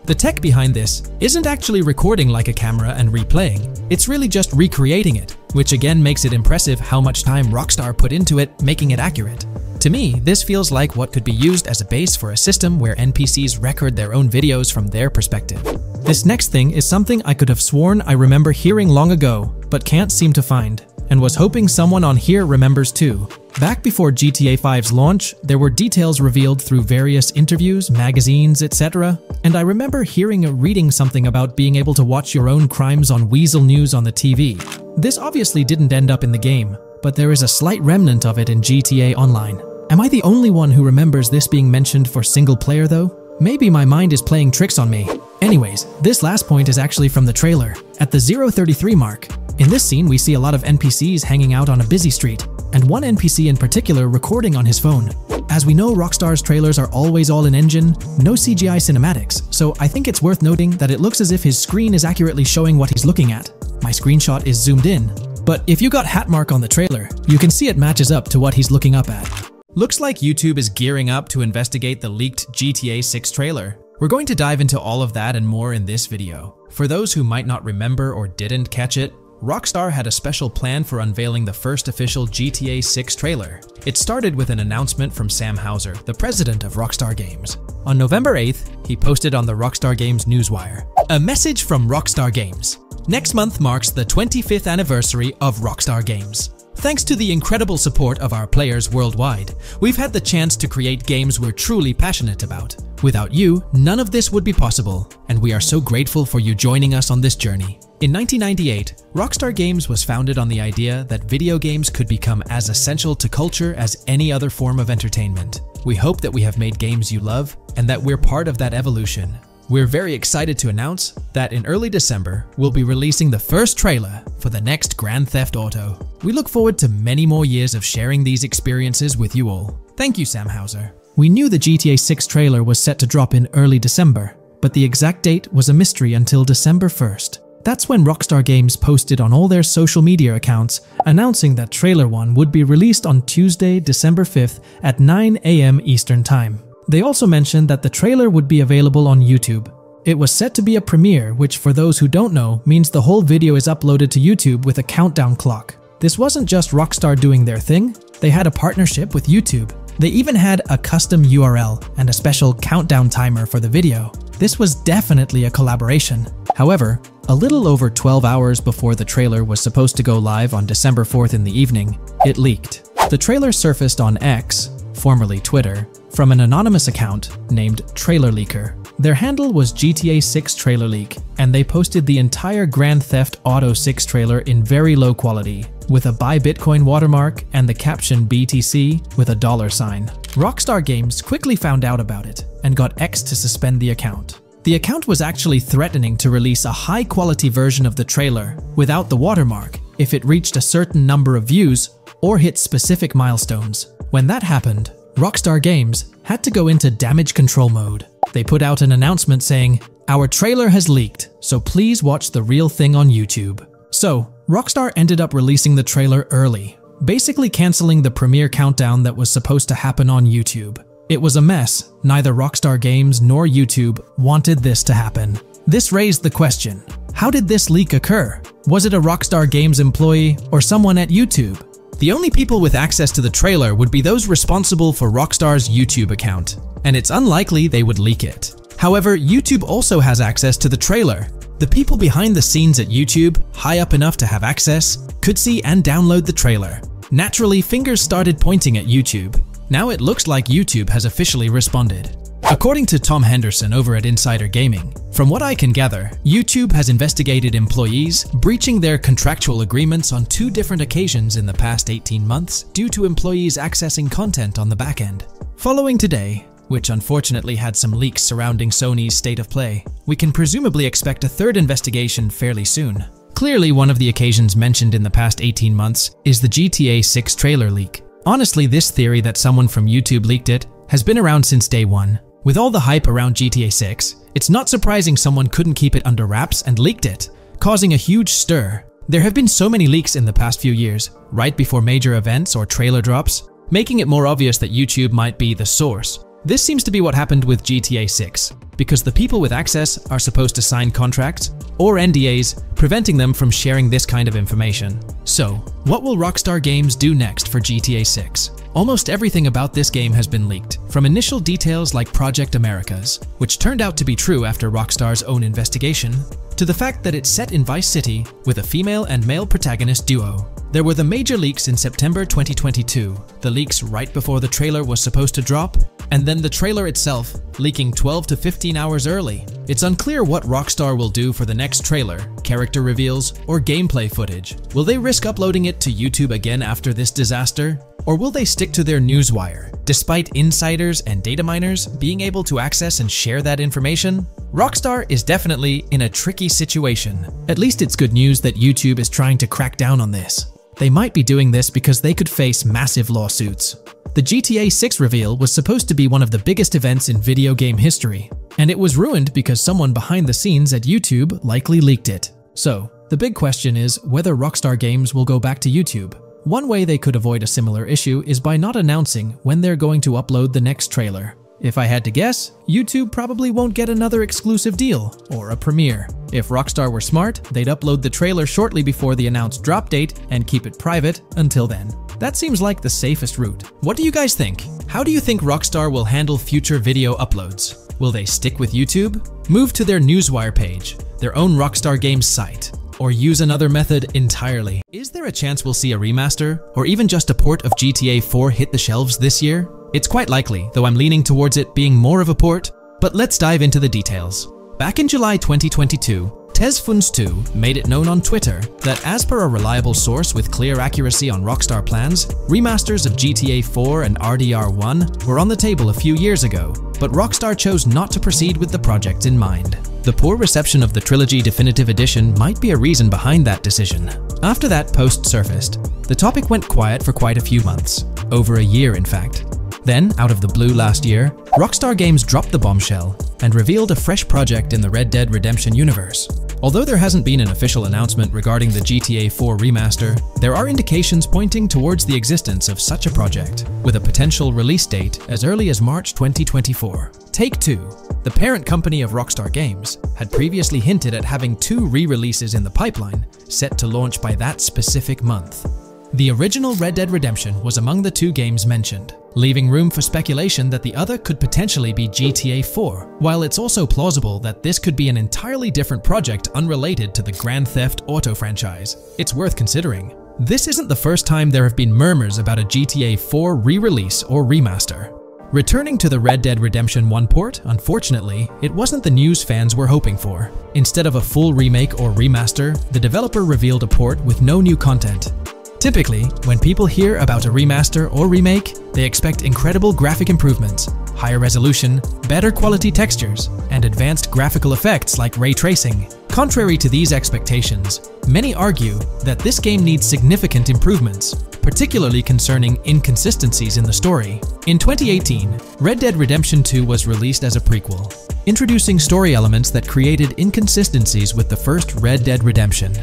The tech behind this isn't actually recording like a camera and replaying, it's really just recreating it, which again makes it impressive how much time Rockstar put into it, making it accurate. To me, this feels like what could be used as a base for a system where NPCs record their own videos from their perspective. This next thing is something I could have sworn I remember hearing long ago, but can't seem to find, and was hoping someone on here remembers too. Back before GTA 5's launch, there were details revealed through various interviews, magazines, etc., and I remember hearing or reading something about being able to watch your own crimes on Weasel News on the TV. This obviously didn't end up in the game, but there is a slight remnant of it in GTA Online. Am I the only one who remembers this being mentioned for single player though? Maybe my mind is playing tricks on me. Anyways, this last point is actually from the trailer, at the 0:33 mark. In this scene, we see a lot of NPCs hanging out on a busy street, and one NPC in particular recording on his phone. As we know, Rockstar's trailers are always all in engine, no CGI cinematics, so I think it's worth noting that it looks as if his screen is accurately showing what he's looking at. My screenshot is zoomed in, but if you got Hatmark on the trailer, you can see it matches up to what he's looking up at. Looks like YouTube is gearing up to investigate the leaked GTA 6 trailer. We're going to dive into all of that and more in this video. For those who might not remember or didn't catch it, Rockstar had a special plan for unveiling the first official GTA 6 trailer. It started with an announcement from Sam Houser, the president of Rockstar Games. On November 8th, he posted on the Rockstar Games newswire, "A message from Rockstar Games. Next month marks the 25th anniversary of Rockstar Games. Thanks to the incredible support of our players worldwide, we've had the chance to create games we're truly passionate about. Without you, none of this would be possible, and we are so grateful for you joining us on this journey." In 1998, Rockstar Games was founded on the idea that video games could become as essential to culture as any other form of entertainment. We hope that we have made games you love, and that we're part of that evolution. We're very excited to announce that in early December, we'll be releasing the first trailer for the next Grand Theft Auto. We look forward to many more years of sharing these experiences with you all. Thank you, Sam Houser. We knew the GTA 6 trailer was set to drop in early December, but the exact date was a mystery until December 1st. That's when Rockstar Games posted on all their social media accounts announcing that Trailer 1 would be released on Tuesday, December 5th at 9 AM Eastern Time. They also mentioned that the trailer would be available on YouTube. It was set to be a premiere, which for those who don't know, means the whole video is uploaded to YouTube with a countdown clock. This wasn't just Rockstar doing their thing, they had a partnership with YouTube. They even had a custom URL and a special countdown timer for the video. This was definitely a collaboration. However, a little over 12 hours before the trailer was supposed to go live on December 4th in the evening, it leaked. The trailer surfaced on X, formerly Twitter, from an anonymous account named Trailer Leaker. Their handle was GTA 6 Trailer Leak, and they posted the entire Grand Theft Auto 6 trailer in very low quality, with a Buy Bitcoin watermark and the caption BTC with a $sign. Rockstar Games quickly found out about it and got X to suspend the account. The account was actually threatening to release a high-quality version of the trailer without the watermark if it reached a certain number of views or hit specific milestones. When that happened, Rockstar Games had to go into damage control mode. They put out an announcement saying, "Our trailer has leaked, so please watch the real thing on YouTube." So, Rockstar ended up releasing the trailer early, basically canceling the premiere countdown that was supposed to happen on YouTube. It was a mess. Neither Rockstar Games nor YouTube wanted this to happen. This raised the question, how did this leak occur? Was it a Rockstar Games employee or someone at YouTube? The only people with access to the trailer would be those responsible for Rockstar's YouTube account, and it's unlikely they would leak it. However, YouTube also has access to the trailer. The people behind the scenes at YouTube, high up enough to have access, could see and download the trailer. Naturally, fingers started pointing at YouTube. Now it looks like YouTube has officially responded. According to Tom Henderson over at Insider Gaming, from what I can gather, YouTube has investigated employees breaching their contractual agreements on 2 different occasions in the past 18 months due to employees accessing content on the back end. Following today, which unfortunately had some leaks surrounding Sony's State of Play, we can presumably expect a 3rd investigation fairly soon. Clearly, one of the occasions mentioned in the past 18 months is the GTA 6 trailer leak. Honestly, this theory that someone from YouTube leaked it has been around since day one. With all the hype around GTA 6, it's not surprising someone couldn't keep it under wraps and leaked it, causing a huge stir. There have been so many leaks in the past few years, right before major events or trailer drops, making it more obvious that YouTube might be the source. This seems to be what happened with GTA 6, because the people with access are supposed to sign contracts or NDAs, preventing them from sharing this kind of information. So, what will Rockstar Games do next for GTA 6? Almost everything about this game has been leaked, from initial details like Project Americas, which turned out to be true after Rockstar's own investigation, to the fact that it's set in Vice City with a female and male protagonist duo. There were the major leaks in September 2022, the leaks right before the trailer was supposed to drop, and then the trailer itself leaking 12 to 15 hours early. It's unclear what Rockstar will do for the next trailer, character reveals, or gameplay footage. Will they risk uploading it to YouTube again after this disaster? Or will they stick to their newswire, despite insiders and data miners being able to access and share that information? Rockstar is definitely in a tricky situation. At least it's good news that YouTube is trying to crack down on this. They might be doing this because they could face massive lawsuits. The GTA 6 reveal was supposed to be one of the biggest events in video game history, and it was ruined because someone behind the scenes at YouTube likely leaked it. So, the big question is whether Rockstar Games will go back to YouTube. One way they could avoid a similar issue is by not announcing when they're going to upload the next trailer. If I had to guess, YouTube probably won't get another exclusive deal or a premiere. If Rockstar were smart, they'd upload the trailer shortly before the announced drop date and keep it private until then. That seems like the safest route. What do you guys think? How do you think Rockstar will handle future video uploads? Will they stick with YouTube, move to their Newswire page, their own Rockstar Games site, or use another method entirely? Is there a chance we'll see a remaster, or even just a port of GTA 4 hit the shelves this year? It's quite likely, though I'm leaning towards it being more of a port, but let's dive into the details. Back in July 2022, TezFunz2 made it known on Twitter that as per a reliable source with clear accuracy on Rockstar plans, remasters of GTA 4 and RDR1 were on the table a few years ago, but Rockstar chose not to proceed with the projects in mind. The poor reception of the Trilogy Definitive Edition might be a reason behind that decision. After that post surfaced, the topic went quiet for quite a few months, over a year in fact. Then, out of the blue last year, Rockstar Games dropped the bombshell and revealed a fresh project in the Red Dead Redemption universe. Although there hasn't been an official announcement regarding the GTA 4 remaster, there are indications pointing towards the existence of such a project, with a potential release date as early as March 2024. Take-Two, the parent company of Rockstar Games, had previously hinted at having 2 re-releases in the pipeline, set to launch by that specific month. The original Red Dead Redemption was among the 2 games mentioned, leaving room for speculation that the other could potentially be GTA 4, while it's also plausible that this could be an entirely different project unrelated to the Grand Theft Auto franchise. It's worth considering. This isn't the first time there have been murmurs about a GTA 4 re-release or remaster. Returning to the Red Dead Redemption 1 port, unfortunately, it wasn't the news fans were hoping for. Instead of a full remake or remaster, the developer revealed a port with no new content. Typically, when people hear about a remaster or remake, they expect incredible graphic improvements, higher resolution, better quality textures, and advanced graphical effects like ray tracing. Contrary to these expectations, many argue that this game needs significant improvements, particularly concerning inconsistencies in the story. In 2018, Red Dead Redemption 2 was released as a prequel, introducing story elements that created inconsistencies with the first Red Dead Redemption,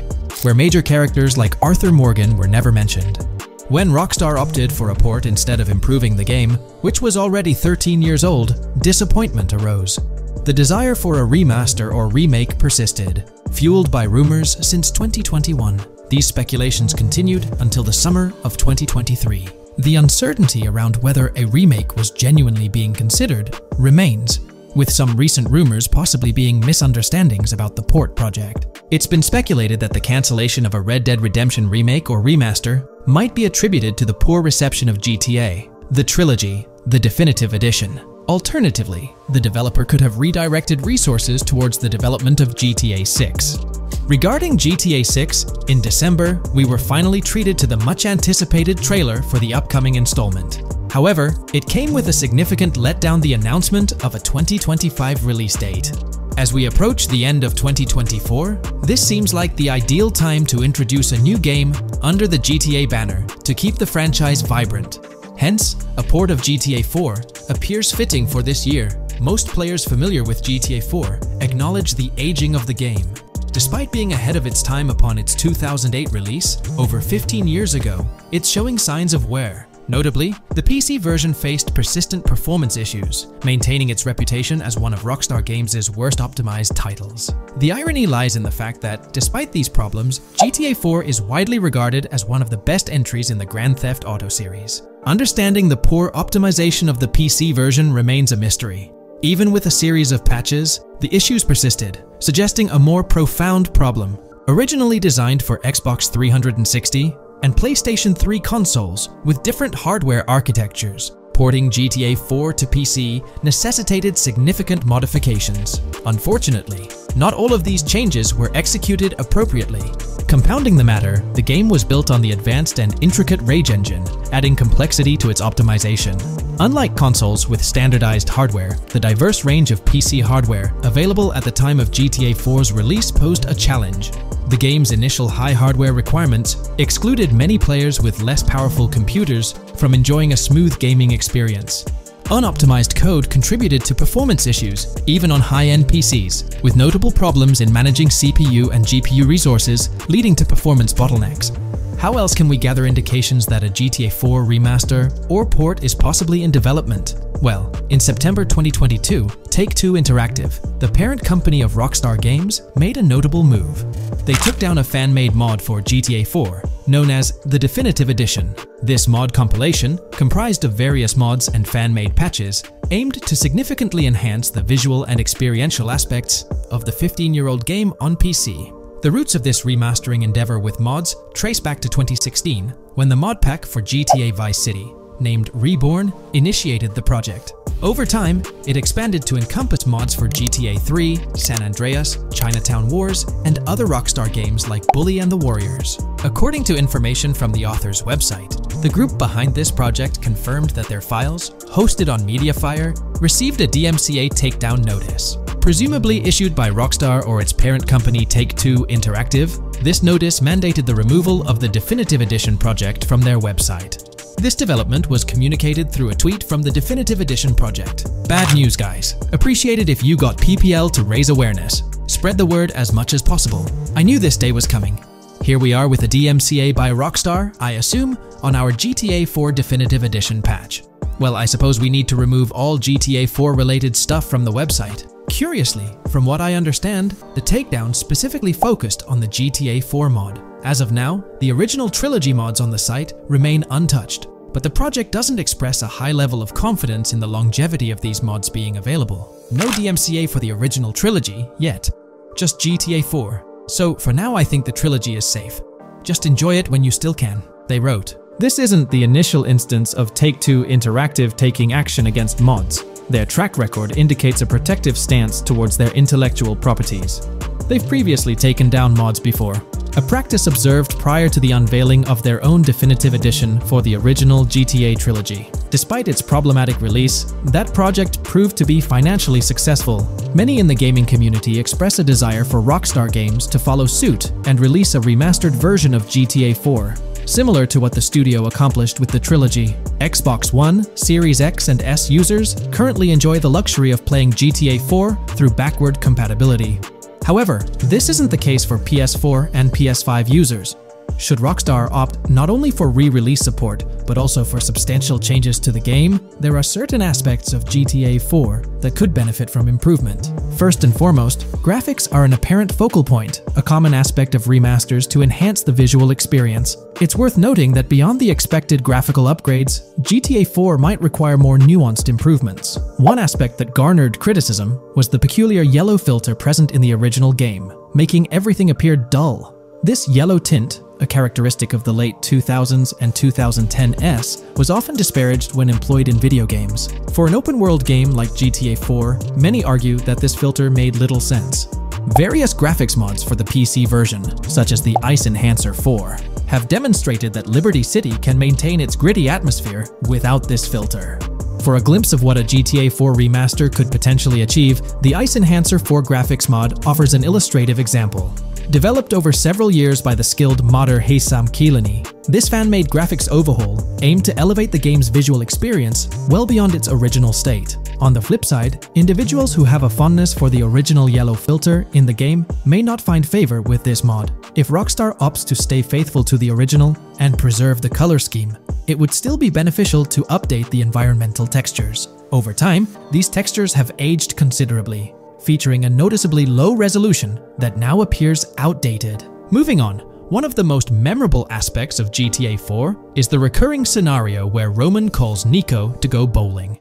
where major characters like Arthur Morgan were never mentioned. When Rockstar opted for a port instead of improving the game, which was already 13 years old, disappointment arose. The desire for a remaster or remake persisted, fueled by rumors since 2021. These speculations continued until the summer of 2023. The uncertainty around whether a remake was genuinely being considered remains, with some recent rumors possibly being misunderstandings about the port project. It's been speculated that the cancellation of a Red Dead Redemption remake or remaster might be attributed to the poor reception of GTA, the Trilogy, the Definitive Edition. Alternatively, the developer could have redirected resources towards the development of GTA 6. Regarding GTA 6, in December, we were finally treated to the much-anticipated trailer for the upcoming installment. However, it came with a significant letdown: the announcement of a 2025 release date. As we approach the end of 2024, this seems like the ideal time to introduce a new game under the GTA banner to keep the franchise vibrant. Hence, a port of GTA 4 appears fitting for this year. Most players familiar with GTA 4 acknowledge the aging of the game. Despite being ahead of its time upon its 2008 release, over 15 years ago, it's showing signs of wear. Notably, the PC version faced persistent performance issues, maintaining its reputation as one of Rockstar Games' worst optimized titles. The irony lies in the fact that, despite these problems, GTA 4 is widely regarded as one of the best entries in the Grand Theft Auto series. Understanding the poor optimization of the PC version remains a mystery. Even with a series of patches, the issues persisted, suggesting a more profound problem. Originally designed for Xbox 360, and PlayStation 3 consoles with different hardware architectures, porting GTA 4 to PC necessitated significant modifications. Unfortunately, not all of these changes were executed appropriately. Compounding the matter, the game was built on the advanced and intricate Rage engine, adding complexity to its optimization. Unlike consoles with standardized hardware, the diverse range of PC hardware available at the time of GTA 4's release posed a challenge. The game's initial high hardware requirements excluded many players with less powerful computers from enjoying a smooth gaming experience. Unoptimized code contributed to performance issues, even on high-end PCs, with notable problems in managing CPU and GPU resources, leading to performance bottlenecks. How else can we gather indications that a GTA 4 remaster or port is possibly in development? Well, in September 2022, Take-Two Interactive, the parent company of Rockstar Games, made a notable move. They took down a fan-made mod for GTA 4, known as the Definitive Edition. This mod compilation, comprised of various mods and fan-made patches, aimed to significantly enhance the visual and experiential aspects of the 15-year-old game on PC. The roots of this remastering endeavor with mods trace back to 2016, when the mod pack for GTA Vice City, named Reborn, initiated the project. Over time, it expanded to encompass mods for GTA 3, San Andreas, Chinatown Wars, and other Rockstar games like Bully and the Warriors. According to information from the author's website, the group behind this project confirmed that their files, hosted on Mediafire, received a DMCA takedown notice. Presumably issued by Rockstar or its parent company Take-Two Interactive, this notice mandated the removal of the Definitive Edition project from their website. This development was communicated through a tweet from the Definitive Edition project. Bad news, guys. Appreciate it if you got PPL to raise awareness. Spread the word as much as possible. I knew this day was coming. Here we are with a DMCA by Rockstar, I assume, on our GTA 4 Definitive Edition patch. Well, I suppose we need to remove all GTA 4 related stuff from the website. Curiously, from what I understand, the takedown specifically focused on the GTA 4 mod. As of now, the original Trilogy mods on the site remain untouched, but the project doesn't express a high level of confidence in the longevity of these mods being available. No DMCA for the original Trilogy yet, just GTA 4. So for now I think the Trilogy is safe. Just enjoy it when you still can, they wrote. This isn't the initial instance of Take-Two Interactive taking action against mods. Their track record indicates a protective stance towards their intellectual properties. They've previously taken down mods before, a practice observed prior to the unveiling of their own Definitive Edition for the original GTA Trilogy. Despite its problematic release, that project proved to be financially successful. Many in the gaming community express a desire for Rockstar Games to follow suit and release a remastered version of GTA 4. Similar to what the studio accomplished with the Trilogy, Xbox One, Series X and S users currently enjoy the luxury of playing GTA 4 through backward compatibility. However, this isn't the case for PS4 and PS5 users. Should Rockstar opt not only for re-release support, but also for substantial changes to the game, there are certain aspects of GTA 4 that could benefit from improvement. First and foremost, graphics are an apparent focal point, a common aspect of remasters to enhance the visual experience. It's worth noting that beyond the expected graphical upgrades, GTA 4 might require more nuanced improvements. One aspect that garnered criticism was the peculiar yellow filter present in the original game, making everything appear dull. This yellow tint, a characteristic of the late 2000s and 2010s, was often disparaged when employed in video games. For an open-world game like GTA 4, many argue that this filter made little sense. Various graphics mods for the PC version, such as the Ice Enhancer 4, have demonstrated that Liberty City can maintain its gritty atmosphere without this filter. For a glimpse of what a GTA 4 remaster could potentially achieve, the Ice Enhancer 4 graphics mod offers an illustrative example. Developed over several years by the skilled modder Haysam Kilani, this fan-made graphics overhaul aimed to elevate the game's visual experience well beyond its original state. On the flip side, individuals who have a fondness for the original yellow filter in the game may not find favor with this mod. If Rockstar opts to stay faithful to the original and preserve the color scheme, it would still be beneficial to update the environmental textures. Over time, these textures have aged considerably, featuring a noticeably low resolution that now appears outdated. Moving on, one of the most memorable aspects of GTA 4 is the recurring scenario where Roman calls Nico to go bowling.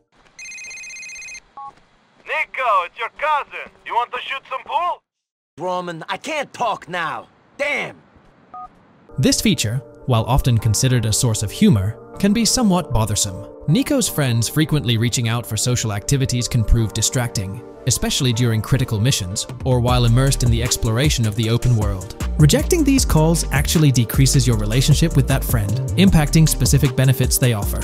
Nico, it's your cousin. You want to shoot some pool? Roman, I can't talk now. Damn! This feature, while often considered a source of humor, can be somewhat bothersome. Nico's friends frequently reaching out for social activities can prove distracting, especially during critical missions or while immersed in the exploration of the open world. Rejecting these calls actually decreases your relationship with that friend, impacting specific benefits they offer.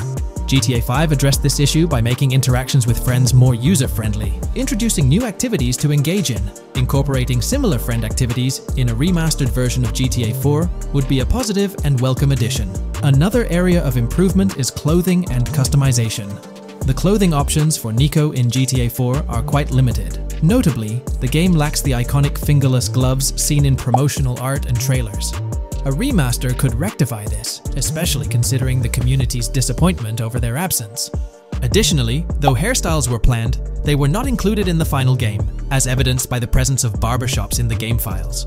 GTA 5 addressed this issue by making interactions with friends more user-friendly, introducing new activities to engage in. Incorporating similar friend activities in a remastered version of GTA 4 would be a positive and welcome addition. Another area of improvement is clothing and customization. The clothing options for Nico in GTA 4 are quite limited. Notably, the game lacks the iconic fingerless gloves seen in promotional art and trailers. A remaster could rectify this, especially considering the community's disappointment over their absence. Additionally, though hairstyles were planned, they were not included in the final game, as evidenced by the presence of barbershops in the game files.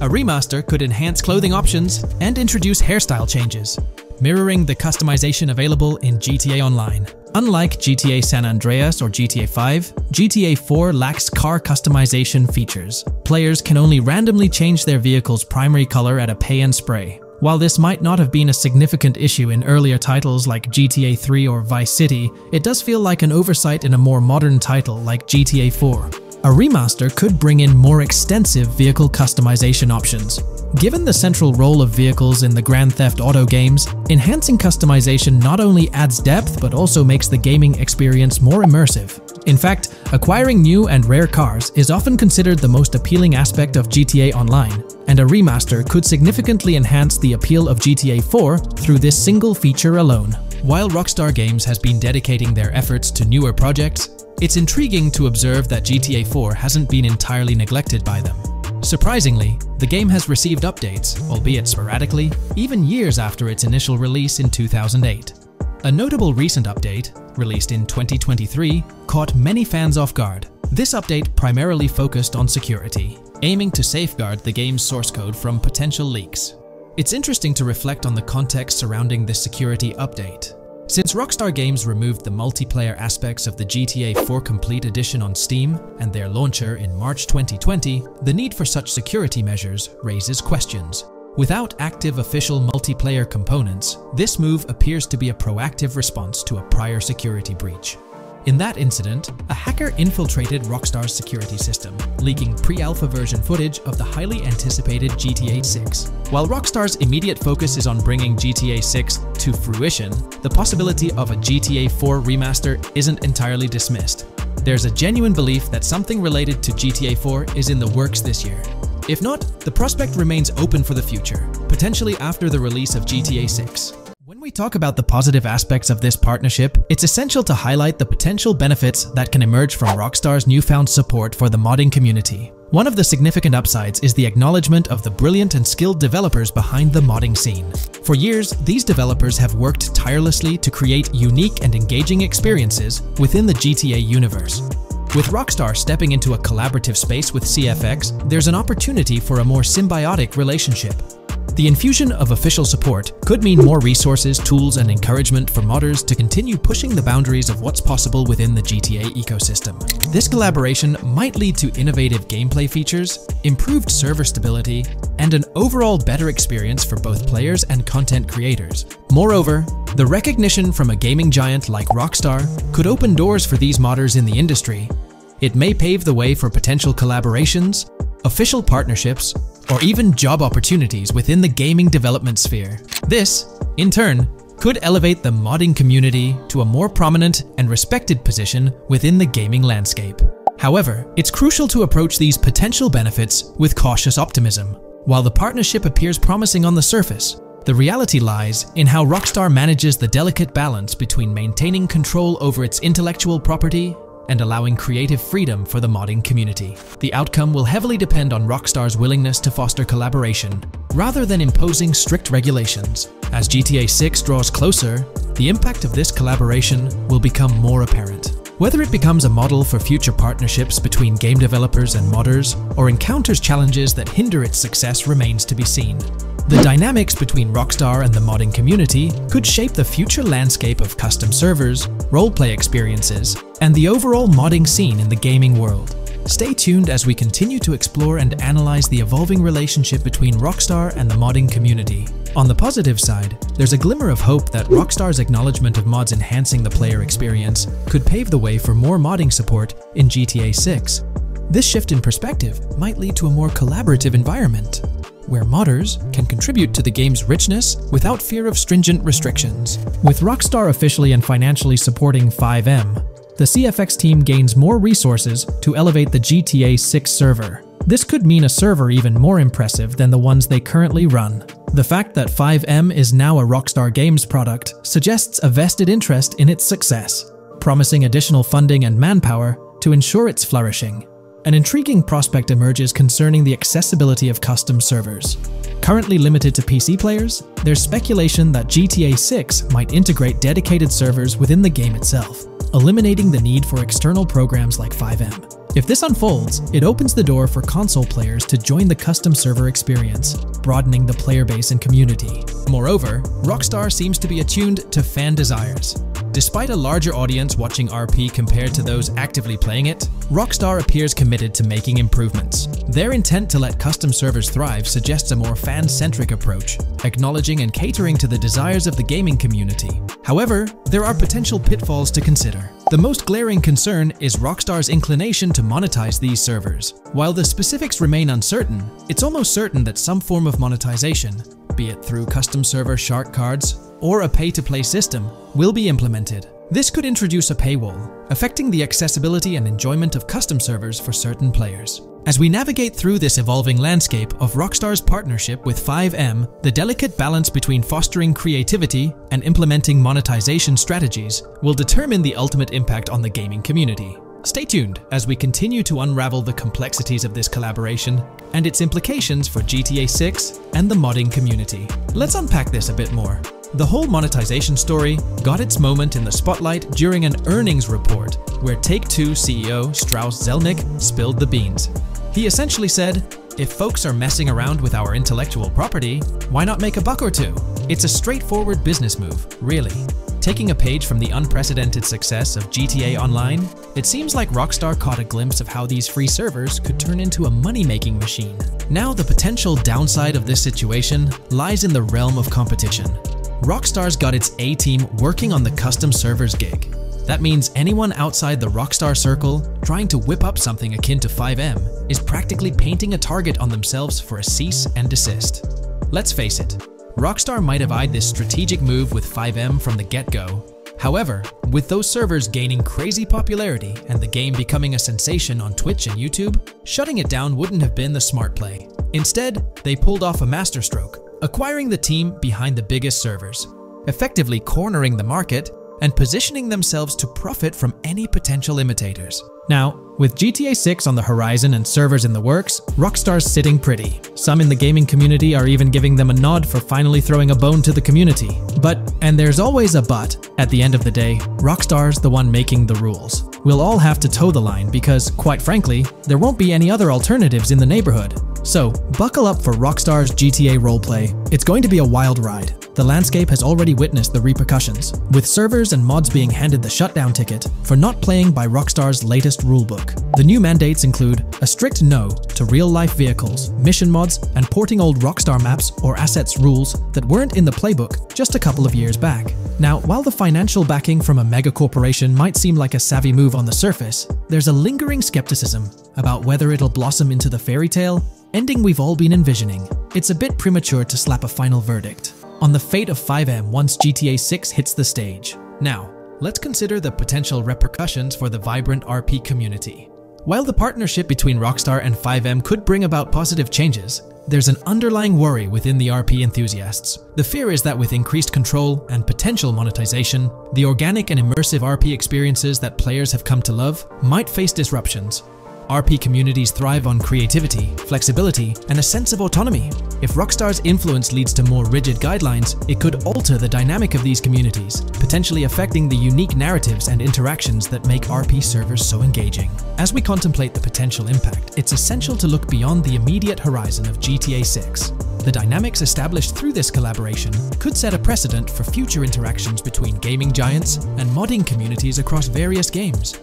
A remaster could enhance clothing options and introduce hairstyle changes, mirroring the customization available in GTA Online. Unlike GTA San Andreas or GTA 5, GTA 4 lacks car customization features. Players can only randomly change their vehicle's primary color at a pay and spray. While this might not have been a significant issue in earlier titles like GTA 3 or Vice City, it does feel like an oversight in a more modern title like GTA 4. A remaster could bring in more extensive vehicle customization options. Given the central role of vehicles in the Grand Theft Auto games, enhancing customization not only adds depth but also makes the gaming experience more immersive. In fact, acquiring new and rare cars is often considered the most appealing aspect of GTA Online, and a remaster could significantly enhance the appeal of GTA 4 through this single feature alone. While Rockstar Games has been dedicating their efforts to newer projects, it's intriguing to observe that GTA 4 hasn't been entirely neglected by them. Surprisingly, the game has received updates, albeit sporadically, even years after its initial release in 2008. A notable recent update, released in 2023, caught many fans off guard. This update primarily focused on security, aiming to safeguard the game's source code from potential leaks. It's interesting to reflect on the context surrounding this security update. Since Rockstar Games removed the multiplayer aspects of the GTA 4 Complete Edition on Steam and their launcher in March 2020, the need for such security measures raises questions. Without active official multiplayer components, this move appears to be a proactive response to a prior security breach. In that incident, a hacker infiltrated Rockstar's security system, leaking pre-alpha version footage of the highly anticipated GTA 6. While Rockstar's immediate focus is on bringing GTA 6 to fruition, the possibility of a GTA 4 remaster isn't entirely dismissed. There's a genuine belief that something related to GTA 4 is in the works this year. If not, the prospect remains open for the future, potentially after the release of GTA 6. When we talk about the positive aspects of this partnership, it's essential to highlight the potential benefits that can emerge from Rockstar's newfound support for the modding community. One of the significant upsides is the acknowledgement of the brilliant and skilled developers behind the modding scene. For years, these developers have worked tirelessly to create unique and engaging experiences within the GTA universe. With Rockstar stepping into a collaborative space with CFX, there's an opportunity for a more symbiotic relationship. The infusion of official support could mean more resources, tools, and encouragement for modders to continue pushing the boundaries of what's possible within the GTA ecosystem. This collaboration might lead to innovative gameplay features, improved server stability, and an overall better experience for both players and content creators. Moreover, the recognition from a gaming giant like Rockstar could open doors for these modders in the industry. It may pave the way for potential collaborations, official partnerships, or even job opportunities within the gaming development sphere. This, in turn, could elevate the modding community to a more prominent and respected position within the gaming landscape. However, it's crucial to approach these potential benefits with cautious optimism. While the partnership appears promising on the surface, the reality lies in how Rockstar manages the delicate balance between maintaining control over its intellectual property and allowing creative freedom for the modding community. The outcome will heavily depend on Rockstar's willingness to foster collaboration, rather than imposing strict regulations. As GTA 6 draws closer, the impact of this collaboration will become more apparent. Whether it becomes a model for future partnerships between game developers and modders, or encounters challenges that hinder its success remains to be seen. The dynamics between Rockstar and the modding community could shape the future landscape of custom servers, roleplay experiences, and the overall modding scene in the gaming world. Stay tuned as we continue to explore and analyze the evolving relationship between Rockstar and the modding community. On the positive side, there's a glimmer of hope that Rockstar's acknowledgement of mods enhancing the player experience could pave the way for more modding support in GTA 6. This shift in perspective might lead to a more collaborative environment, where modders can contribute to the game's richness without fear of stringent restrictions. With Rockstar officially and financially supporting FiveM, the CFX team gains more resources to elevate the GTA 6 server. This could mean a server even more impressive than the ones they currently run. The fact that FiveM is now a Rockstar Games product suggests a vested interest in its success, promising additional funding and manpower to ensure its flourishing. An intriguing prospect emerges concerning the accessibility of custom servers. Currently limited to PC players, there's speculation that GTA 6 might integrate dedicated servers within the game itself, eliminating the need for external programs like FiveM. If this unfolds, it opens the door for console players to join the custom server experience, broadening the player base and community. Moreover, Rockstar seems to be attuned to fan desires. Despite a larger audience watching RP compared to those actively playing it, Rockstar appears committed to making improvements. Their intent to let custom servers thrive suggests a more fan-centric approach, acknowledging and catering to the desires of the gaming community. However, there are potential pitfalls to consider. The most glaring concern is Rockstar's inclination to monetize these servers. While the specifics remain uncertain, it's almost certain that some form of monetization, be it through custom server shark cards or a pay-to-play system, will be implemented. This could introduce a paywall, affecting the accessibility and enjoyment of custom servers for certain players. As we navigate through this evolving landscape of Rockstar's partnership with FiveM, the delicate balance between fostering creativity and implementing monetization strategies will determine the ultimate impact on the gaming community. Stay tuned as we continue to unravel the complexities of this collaboration and its implications for GTA 6 and the modding community. Let's unpack this a bit more. The whole monetization story got its moment in the spotlight during an earnings report where Take-Two CEO Strauss Zelnick spilled the beans. He essentially said, "If folks are messing around with our intellectual property, why not make a buck or two? It's a straightforward business move, really." Taking a page from the unprecedented success of GTA Online, it seems like Rockstar caught a glimpse of how these free servers could turn into a money-making machine. Now, the potential downside of this situation lies in the realm of competition. Rockstar's got its A-team working on the custom servers gig. That means anyone outside the Rockstar circle trying to whip up something akin to FiveM is practically painting a target on themselves for a cease and desist. Let's face it, Rockstar might have eyed this strategic move with FiveM from the get-go. However, with those servers gaining crazy popularity and the game becoming a sensation on Twitch and YouTube, shutting it down wouldn't have been the smart play. Instead, they pulled off a masterstroke, acquiring the team behind the biggest servers, effectively cornering the market and positioning themselves to profit from any potential imitators. Now, with GTA 6 on the horizon and servers in the works, Rockstar's sitting pretty. Some in the gaming community are even giving them a nod for finally throwing a bone to the community. But, and there's always a but, at the end of the day, Rockstar's the one making the rules. We'll all have to toe the line because, quite frankly, there won't be any other alternatives in the neighborhood. So, buckle up for Rockstar's GTA roleplay. It's going to be a wild ride. The landscape has already witnessed the repercussions, with servers and mods being handed the shutdown ticket for not playing by Rockstar's latest rulebook. The new mandates include a strict no to real-life vehicles, mission mods, and porting old Rockstar maps or assets rules that weren't in the playbook just a couple of years back. Now, while the financial backing from a mega corporation might seem like a savvy move on the surface, there's a lingering skepticism about whether it'll blossom into the fairy tale ending we've all been envisioning. It's a bit premature to slap a final verdict. on the fate of FiveM once GTA 6 hits the stage. Now, let's consider the potential repercussions for the vibrant RP community. While the partnership between Rockstar and FiveM could bring about positive changes, there's an underlying worry within the RP enthusiasts. The fear is that with increased control and potential monetization, the organic and immersive RP experiences that players have come to love might face disruptions. RP communities thrive on creativity, flexibility, and a sense of autonomy. If Rockstar's influence leads to more rigid guidelines, it could alter the dynamic of these communities, potentially affecting the unique narratives and interactions that make RP servers so engaging. As we contemplate the potential impact, it's essential to look beyond the immediate horizon of GTA 6. The dynamics established through this collaboration could set a precedent for future interactions between gaming giants and modding communities across various games.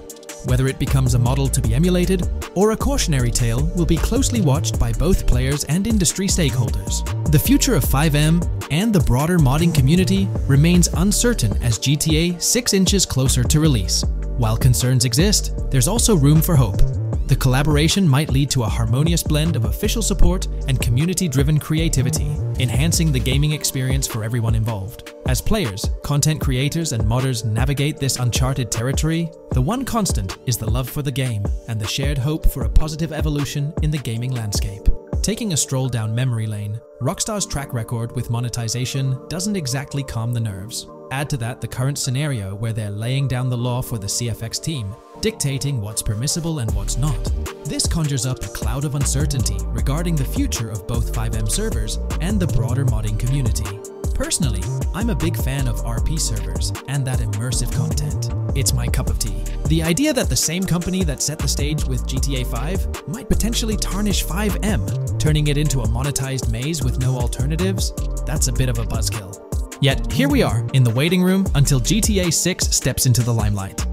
Whether it becomes a model to be emulated or a cautionary tale will be closely watched by both players and industry stakeholders. The future of FiveM and the broader modding community remains uncertain as GTA 6 inches closer to release. While concerns exist, there's also room for hope. The collaboration might lead to a harmonious blend of official support and community-driven creativity, enhancing the gaming experience for everyone involved. As players, content creators, and modders navigate this uncharted territory, the one constant is the love for the game and the shared hope for a positive evolution in the gaming landscape. Taking a stroll down memory lane, Rockstar's track record with monetization doesn't exactly calm the nerves. Add to that the current scenario where they're laying down the law for the CFX team, dictating what's permissible and what's not. This conjures up a cloud of uncertainty regarding the future of both FiveM servers and the broader modding community. Personally, I'm a big fan of RP servers and that immersive content. It's my cup of tea. The idea that the same company that set the stage with GTA 5 might potentially tarnish FiveM, turning it into a monetized maze with no alternatives, that's a bit of a buzzkill. Yet, here we are, in the waiting room until GTA 6 steps into the limelight.